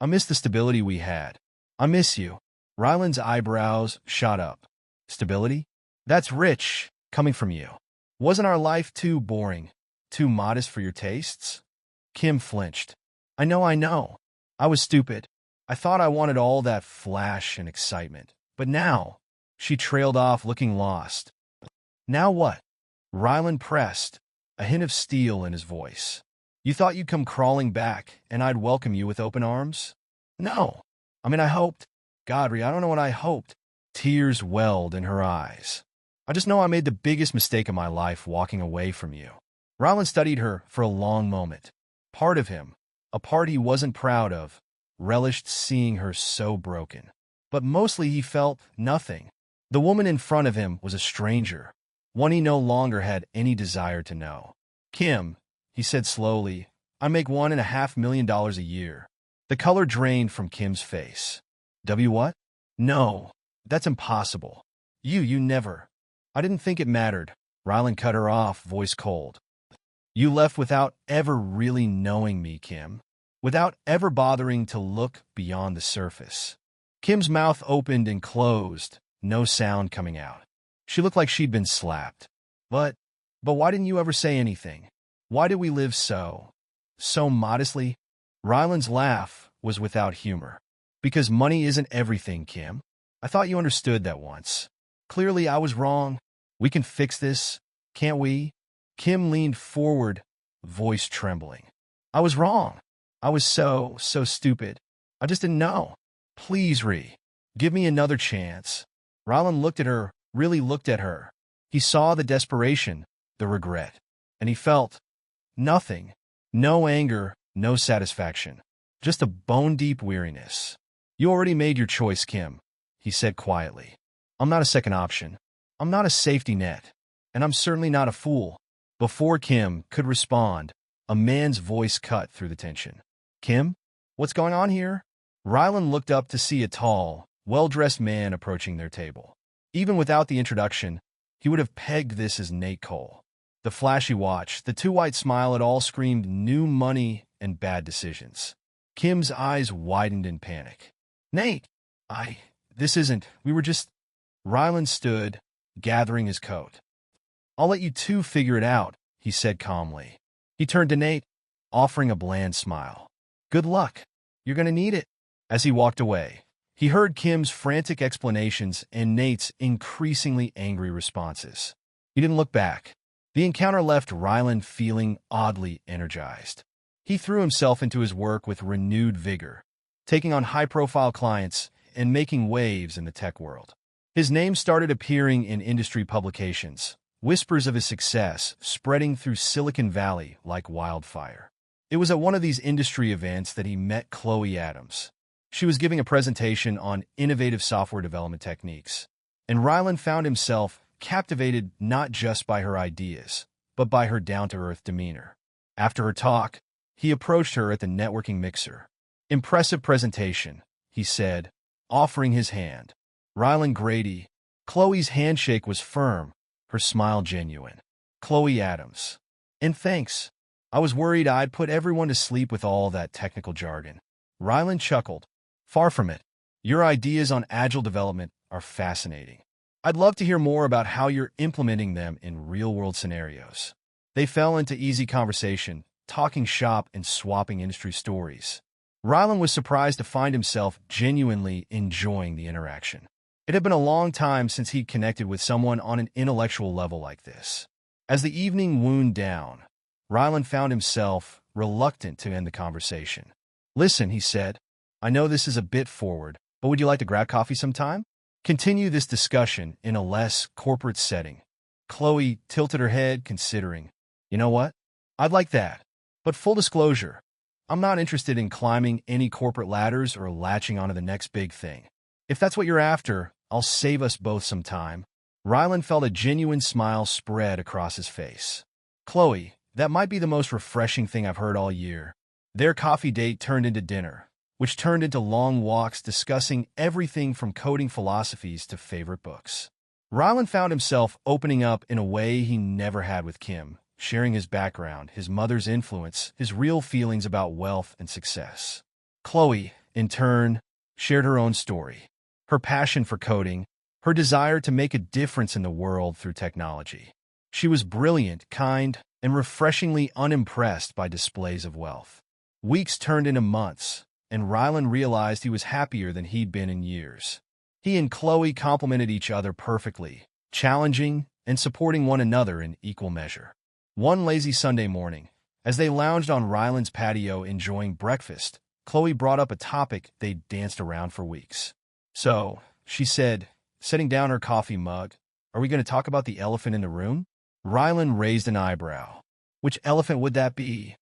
miss the stability we had. I miss you." Rylan's eyebrows shot up. "Stability? That's rich, coming from you. Wasn't our life too boring, too modest for your tastes?" Kim flinched. I know. I was stupid. I thought I wanted all that flash and excitement. But now," she trailed off, looking lost. "Now what?" Rylan pressed, a hint of steel in his voice. "You thought you'd come crawling back, and I'd welcome you with open arms?" "No. I hoped." "Godry, I don't know what I hoped." Tears welled in her eyes. "I just know I made the biggest mistake of my life walking away from you." Rylan studied her for a long moment. Part of him, a part he wasn't proud of, relished seeing her so broken. But mostly he felt nothing. The woman in front of him was a stranger, one he no longer had any desire to know. Kim, he said slowly, I make $1.5 million a year. The color drained from Kim's face. What? No, that's impossible. You never. I didn't think it mattered. Rylan cut her off, voice cold. You left without ever really knowing me, Kim. Without ever bothering to look beyond the surface. Kim's mouth opened and closed, no sound coming out. She looked like she'd been slapped. But why didn't you ever say anything? Why did we live so modestly? Rylan's laugh was without humor. Because money isn't everything, Kim. I thought you understood that once. Clearly I was wrong. We can fix this, can't we? Kim leaned forward, voice trembling. I was wrong. I was so stupid. I just didn't know. Please, give me another chance. Rylan looked at her, really looked at her. He saw the desperation, the regret, and he felt nothing. No anger, no satisfaction. Just a bone-deep weariness. You already made your choice, Kim, he said quietly. I'm not a second option. I'm not a safety net. And I'm certainly not a fool. Before Kim could respond, a man's voice cut through the tension. Kim? What's going on here? Rylan looked up to see a tall, well-dressed man approaching their table. Even without the introduction, he would have pegged this as Nate Cole. The flashy watch, the too-white smile, it all screamed new money and bad decisions. Kim's eyes widened in panic. Nate! This isn't, we were just... Rylan stood, gathering his coat. I'll let you two figure it out, he said calmly. He turned to Nate, offering a bland smile. Good luck. You're going to need it. As he walked away, he heard Kim's frantic explanations and Nate's increasingly angry responses. He didn't look back. The encounter left Rylan feeling oddly energized. He threw himself into his work with renewed vigor, taking on high-profile clients and making waves in the tech world. His name started appearing in industry publications, whispers of his success spreading through Silicon Valley like wildfire. It was at one of these industry events that he met Chloe Adams. She was giving a presentation on innovative software development techniques, and Rylan found himself captivated not just by her ideas, but by her down-to-earth demeanor. After her talk, he approached her at the networking mixer. Impressive presentation, he said, offering his hand. Rylan Grady. Chloe's handshake was firm, her smile genuine. Chloe Adams. And thanks. I was worried I'd put everyone to sleep with all that technical jargon. Rylan chuckled. Far from it. Your ideas on agile development are fascinating. I'd love to hear more about how you're implementing them in real-world scenarios. They fell into easy conversation, talking shop and swapping industry stories. Rylan was surprised to find himself genuinely enjoying the interaction. It had been a long time since he'd connected with someone on an intellectual level like this. As the evening wound down, Rylan found himself reluctant to end the conversation. Listen, he said, I know this is a bit forward, but would you like to grab coffee sometime? Continue this discussion in a less corporate setting. Chloe tilted her head, considering. You know what? I'd like that. But full disclosure, I'm not interested in climbing any corporate ladders or latching onto the next big thing. If that's what you're after, I'll save us both some time. Rylan felt a genuine smile spread across his face. Chloe, that might be the most refreshing thing I've heard all year. Their coffee date turned into dinner, which turned into long walks discussing everything from coding philosophies to favorite books. Rylan found himself opening up in a way he never had with Kim, sharing his background, his mother's influence, his real feelings about wealth and success. Chloe, in turn, shared her own story, her passion for coding, her desire to make a difference in the world through technology. She was brilliant, kind, and refreshingly unimpressed by displays of wealth. Weeks turned into months, and Rylan realized he was happier than he'd been in years. He and Chloe complemented each other perfectly, challenging and supporting one another in equal measure. One lazy Sunday morning, as they lounged on Rylan's patio enjoying breakfast, Chloe brought up a topic they'd danced around for weeks. So, she said, setting down her coffee mug, are we going to talk about the elephant in the room? Rylan raised an eyebrow. Which elephant would that be?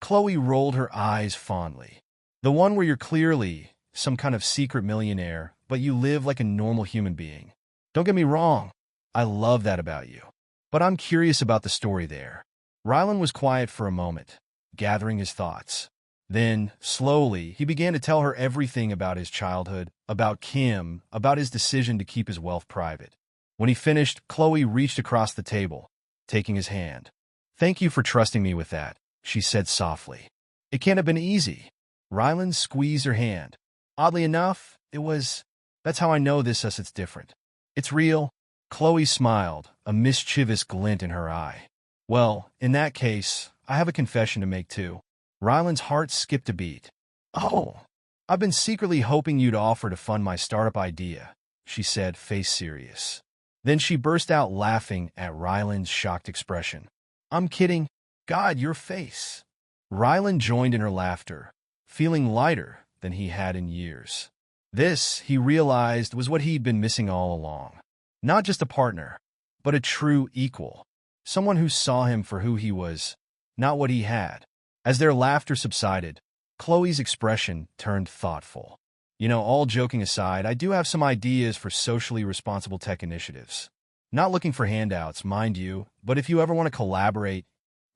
Chloe rolled her eyes fondly. The one where you're clearly some kind of secret millionaire, but you live like a normal human being. Don't get me wrong, I love that about you. But I'm curious about the story there. Rylan was quiet for a moment, gathering his thoughts. Then, slowly, he began to tell her everything about his childhood, about Kim, about his decision to keep his wealth private. When he finished, Chloe reached across the table, taking his hand. "Thank you for trusting me with that," she said softly. "It can't have been easy." Rylan squeezed her hand. "Oddly enough, it was. That's how I know it's different. It's real." Chloe smiled, a mischievous glint in her eye. "Well, in that case, I have a confession to make too." Rylan's heart skipped a beat. "Oh, I've been secretly hoping you'd offer to fund my startup idea," she said, face serious. Then she burst out laughing at Rylan's shocked expression. "I'm kidding. God, your face." Rylan joined in her laughter, feeling lighter than he had in years. This, he realized, was what he'd been missing all along. Not just a partner, but a true equal. Someone who saw him for who he was, not what he had. As their laughter subsided, Chloe's expression turned thoughtful. All joking aside, I do have some ideas for socially responsible tech initiatives. Not looking for handouts, mind you, but if you ever want to collaborate."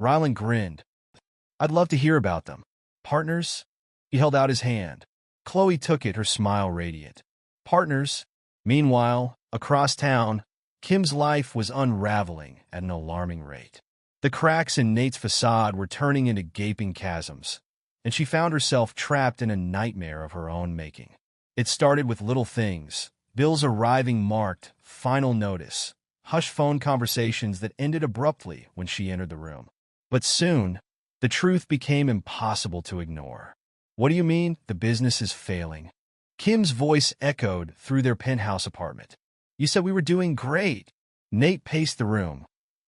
Rylan grinned. "I'd love to hear about them." "Partners?" He held out his hand. Chloe took it, her smile radiant. "Partners?" Meanwhile, across town, Kim's life was unraveling at an alarming rate. The cracks in Nate's facade were turning into gaping chasms, and she found herself trapped in a nightmare of her own making. It started with little things, bills arriving marked "final notice," hushed phone conversations that ended abruptly when she entered the room. But soon, the truth became impossible to ignore. "What do you mean, the business is failing?" Kim's voice echoed through their penthouse apartment. "You said we were doing great." Nate paced the room,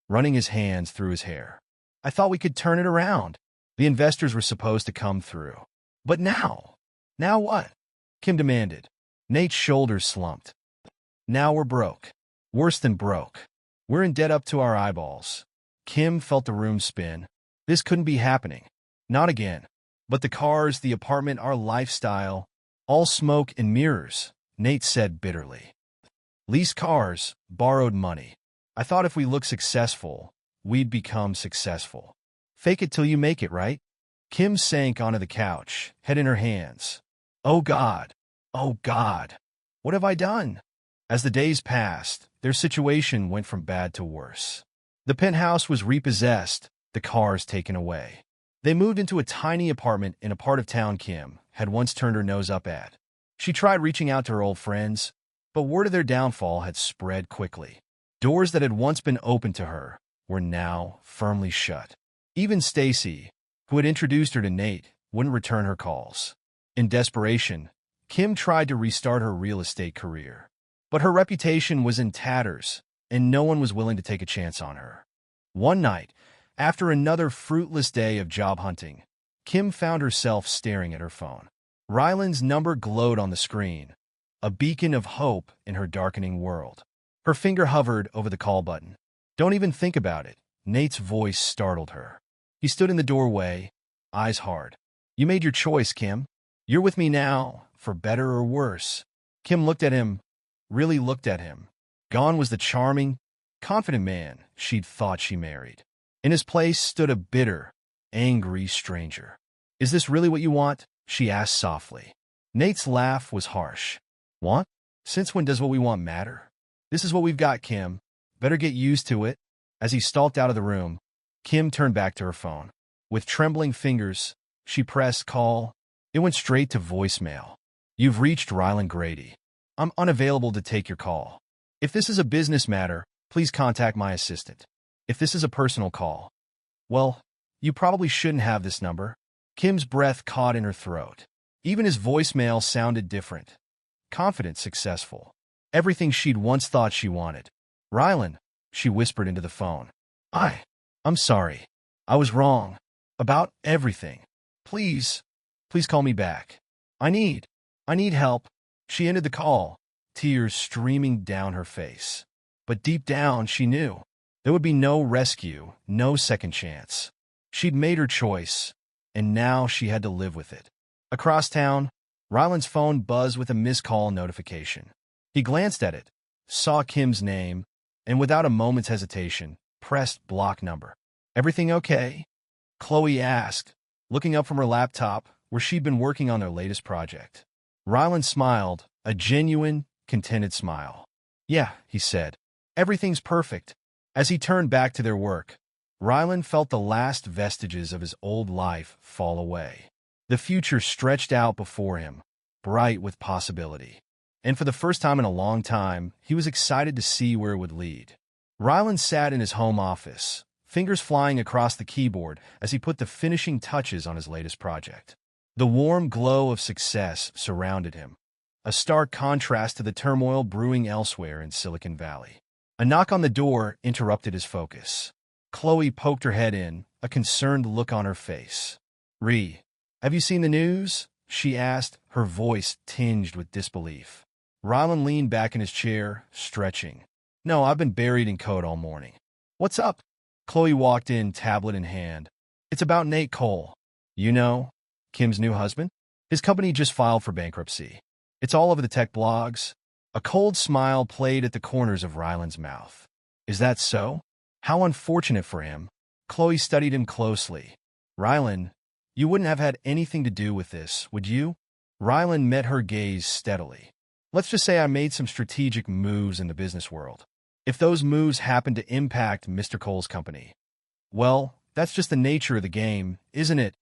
running his hands through his hair. "I thought we could turn it around. The investors were supposed to come through. But now? Now what?" Kim demanded. Nate's shoulders slumped. "Now we're broke. Worse than broke. We're in debt up to our eyeballs." Kim felt the room spin. This couldn't be happening. Not again. "But the cars, the apartment, our lifestyle, all smoke and mirrors," Nate said bitterly. "Leased cars, borrowed money. I thought if we looked successful, we'd become successful. Fake it till you make it, right?" Kim sank onto the couch, head in her hands. "Oh God. Oh God. What have I done?" As the days passed, their situation went from bad to worse. The penthouse was repossessed, the cars taken away. They moved into a tiny apartment in a part of town Kim had once turned her nose up at. She tried reaching out to her old friends, but word of their downfall had spread quickly. Doors that had once been open to her were now firmly shut. Even Stacy, who had introduced her to Nate, wouldn't return her calls. In desperation, Kim tried to restart her real estate career. But her reputation was in tatters, and no one was willing to take a chance on her. One night, after another fruitless day of job hunting, Kim found herself staring at her phone. Rylan's number glowed on the screen, a beacon of hope in her darkening world. Her finger hovered over the call button. "Don't even think about it," Nate's voice startled her. He stood in the doorway, eyes hard. "You made your choice, Kim. You're with me now, for better or worse." Kim looked at him, really looked at him. Gone was the charming, confident man she'd thought she married. In his place stood a bitter, angry stranger. "Is this really what you want?" she asked softly. Nate's laugh was harsh. "Want? Since when does what we want matter? This is what we've got, Kim. Better get used to it." As he stalked out of the room, Kim turned back to her phone. With trembling fingers, she pressed call. It went straight to voicemail. "You've reached Rylan Grady. I'm unavailable to take your call. If this is a business matter, please contact my assistant. If this is a personal call, well, you probably shouldn't have this number." Kim's breath caught in her throat. Even his voicemail sounded different. Confident, successful. Everything she'd once thought she wanted. "Rylan," she whispered into the phone. I'm sorry. I was wrong. About everything. Please call me back. I need help." She ended the call, tears streaming down her face. But deep down, she knew there would be no rescue, no second chance. She'd made her choice, and now she had to live with it. Across town, Ryland's phone buzzed with a missed call notification. He glanced at it, saw Kim's name, and without a moment's hesitation, pressed block number. "Everything okay?" Chloe asked, looking up from her laptop where she'd been working on their latest project. Ryland smiled, a genuine, contented smile. "Yeah," he said. "Everything's perfect." As he turned back to their work, Ryland felt the last vestiges of his old life fall away. The future stretched out before him, bright with possibility. And for the first time in a long time, he was excited to see where it would lead. Ryland sat in his home office, fingers flying across the keyboard as he put the finishing touches on his latest project. The warm glow of success surrounded him, a stark contrast to the turmoil brewing elsewhere in Silicon Valley. A knock on the door interrupted his focus. Chloe poked her head in, a concerned look on her face. "Have you seen the news?" she asked, her voice tinged with disbelief. Ryland leaned back in his chair, stretching. "No, I've been buried in code all morning." "What's up?" Chloe walked in, tablet in hand. "It's about Nate Cole. You know, Kim's new husband? His company just filed for bankruptcy. It's all over the tech blogs." A cold smile played at the corners of Ryland's mouth. "Is that so? How unfortunate for him." Chloe studied him closely. "Ryland, you wouldn't have had anything to do with this, would you?" Ryland met her gaze steadily. "Let's just say I made some strategic moves in the business world. If those moves happen to impact Mr. Cole's company, well, that's just the nature of the game, isn't it,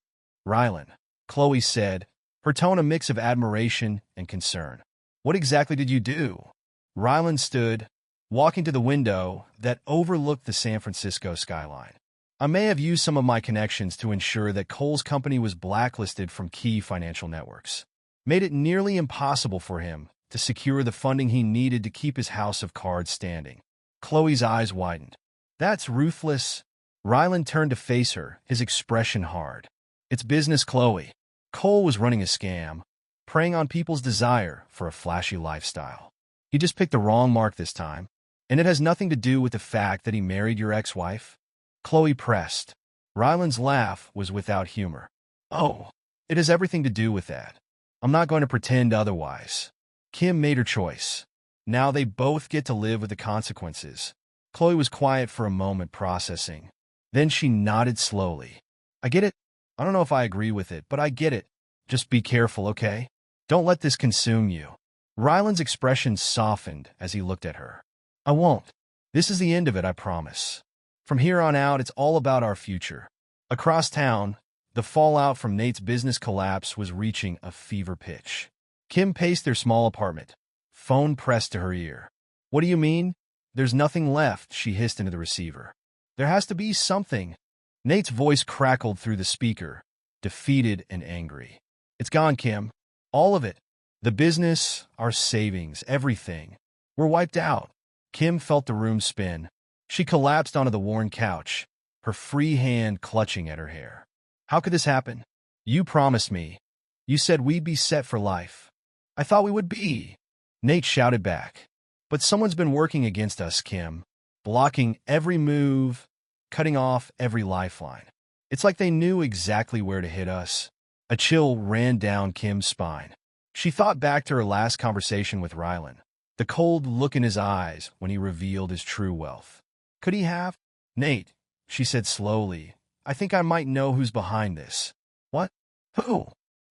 Ryland?" Chloe said, her tone a mix of admiration and concern. "What exactly did you do?" Ryland stood, walking to the window that overlooked the San Francisco skyline. "I may have used some of my connections to ensure that Cole's company was blacklisted from key financial networks. Made it nearly impossible for him to secure the funding he needed to keep his house of cards standing." Chloe's eyes widened. "That's ruthless." Ryland turned to face her, his expression hard. "It's business, Chloe. Cole was running a scam, preying on people's desire for a flashy lifestyle. He just picked the wrong mark this time, and it has nothing to do with the fact that he married your ex-wife." Chloe pressed. Ryland's laugh was without humor. "Oh, it has everything to do with that. I'm not going to pretend otherwise. Kim made her choice. Now they both get to live with the consequences." Chloe was quiet for a moment, processing. Then she nodded slowly. "I get it. I don't know if I agree with it, but I get it. Just be careful, okay? Don't let this consume you." Ryland's expression softened as he looked at her. "I won't. This is the end of it, I promise. From here on out, it's all about our future." Across town, the fallout from Nate's business collapse was reaching a fever pitch. Kim paced their small apartment, phone pressed to her ear. "What do you mean? There's nothing left," she hissed into the receiver. "There has to be something." Nate's voice crackled through the speaker, defeated and angry. "It's gone, Kim. All of it. The business, our savings, everything. We're wiped out." Kim felt the room spin. She collapsed onto the worn couch, her free hand clutching at her hair. "How could this happen? You promised me. You said we'd be set for life." "I thought we would be," Nate shouted back. "But someone's been working against us, Kim, blocking every move, cutting off every lifeline. It's like they knew exactly where to hit us." A chill ran down Kim's spine. She thought back to her last conversation with Ryland, the cold look in his eyes when he revealed his true wealth. Could he have? "Nate," she said slowly, "I think I might know who's behind this." "What? Who?"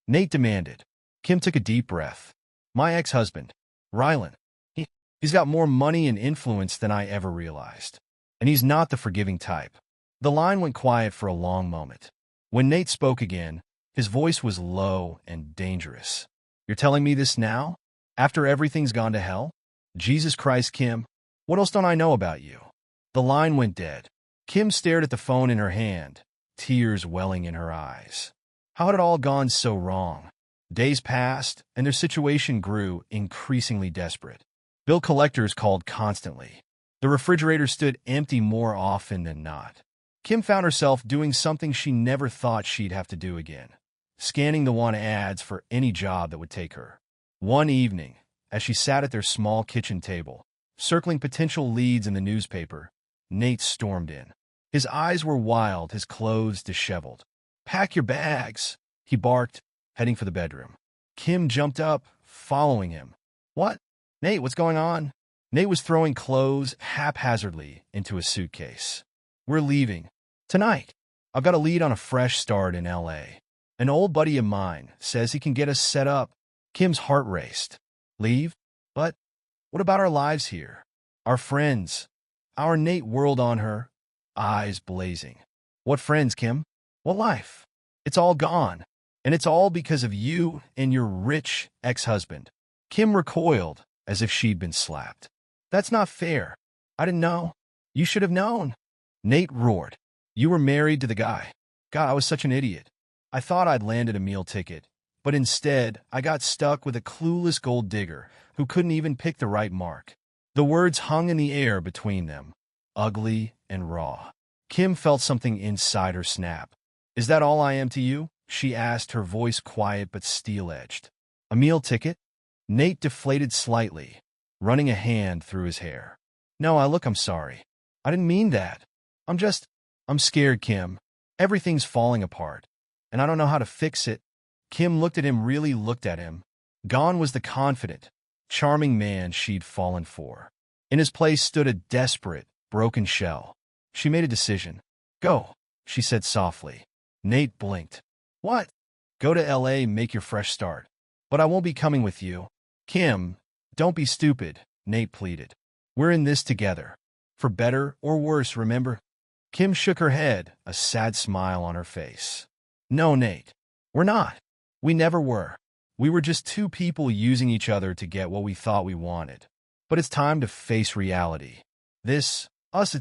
Nate demanded. Kim took a deep breath. "My ex-husband, Ryland. He's got more money and influence than I ever realized. And he's not the forgiving type." The line went quiet for a long moment. When Nate spoke again, his voice was low and dangerous. "You're telling me this now? After everything's gone to hell? Jesus Christ, Kim, what else don't I know about you?" The line went dead. Kim stared at the phone in her hand, tears welling in her eyes. How had it all gone so wrong? Days passed, and their situation grew increasingly desperate. Bill collectors called constantly. The refrigerator stood empty more often than not. Kim found herself doing something she never thought she'd have to do again, scanning the want ads for any job that would take her. One evening, as she sat at their small kitchen table, circling potential leads in the newspaper, Nate stormed in. His eyes were wild, his clothes disheveled. "Pack your bags," he barked, heading for the bedroom. Kim jumped up, following him. "What? Nate, what's going on?" Nate was throwing clothes haphazardly into a suitcase. We're leaving. Tonight. I've got a lead on a fresh start in L.A. An old buddy of mine says he can get us set up. Kim's heart raced. Leave? But what about our lives here? Our friends? Our Nate whirled on her, eyes blazing. What friends, Kim? What life? It's all gone. And it's all because of you and your rich ex-husband. Kim recoiled as if she'd been slapped. That's not fair. I didn't know. You should have known. Nate roared. You were married to the guy. God, I was such an idiot. I thought I'd landed a meal ticket, but instead I got stuck with a clueless gold digger who couldn't even pick the right mark. The words hung in the air between them, ugly and raw. Kim felt something inside her snap. Is that all I am to you? She asked, her voice quiet but steel-edged. A meal ticket? Nate deflated slightly, running a hand through his hair. No, I'm sorry. I didn't mean that. I'm scared, Kim. Everything's falling apart, and I don't know how to fix it. Kim looked at him. Gone was the confident, charming man she'd fallen for. In his place stood a desperate, broken shell. She made a decision. Go, she said softly. Nate blinked. What? Go to L.A., make your fresh start. But I won't be coming with you. Kim, don't be stupid, Nate pleaded. We're in this together. For better or worse, remember? Kim shook her head, a sad smile on her face. No, Nate. We're not. We never were. We were just two people using each other to get what we thought we wanted. But it's time to face reality. It's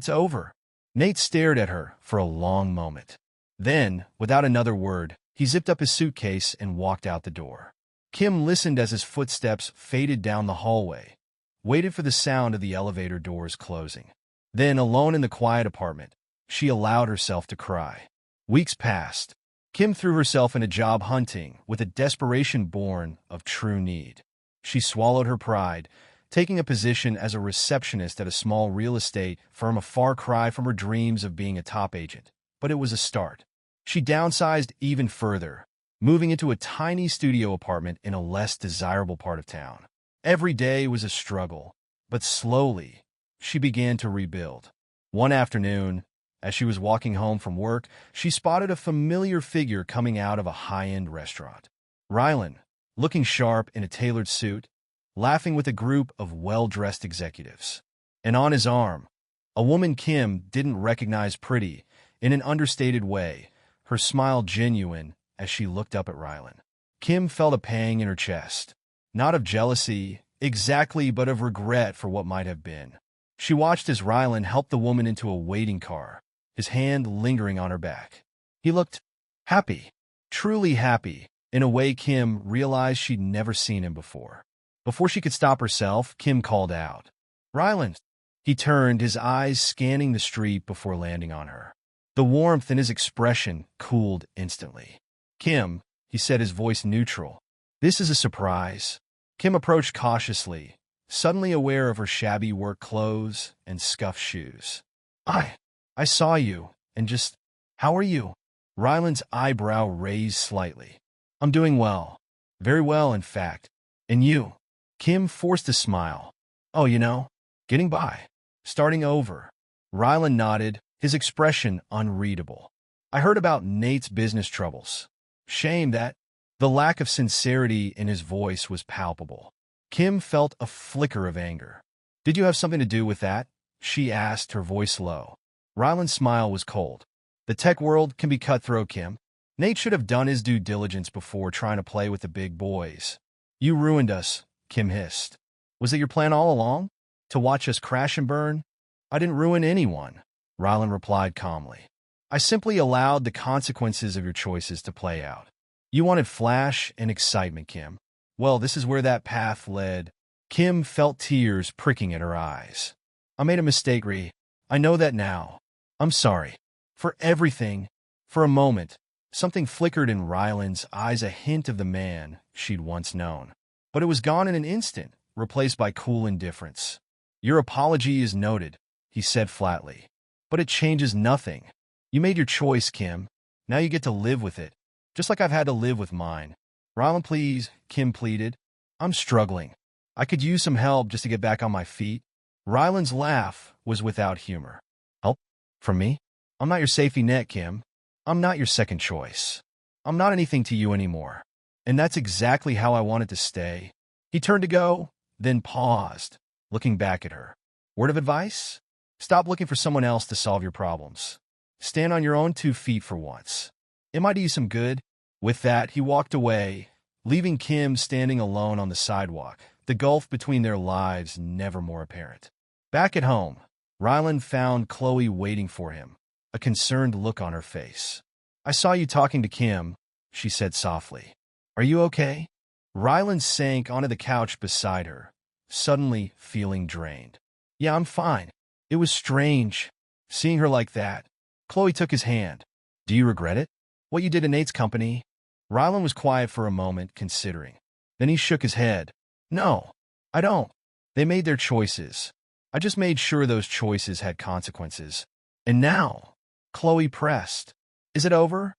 over. Nate stared at her for a long moment. Then, without another word, he zipped up his suitcase and walked out the door. Kim listened as his footsteps faded down the hallway, waited for the sound of the elevator doors closing. Then, alone in the quiet apartment, she allowed herself to cry. Weeks passed. Kim threw herself into job hunting with a desperation born of true need. She swallowed her pride, taking a position as a receptionist at a small real estate firm, a far cry from her dreams of being a top agent. But it was a start. She downsized even further, moving into a tiny studio apartment in a less desirable part of town. Every day was a struggle, but slowly, she began to rebuild. One afternoon, as she was walking home from work, she spotted a familiar figure coming out of a high-end restaurant. Rylan, looking sharp in a tailored suit, laughing with a group of well-dressed executives. And on his arm, a woman Kim didn't recognize, pretty, in an understated way, her smile genuine as she looked up at Rylan. Kim felt a pang in her chest, not of jealousy, exactly, but of regret for what might have been. She watched as Rylan helped the woman into a waiting car, his hand lingering on her back. He looked happy, truly happy, in a way Kim realized she'd never seen him before. Before she could stop herself, Kim called out, Rylan! He turned, his eyes scanning the street before landing on her. The warmth in his expression cooled instantly. Kim, he said, his voice neutral. This is a surprise. Kim approached cautiously, suddenly aware of her shabby work clothes and scuffed shoes. I saw you, and just, how are you? Rylan's eyebrow raised slightly. I'm doing well. Very well, in fact. And you? Kim forced a smile. Oh, getting by. Starting over. Rylan nodded, his expression unreadable. I heard about Nate's business troubles. Shame that. The lack of sincerity in his voice was palpable. Kim felt a flicker of anger. Did you have something to do with that? She asked, her voice low. Rylan's smile was cold. The tech world can be cutthroat, Kim. Nate should have done his due diligence before trying to play with the big boys. You ruined us, Kim hissed. Was it your plan all along? To watch us crash and burn? I didn't ruin anyone, Rylan replied calmly. I simply allowed the consequences of your choices to play out. You wanted flash and excitement, Kim. Well, this is where that path led. Kim felt tears pricking at her eyes. I made a mistake, I know that now. I'm sorry. For everything. For a moment, something flickered in Rylan's eyes, a hint of the man she'd once known. But it was gone in an instant, replaced by cool indifference. Your apology is noted, he said flatly. But it changes nothing. You made your choice, Kim. Now you get to live with it, just like I've had to live with mine. Rylan, please, Kim pleaded. I'm struggling. I could use some help just to get back on my feet. Ryland's laugh was without humor. Help? From me? I'm not your safety net, Kim. I'm not your second choice. I'm not anything to you anymore. And that's exactly how I wanted to stay. He turned to go, then paused, looking back at her. Word of advice? Stop looking for someone else to solve your problems. Stand on your own 2 feet for once. It might do you some good. With that, he walked away, leaving Kim standing alone on the sidewalk, the gulf between their lives never more apparent. Back at home, Ryland found Chloe waiting for him, a concerned look on her face. I saw you talking to Kim, she said softly. Are you okay? Ryland sank onto the couch beside her, suddenly feeling drained. Yeah, I'm fine. It was strange, seeing her like that. Chloe took his hand. Do you regret it? What you did in Nate's company? Ryland was quiet for a moment, considering. Then he shook his head. No, I don't. They made their choices. I just made sure those choices had consequences. And now, Chloe pressed. Is it over?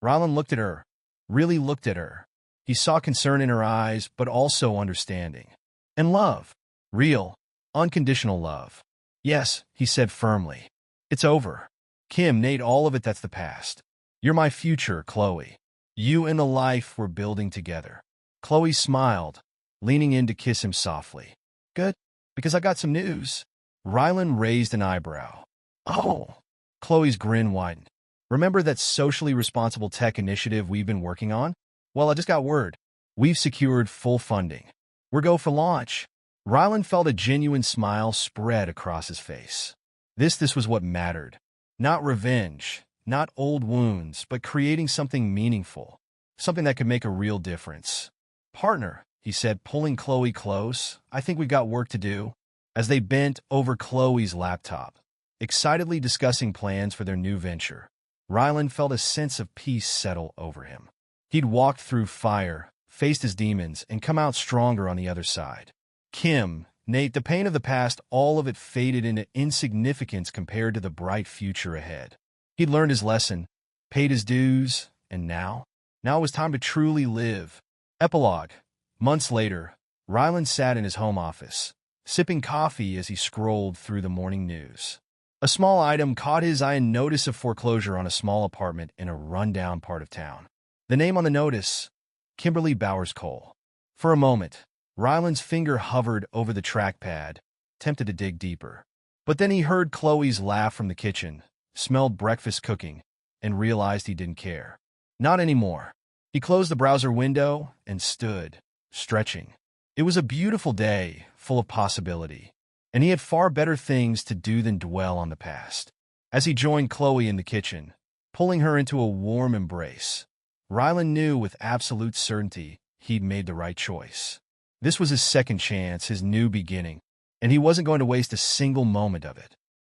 Ryland looked at her, really looked at her. He saw concern in her eyes, but also understanding. And love. Real, unconditional love. Yes, he said firmly. It's over. Kim, Nate, all of it, that's the past. You're my future, Chloe. You and the life we're building together. Chloe smiled, leaning in to kiss him softly. Good, because I got some news. Ryland raised an eyebrow. Oh. Chloe's grin widened. Remember that socially responsible tech initiative we've been working on? Well, I just got word. We've secured full funding. We're go for launch. Ryland felt a genuine smile spread across his face. This was what mattered. Not revenge, not old wounds, but creating something meaningful, something that could make a real difference. Partner, he said, pulling Chloe close, I think we've got work to do. As they bent over Chloe's laptop, excitedly discussing plans for their new venture, Ryland felt a sense of peace settle over him. He'd walked through fire, faced his demons, and come out stronger on the other side. Kim, Nate, the pain of the past, all of it faded into insignificance compared to the bright future ahead. He'd learned his lesson, paid his dues, and now it was time to truly live. Epilogue. Months later, Ryland sat in his home office, sipping coffee as he scrolled through the morning news. A small item caught his eye: a notice of foreclosure on a small apartment in a rundown part of town. The name on the notice, Kimberly Bowers Cole. For a moment, Ryland's finger hovered over the trackpad, tempted to dig deeper. But then he heard Chloe's laugh from the kitchen, smelled breakfast cooking, and realized he didn't care. Not anymore. He closed the browser window and stood, stretching. It was a beautiful day, full of possibility, and he had far better things to do than dwell on the past. As he joined Chloe in the kitchen, pulling her into a warm embrace, Ryland knew with absolute certainty he'd made the right choice. This was his second chance, his new beginning, and he wasn't going to waste a single moment of it.